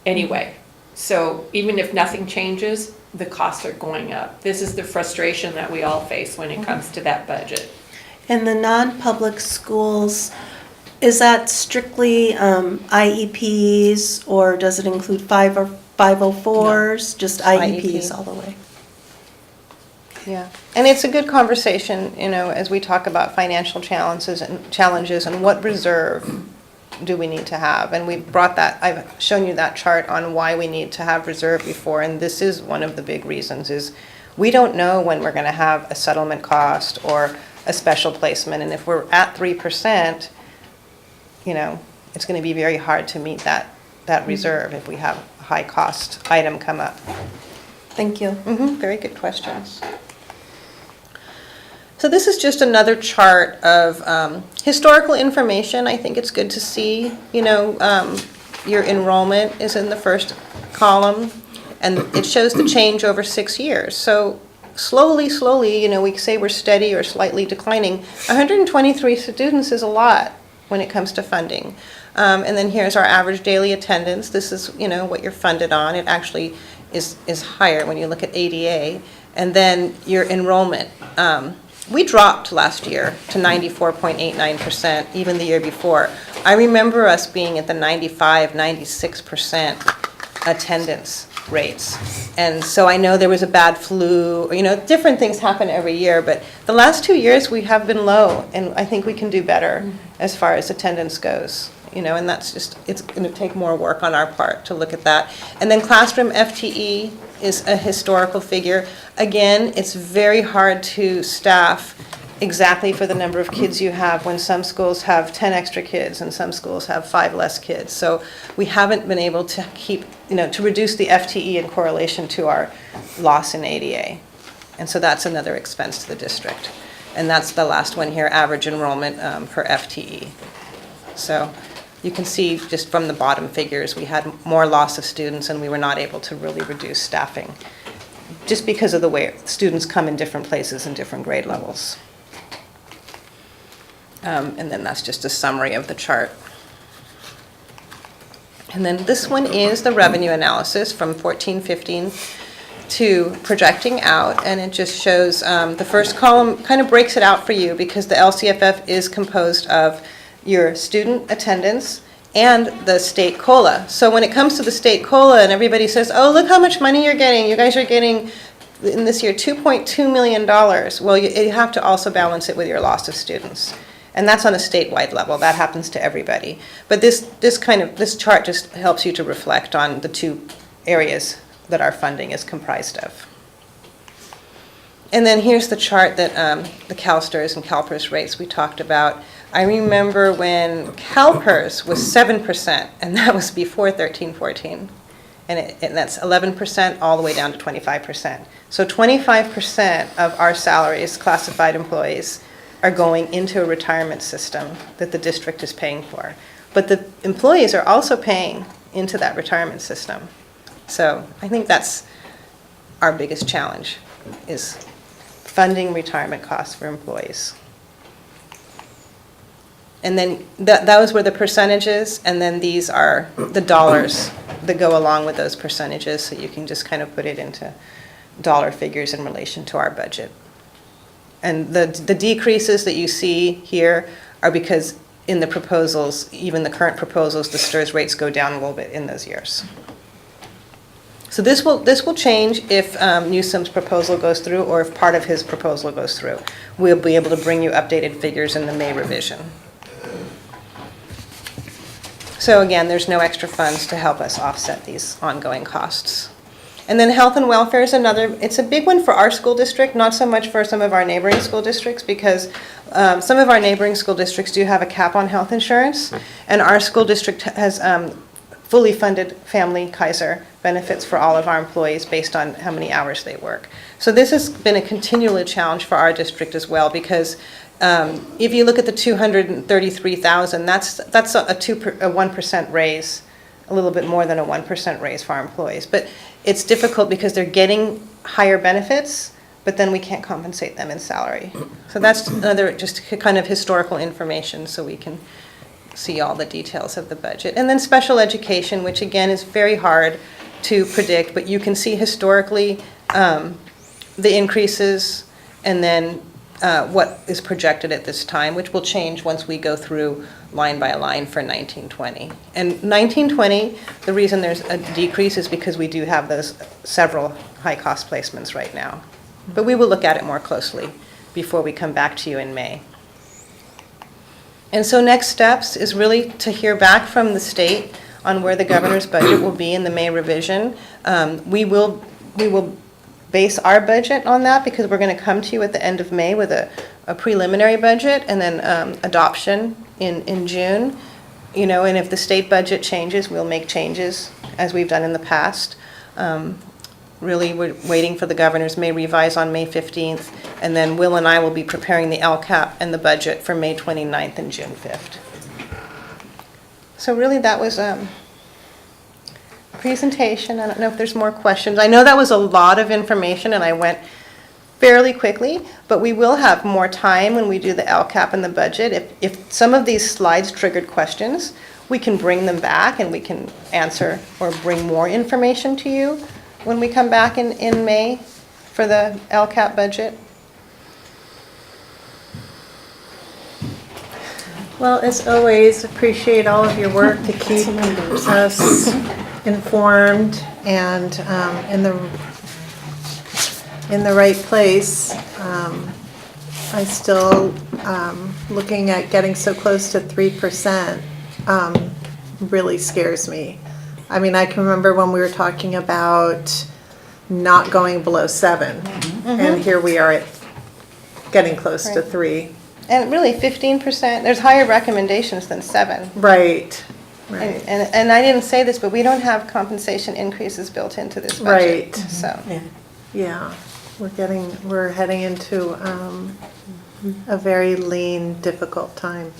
Speaker 12: anyway. So even if nothing changes, the costs are going up. This is the frustration that we all face when it comes to that budget.
Speaker 1: And the non-public schools, is that strictly IEPs, or does it include 504s? Just IEPs all the way?
Speaker 14: Yeah, and it's a good conversation, as we talk about financial challenges and what reserve do we need to have. And we've brought that, I've shown you that chart on why we need to have reserve before, and this is one of the big reasons, is we don't know when we're going to have a settlement cost or a special placement, and if we're at 3%, it's going to be very hard to meet that reserve if we have a high cost item come up.
Speaker 1: Thank you.
Speaker 14: Very good questions. So this is just another chart of historical information. I think it's good to see, your enrollment is in the first column, and it shows the change over 6 years. So slowly, we say we're steady or slightly declining. 123 students is a lot when it comes to funding. And then here's our average daily attendance. This is, what you're funded on. It actually is higher when you look at ADA. And then your enrollment. We dropped last year to 94.89%, even the year before. I remember us being at the 95, 96% attendance rates. And so I know there was a bad flu, different things happen every year, but the last 2 years we have been low, and I think we can do better as far as attendance goes. And that's just, it's going to take more work on our part to look at that. And then classroom FTE is a historical figure. Again, it's very hard to staff exactly for the number of kids you have when some schools have 10 extra kids and some schools have 5 less kids. So we haven't been able to keep, to reduce the FTE in correlation to our loss in ADA. And so that's another expense to the district. And that's the last one here, average enrollment per FTE. So you can see just from the bottom figures, we had more loss of students and we were not able to really reduce staffing just because of the way students come in different places and different grade levels. And then that's just a summary of the chart. And then this one is the revenue analysis from 14-15 to projecting out, and it just shows the first column kind of breaks it out for you because the LCFF is composed of your student attendance and the state COLA. So when it comes to the state COLA and everybody says, oh, look how much money you're getting. You guys are getting, in this year, $2.2 million. Well, you have to also balance it with your loss of students. And that's on a statewide level. That happens to everybody. But this chart just helps you to reflect on the 2 areas that our funding is comprised of. And then here's the chart that the CalSTRS and CalPERS rates we talked about. I remember when CalPERS was 7%, and that was before 13-14. And that's 11% all the way down to 25%. So 25% of our salaries, classified employees, are going into a retirement system that the district is paying for. But the employees are also paying into that retirement system. So I think that's our biggest challenge, is funding retirement costs for employees. And then those were the percentages, and then these are the dollars that go along with those percentages, so you can just kind of put it into dollar figures in relation to our budget. And the decreases that you see here are because in the proposals, even the current proposals, the STRS rates go down a little bit in those years. So this will change if Newsom's proposal goes through or if part of his proposal goes through. We'll be able to bring you updated figures in the May revision. So again, there's no extra funds to help us offset these ongoing costs. And then health and welfare is another, it's a big one for our school district, not so much for some of our neighboring school districts, because some of our neighboring school districts do have a cap on health insurance, and our school district has fully funded Family Kaiser benefits for all of our employees based on how many hours they work. So this has been a continual challenge for our district as well, because if you look at the 233,000, that's a 1% raise, a little bit more than a 1% raise for our employees. But it's difficult because they're getting higher benefits, but then we can't compensate them in salary. So that's another just kind of historical information so we can see all the details of the budget. And then special education, which again is very hard to predict, but you can see historically the increases and then what is projected at this time, which will change once we go through line by line for 1920. And 1920, the reason there's a decrease is because we do have those several high-cost placements right now. But we will look at it more closely before we come back to you in May. And so next steps is really to hear back from the state on where the governor's budget will be in the May revision. We will base our budget on that because we're going to come to you at the end of May with a preliminary budget and then adoption in June. You know, and if the state budget changes, we'll make changes as we've done in the past. Really, we're waiting for the governor's May revise on May 15th, and then Will and I will be preparing the LCAP and the budget for May 29th and June 5th. So really, that was a presentation. I don't know if there's more questions. I know that was a lot of information, and I went fairly quickly, but we will have more time when we do the LCAP and the budget. If some of these slides triggered questions, we can bring them back and we can answer or bring more information to you when we come back in May for the LCAP budget.
Speaker 5: Well, as always, appreciate all of your work to keep us informed and in the right place. I still, looking at getting so close to 3% really scares me. I mean, I can remember when we were talking about not going below 7, and here we are at getting close to 3.
Speaker 14: And really, 15%, there's higher recommendations than 7.
Speaker 5: Right. Right.
Speaker 14: And I didn't say this, but we don't have compensation increases built into this budget.
Speaker 5: Right.
Speaker 14: So.
Speaker 5: Yeah, we're heading into a very lean, difficult time.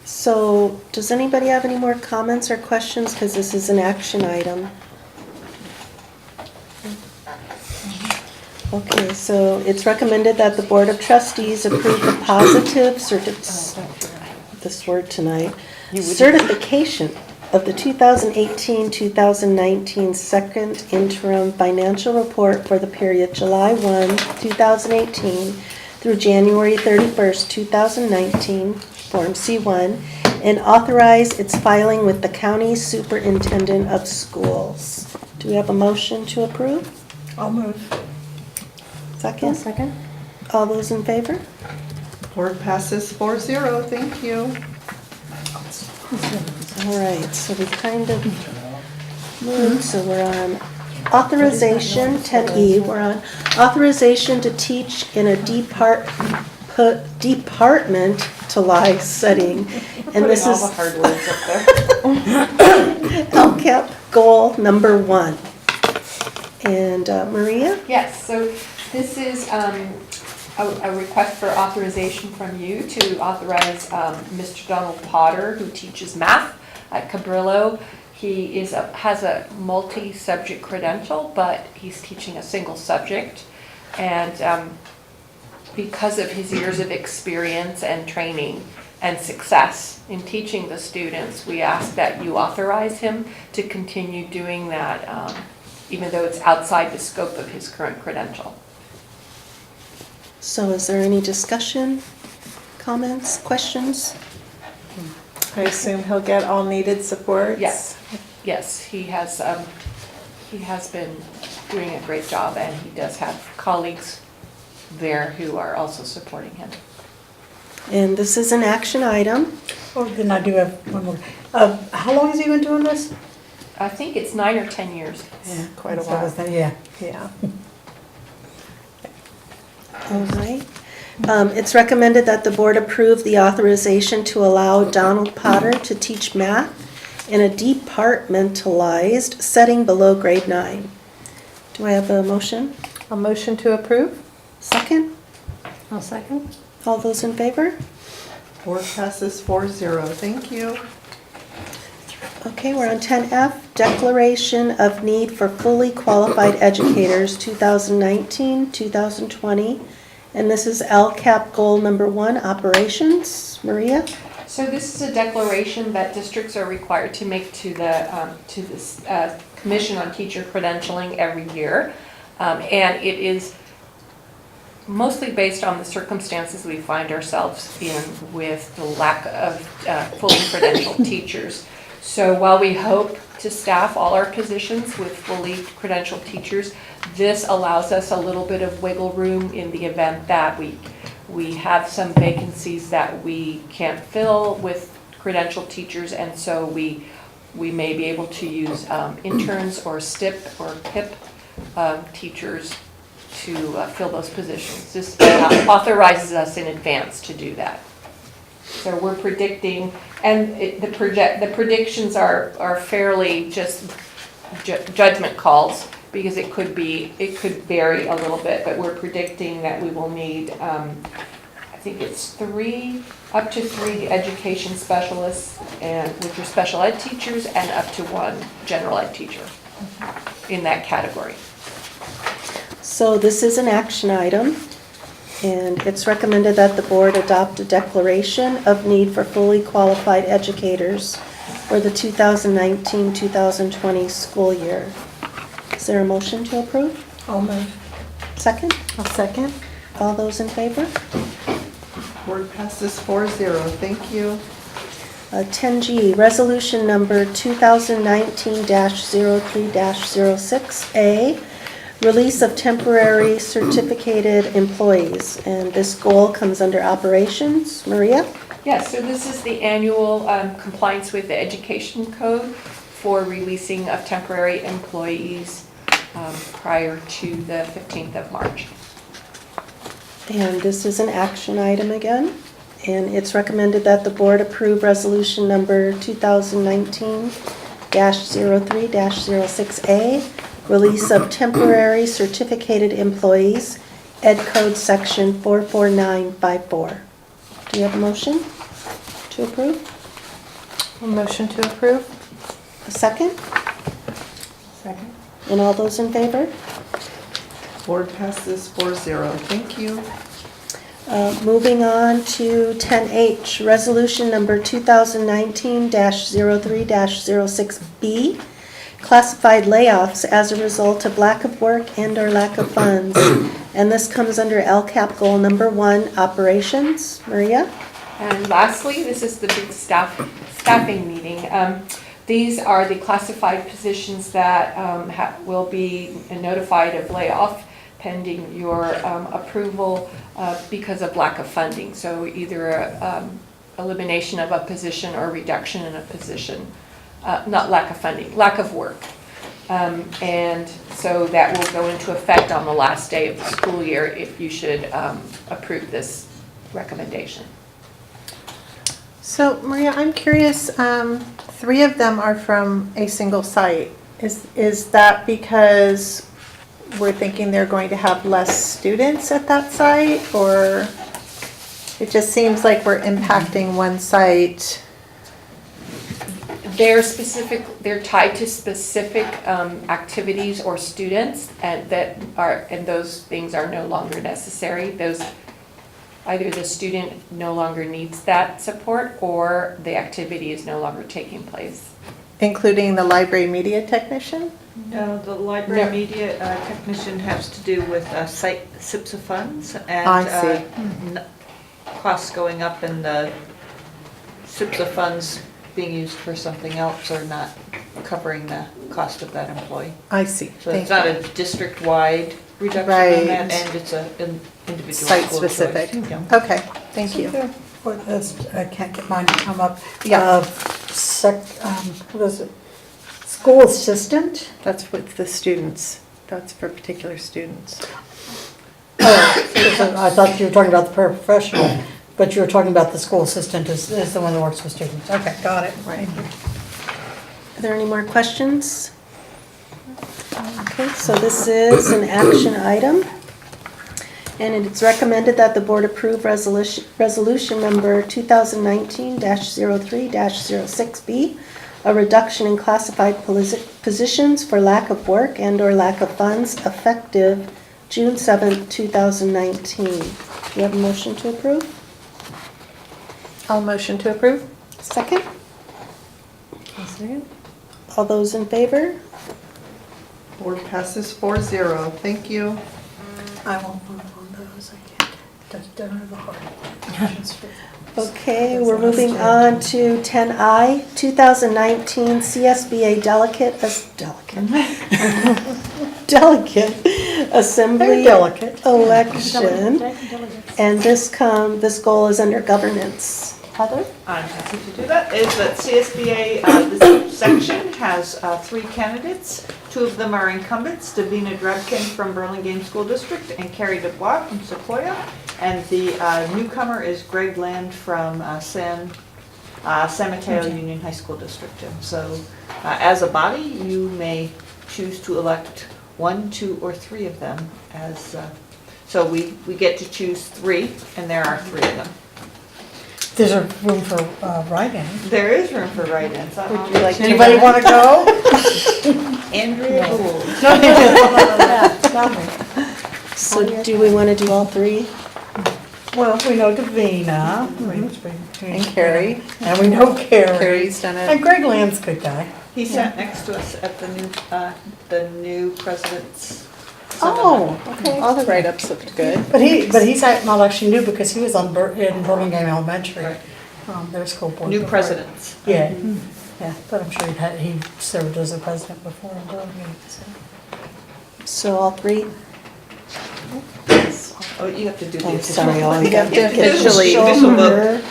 Speaker 1: So, does anybody have any more comments or questions? Because this is an action item. Okay, so it's recommended that the Board of Trustees approve the positive certification of the 2018-2019 second interim financial report for the period July 1, 2018 through January 31st, 2019, Form C1, and authorize its filing with the County Superintendent of Schools. Do we have a motion to approve?
Speaker 2: I'll move.
Speaker 1: Second?
Speaker 8: Second.
Speaker 1: All those in favor?
Speaker 2: Board passes 4-0, thank you.
Speaker 1: All right, so we kind of moved, so we're on authorization, 10E, we're on authorization to teach in a departmentalized setting. And this is
Speaker 4: all the hard words up there.
Speaker 1: LCAP goal number 1. And Maria?
Speaker 12: Yes, so this is a request for authorization from you to authorize Mr. Donald Potter, who teaches math at Cabrillo. He has a multi-subject credential, but he's teaching a single subject. And because of his years of experience and training and success in teaching the students, we ask that you authorize him to continue doing that, even though it's outside the scope of his current credential.
Speaker 1: So is there any discussion, comments, questions?
Speaker 5: I assume he'll get all needed support?
Speaker 12: Yes, he has he has been doing a great job, and he does have colleagues there who are also supporting him.
Speaker 1: And this is an action item.
Speaker 9: Oh, then I do have one more. How long has he been doing this?
Speaker 12: I think it's 9 or 10 years.
Speaker 9: Yeah,
Speaker 12: quite a
Speaker 9: So I was
Speaker 12: while.
Speaker 9: thinking, yeah.
Speaker 1: All right. It's recommended that the board approve the authorization to allow Donald Potter to teach math in a departmentalized setting below grade 9. Do I have a motion?
Speaker 5: A motion to approve?
Speaker 1: Second?
Speaker 8: I'll second.
Speaker 1: All those in favor?
Speaker 2: Board passes 4-0. Thank you.
Speaker 1: Okay, we're on 10F, Declaration of Need for Fully Qualified Educators, 2019-2020. And this is LCAP goal number 1, operations. Maria?
Speaker 12: So this is a declaration that districts are required to make to the Commission on Teacher Credentialing every year. And it is mostly based on the circumstances we find ourselves in with the lack of fully credentialed teachers. So while we hope to staff all our positions with fully credentialed teachers, this allows us a little bit of wiggle room in the event that we have some vacancies that we can't fill with credentialed teachers, and so we may be able to use interns or STIP or PIP teachers to fill those positions. This authorizes us in advance to do that. So we're predicting, and the predictions are fairly just judgment calls, because it could vary a little bit, but we're predicting that we will need, I think it's up to three education specialists, and which are special ed teachers, and up to 1 general ed teacher in that category.
Speaker 1: So this is an action item, and it's recommended that the board adopt a declaration of need for fully qualified educators for the 2019-2020 school year. Is there a motion to approve?
Speaker 9: I'll move.
Speaker 1: Second?
Speaker 5: I'll second.
Speaker 1: All those in favor?
Speaker 2: Board passes 4-0. Thank you.
Speaker 1: 10G, resolution number 2019-03-06A, release of temporary certificated employees. And this goal comes under operations. Maria?
Speaker 12: Yes, so this is the annual compliance with the education code for releasing of temporary employees prior to the 15th of March.
Speaker 1: And this is an action item again. And it's recommended that the board approve resolution number 2019-03-06A, release of temporary certificated employees, Ed Code Section 44954. Do you have a motion to approve?
Speaker 5: A motion to approve?
Speaker 1: A second?
Speaker 8: Second.
Speaker 1: And all those in favor?
Speaker 2: Board passes 4-0. Thank you.
Speaker 1: Moving on to 10H, resolution number 2019-03-06B, classified layoffs as a result of lack of work and/or lack of funds. And this comes under LCAP goal number 1, operations. Maria?
Speaker 12: And lastly, this is the big staffing meeting. These are the classified positions that will be notified of layoff pending your approval because of lack of funding. So either elimination of a position or reduction in a position. Not lack of funding, lack of work. And so that will go into effect on the last day of the school year if you should approve this recommendation.
Speaker 5: So Maria, I'm curious, 3 of them are from a single site. Is that because we're thinking they're going to have less students at that site, or it just seems like we're impacting one site?
Speaker 12: They're tied to specific activities or students, and those things are no longer necessary. Either the student no longer needs that support, or the activity is no longer taking place.
Speaker 5: Including the library media technician?
Speaker 4: No, the library media technician has to do with site SIPSA funds and
Speaker 5: I see.
Speaker 4: Costs going up and the SIPSA funds being used for something else or not covering the cost of that employee.
Speaker 5: I see.
Speaker 4: So
Speaker 5: Thank
Speaker 4: it's not
Speaker 5: you.
Speaker 4: a district-wide reduction
Speaker 5: Right.
Speaker 4: on that, and it's an individual
Speaker 5: Site
Speaker 4: school choice.
Speaker 5: specific.
Speaker 4: Yeah.
Speaker 5: Okay, thank you.
Speaker 9: What is, I can't get mine to come up.
Speaker 5: Yeah.
Speaker 9: What is it? School assistant?
Speaker 5: That's with the students. That's for particular students.
Speaker 9: Oh, I thought you were talking about the paraprofessional, but you were talking about the school assistant is the one that works with students. Okay, got it.
Speaker 5: Right.
Speaker 1: Are there any more questions? Okay, so this is an action item. And it's recommended that the board approve resolution number 2019-03-06B, a reduction in classified positions for lack of work and/or lack of funds effective June 7th, 2019. Do you have a motion to approve?
Speaker 5: I'll motion to approve.
Speaker 1: Second? All those in favor?
Speaker 2: Board passes 4-0. Thank you.
Speaker 9: I won't vote on those, I can't. Don't have a heart.
Speaker 1: Okay, we're moving on to 10I, 2019 CSBA Delegate Assembly
Speaker 9: They're delicate.
Speaker 1: election. And this goal is under governance. Heather?
Speaker 4: I'm happy to do that. Is that CSBA, this section has 3 candidates. 2 of them are incumbents, Davina Drebkin from Burlingame School District and Carrie Dubois from Sequoia. And the newcomer is Greg Land from San Mateo Union High School District. And so as a body, you may choose to elect 1, 2, or 3 of them as, so we get to choose 3, and there are 3 of them.
Speaker 9: There's a room for write-in.
Speaker 4: There is room for write-ins.
Speaker 5: Would you like to
Speaker 9: Anybody want to go?
Speaker 4: Andrea Gould.
Speaker 1: So do we want to do all 3?
Speaker 9: Well, we know Davina.
Speaker 5: And Carrie.
Speaker 9: And we know Carrie.
Speaker 5: Carrie's done
Speaker 9: And
Speaker 5: it.
Speaker 9: Greg Land's a good guy.
Speaker 4: He sat next to us at the new president's.
Speaker 5: Oh, okay. All the write-ups looked good.
Speaker 9: But he's not actually new because he was on in Burlingame Elementary, their school board.
Speaker 4: New
Speaker 9: before.
Speaker 4: presidents.
Speaker 9: Yeah, yeah, but I'm sure he served as a president before in Burlingame, so.
Speaker 1: So all 3?
Speaker 4: Oh, you have to do
Speaker 1: Oh,
Speaker 4: the official.
Speaker 1: sorry, all
Speaker 5: You have to
Speaker 4: Official
Speaker 5: officially.
Speaker 4: vote.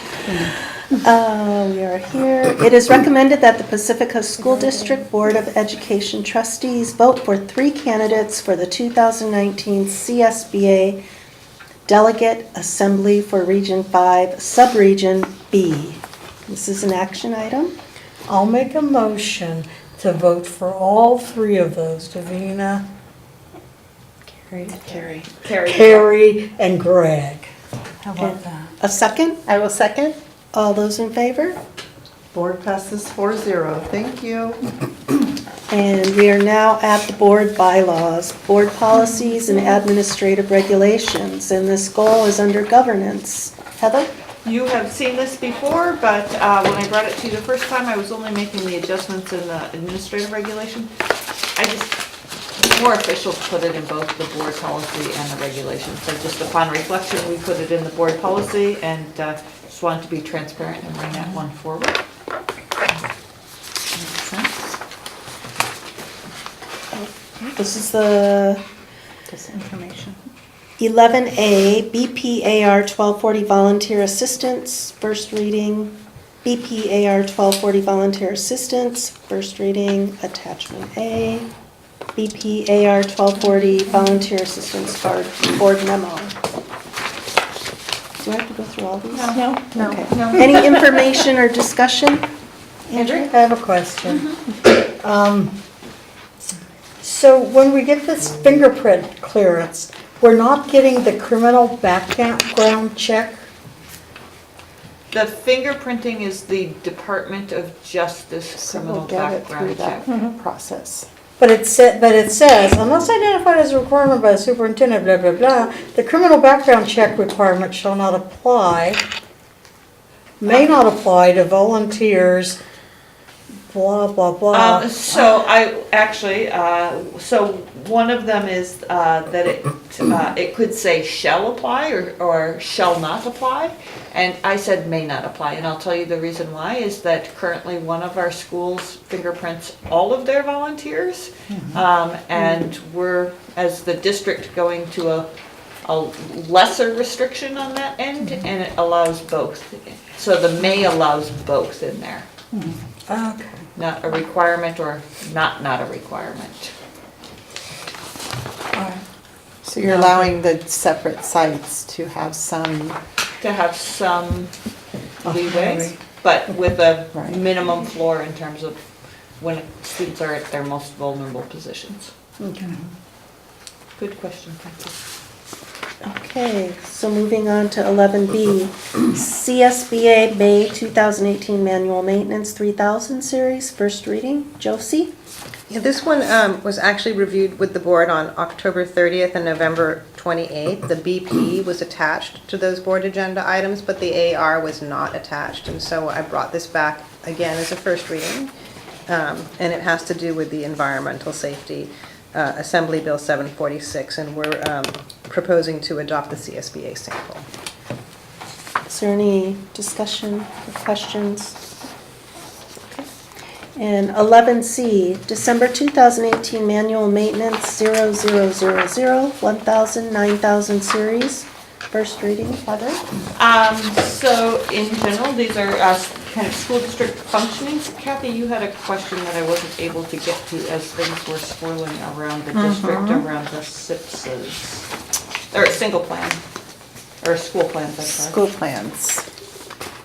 Speaker 1: We are here. It is recommended that the Pacifica School District Board of Education trustees vote for 3 candidates for the 2019 CSBA Delegate Assembly for Region 5, Subregion B. This is an action item.
Speaker 9: I'll make a motion to vote for all 3 of those, Davina, Carrie, and Greg. How about that?
Speaker 1: A second?
Speaker 5: I will second.
Speaker 1: All those in favor?
Speaker 2: Board passes 4-0. Thank you.
Speaker 1: And we are now at the board bylaws, board policies and administrative regulations, and this goal is under governance. Heather?
Speaker 4: You have seen this before, but when I brought it to you the first time, I was only making the adjustments in the administrative regulation. It's more official to put it in both the board policy and the regulations. So just upon reflection, we put it in the board policy and just wanted to be transparent and bring that one forward. Makes sense.
Speaker 1: This is the
Speaker 5: Just information.
Speaker 1: 11A, BPAR 1240 Volunteer Assistance, first reading. BPAR 1240 Volunteer Assistance, first reading, attachment A. BPAR 1240 Volunteer Assistance Board Memo. Do I have to go through all these?
Speaker 5: No.
Speaker 1: Okay. Any information or discussion?
Speaker 9: Andrew, I have a question. So when we get this fingerprint clearance, we're not getting the criminal background check?
Speaker 4: The fingerprinting is the Department of Justice
Speaker 1: So
Speaker 4: criminal
Speaker 1: we'll get it through
Speaker 4: background
Speaker 1: that
Speaker 4: check.
Speaker 1: process.
Speaker 9: But it says, unless identified as a requirement by the superintendent, blah, blah, blah, the criminal background check requirement shall not apply, may not apply to volunteers blah, blah, blah.
Speaker 4: So I actually, so one of them is that it could say shall apply or shall not apply. And I said may not apply, and I'll tell you the reason why is that currently one of our schools fingerprints all of their volunteers. And we're, as the district, going to a lesser restriction on that end, and it allows both. So the may allows both in there.
Speaker 9: Okay.
Speaker 4: Not a requirement or not a requirement.
Speaker 5: So you're allowing the separate sites to have some.
Speaker 4: To have some leeway, but with a
Speaker 5: Right.
Speaker 4: minimum floor in terms of when students are at their most vulnerable positions.
Speaker 9: Okay.
Speaker 4: Good question, thank you.
Speaker 1: Okay, so moving on to 11B, CSBA May 2018 Manual Maintenance 3000 Series, first reading. Josie?
Speaker 14: Yeah, this one was actually reviewed with the board on October 30th and November 28th. The BP was attached to those board agenda items, but the AR was not attached. And so I brought this back again as a first reading. And it has to do with the environmental safety Assembly Bill 746, and we're proposing to adopt the CSBA sample.
Speaker 1: Is there any discussion or questions? And 11C, December 2018 Manual Maintenance 0000, 1000, 9000 Series, first reading. Heather?
Speaker 4: So in general, these are kind of school district functionings. Kathy, you had a question that I wasn't able to get to as things were swirling around the district, around the SIPS's, or single plan, or school plans, I'm sorry.
Speaker 5: School plans.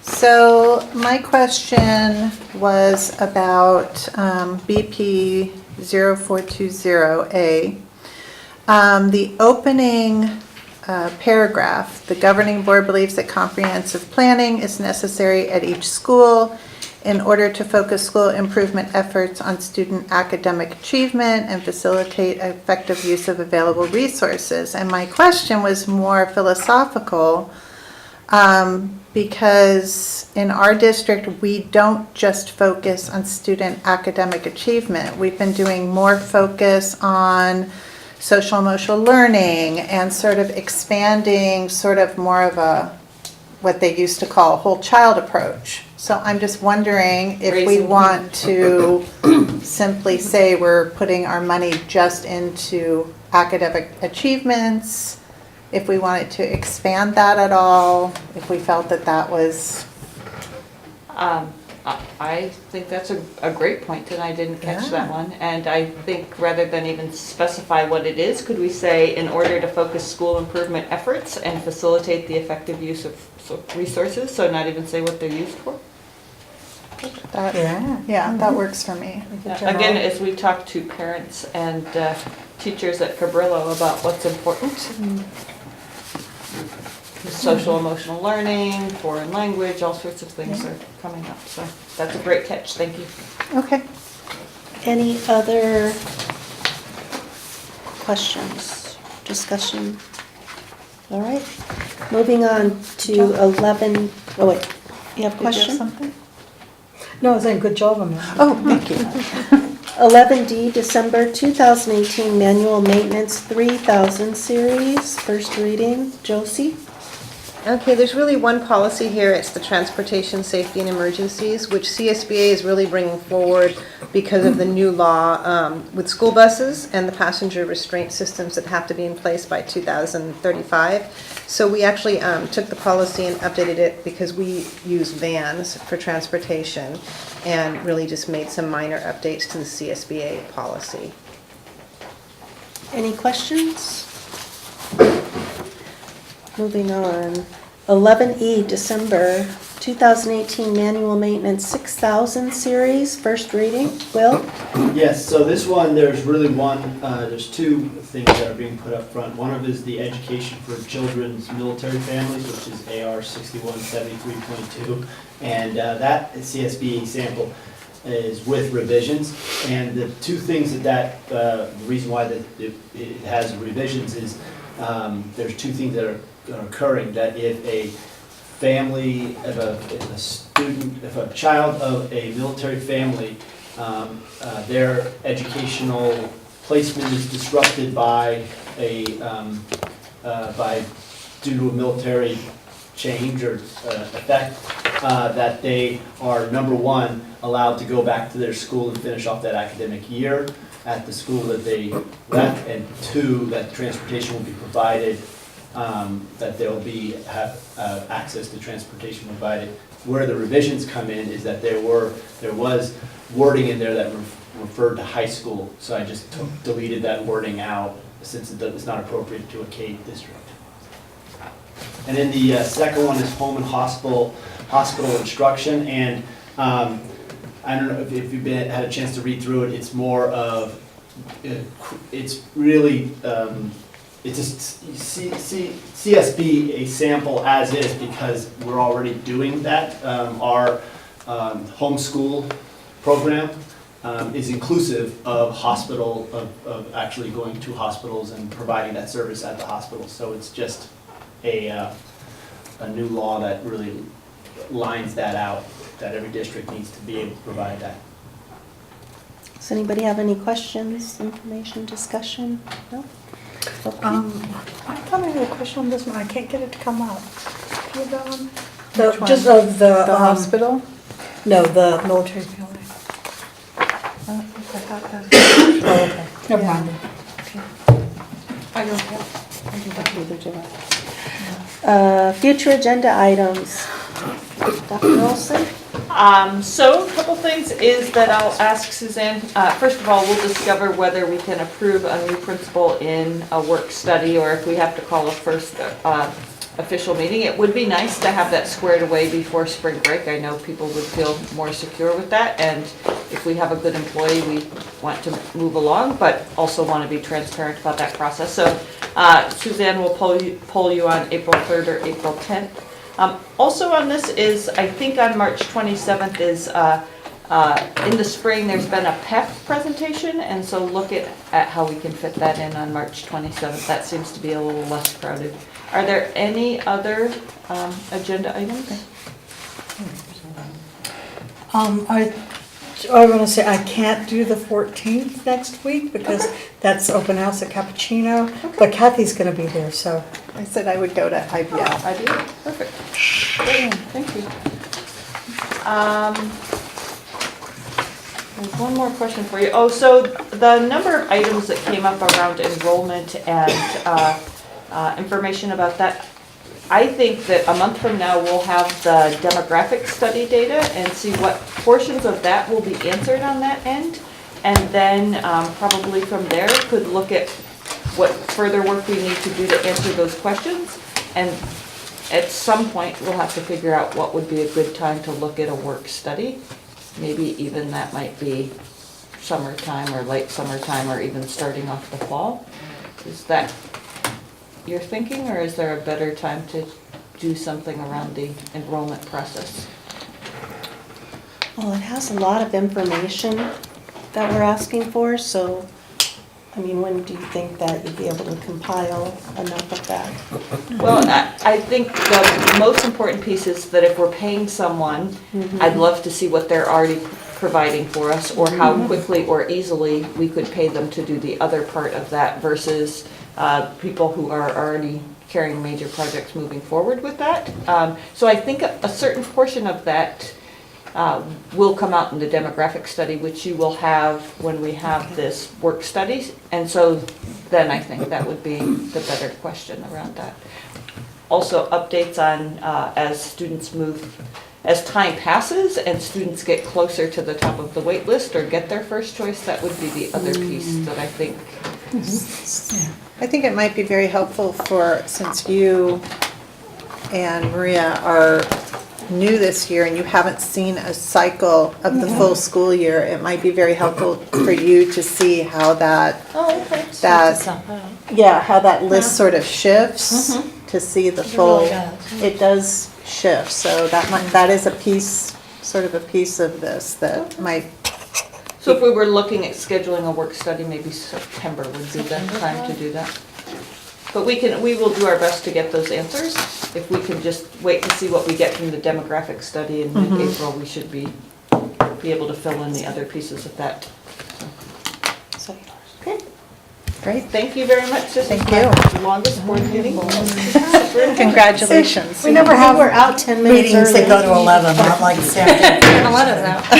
Speaker 5: So my question was about BP 0420A. The opening paragraph, the governing board believes that comprehensive planning is necessary at each school in order to focus school improvement efforts on student academic achievement and facilitate effective use of available resources. And my question was more philosophical, because in our district, we don't just focus on student academic achievement. We've been doing more focus on social emotional learning and sort of expanding sort of more of a, what they used to call a whole child approach. So I'm just wondering if we want to simply say we're putting our money just into academic achievements, if we wanted to expand that at all, if we felt that that was.
Speaker 4: I think that's a great point, and I didn't catch that one. And I think rather than even specify what it is, could we say in order to focus school improvement efforts and facilitate the effective use of resources, so not even say what they're used for?
Speaker 5: That, yeah, that works for me.
Speaker 4: Again, as we talk to parents and teachers at Cabrillo about what's important, social emotional learning, foreign language, all sorts of things are coming up. So that's a great catch. Thank you.
Speaker 5: Okay.
Speaker 1: Any other questions, discussion? All right, moving on to 11, oh wait, you have a question?
Speaker 5: Something?
Speaker 9: No, I was saying good job on that.
Speaker 5: Oh, thank you.
Speaker 1: 11D, December 2018 Manual Maintenance 3000 Series, first reading. Josie?
Speaker 14: Okay, there's really one policy here. It's the transportation safety and emergencies, which CSBA is really bringing forward because of the new law with school buses and the passenger restraint systems that have to be in place by 2035. So we actually took the policy and updated it because we use vans for transportation and really just made some minor updates to the CSBA policy.
Speaker 1: Any questions? Moving on. 11E, December 2018 Manual Maintenance 6000 Series, first reading. Will?
Speaker 13: Yes, so this one, there's really there's two things that are being put up front. One of is the education for children's military families, which is AR 6173.2. And that CSBA sample is with revisions. And the two things the reason why it has revisions is there's two things that are occurring, that if a family, if a child of a military family their educational placement is disrupted by due to a military change or effect, that they are, number one, allowed to go back to their school and finish off that academic year at the school that they left, and two, that transportation will be provided, that they'll have access to transportation provided. Where the revisions come in is that there was wording in there that referred to high school, so I just deleted that wording out since it's not appropriate to a K district. And then the second one is home and hospital instruction, and I don't know if you've had a chance to read through it. It's more of, it's really, it's a CSB, a sample as is, because we're already doing that. Our homeschool program is inclusive of of actually going to hospitals and providing that service at the hospital. So it's just a new law that really lines that out, that every district needs to be able to provide that.
Speaker 1: Does anybody have any questions, information, discussion? No? Okay.
Speaker 9: I thought I had a question on this one, I can't get it to come up. Can you go on?
Speaker 5: Which one?
Speaker 9: Just of the.
Speaker 5: The hospital?
Speaker 9: No, the military family.
Speaker 5: I think I got that.
Speaker 9: Oh, okay, never
Speaker 5: Yeah.
Speaker 9: mind.
Speaker 5: I don't have, I think that's either do
Speaker 1: Future agenda items. Dr. Olson?
Speaker 4: So a couple things is that I'll ask Suzanne, first of all, we'll discover whether we can approve a new principal in a work study or if we have to call a first official meeting. It would be nice to have that squared away before spring break. I know people would feel more secure with that, and if we have a good employee, we want to move along, but also want to be transparent about that process. So Suzanne will poll you on April 3rd or April 10th. Also on this is, I think on March 27th is, in the spring, there's been a PEP presentation, and so look at how we can fit that in on March 27th. That seems to be a little less crowded. Are there any other agenda items?
Speaker 9: I want to say I can't do the 14th next week because that's open house at Cappuccino, but Kathy's going to be there, so.
Speaker 5: I said I would go to IBL.
Speaker 4: IBL, perfect. Brilliant, thank you. There's one more question for you. Oh, so the number of items that came up around enrollment and information about that, I think that a month from now we'll have the demographic study data and see what portions of that will be answered on that end. And then probably from there could look at what further work we need to do to answer those questions. And at some point we'll have to figure out what would be a good time to look at a work study. Maybe even that might be summertime or late summertime or even starting off the fall. Is that your thinking, or is there a better time to do something around the enrollment process?
Speaker 1: Well, it has a lot of information that we're asking for, so, I mean, when do you think that you'd be able to compile enough of that?
Speaker 4: Well, I think the most important piece is that if we're paying someone, I'd love to see what they're already providing for us, or how quickly or easily we could pay them to do the other part of that versus people who are already carrying major projects moving forward with that. So I think a certain portion of that will come out in the demographic study, which you will have when we have this work study. And so then I think that would be the better question around that. Also updates on as students move, as time passes and students get closer to the top of the wait list or get their first choice, that would be the other piece that I think.
Speaker 5: I think it might be very helpful for, since you and Maria are new this year and you haven't seen a cycle of the full school year, it might be very helpful for you to see how that, how that list sort of shifts to see the full. It does shift, so that is a piece, sort of a piece of this that might.
Speaker 4: So if we were looking at scheduling a work study, maybe September would be the time to do that. But we will do our best to get those answers. If we can just wait to see what we get from the demographic study in mid-April, we should be be able to fill in the other pieces of that. So, okay.
Speaker 5: Great.
Speaker 4: Thank you very much. This is
Speaker 5: Thank
Speaker 4: my
Speaker 5: you.
Speaker 4: longest board meeting.
Speaker 5: Congratulations.
Speaker 9: We never
Speaker 1: I think
Speaker 9: have
Speaker 1: we're out 10 minutes
Speaker 9: meetings that
Speaker 1: early.
Speaker 9: go to 11, not like Sam.
Speaker 8: Let us know.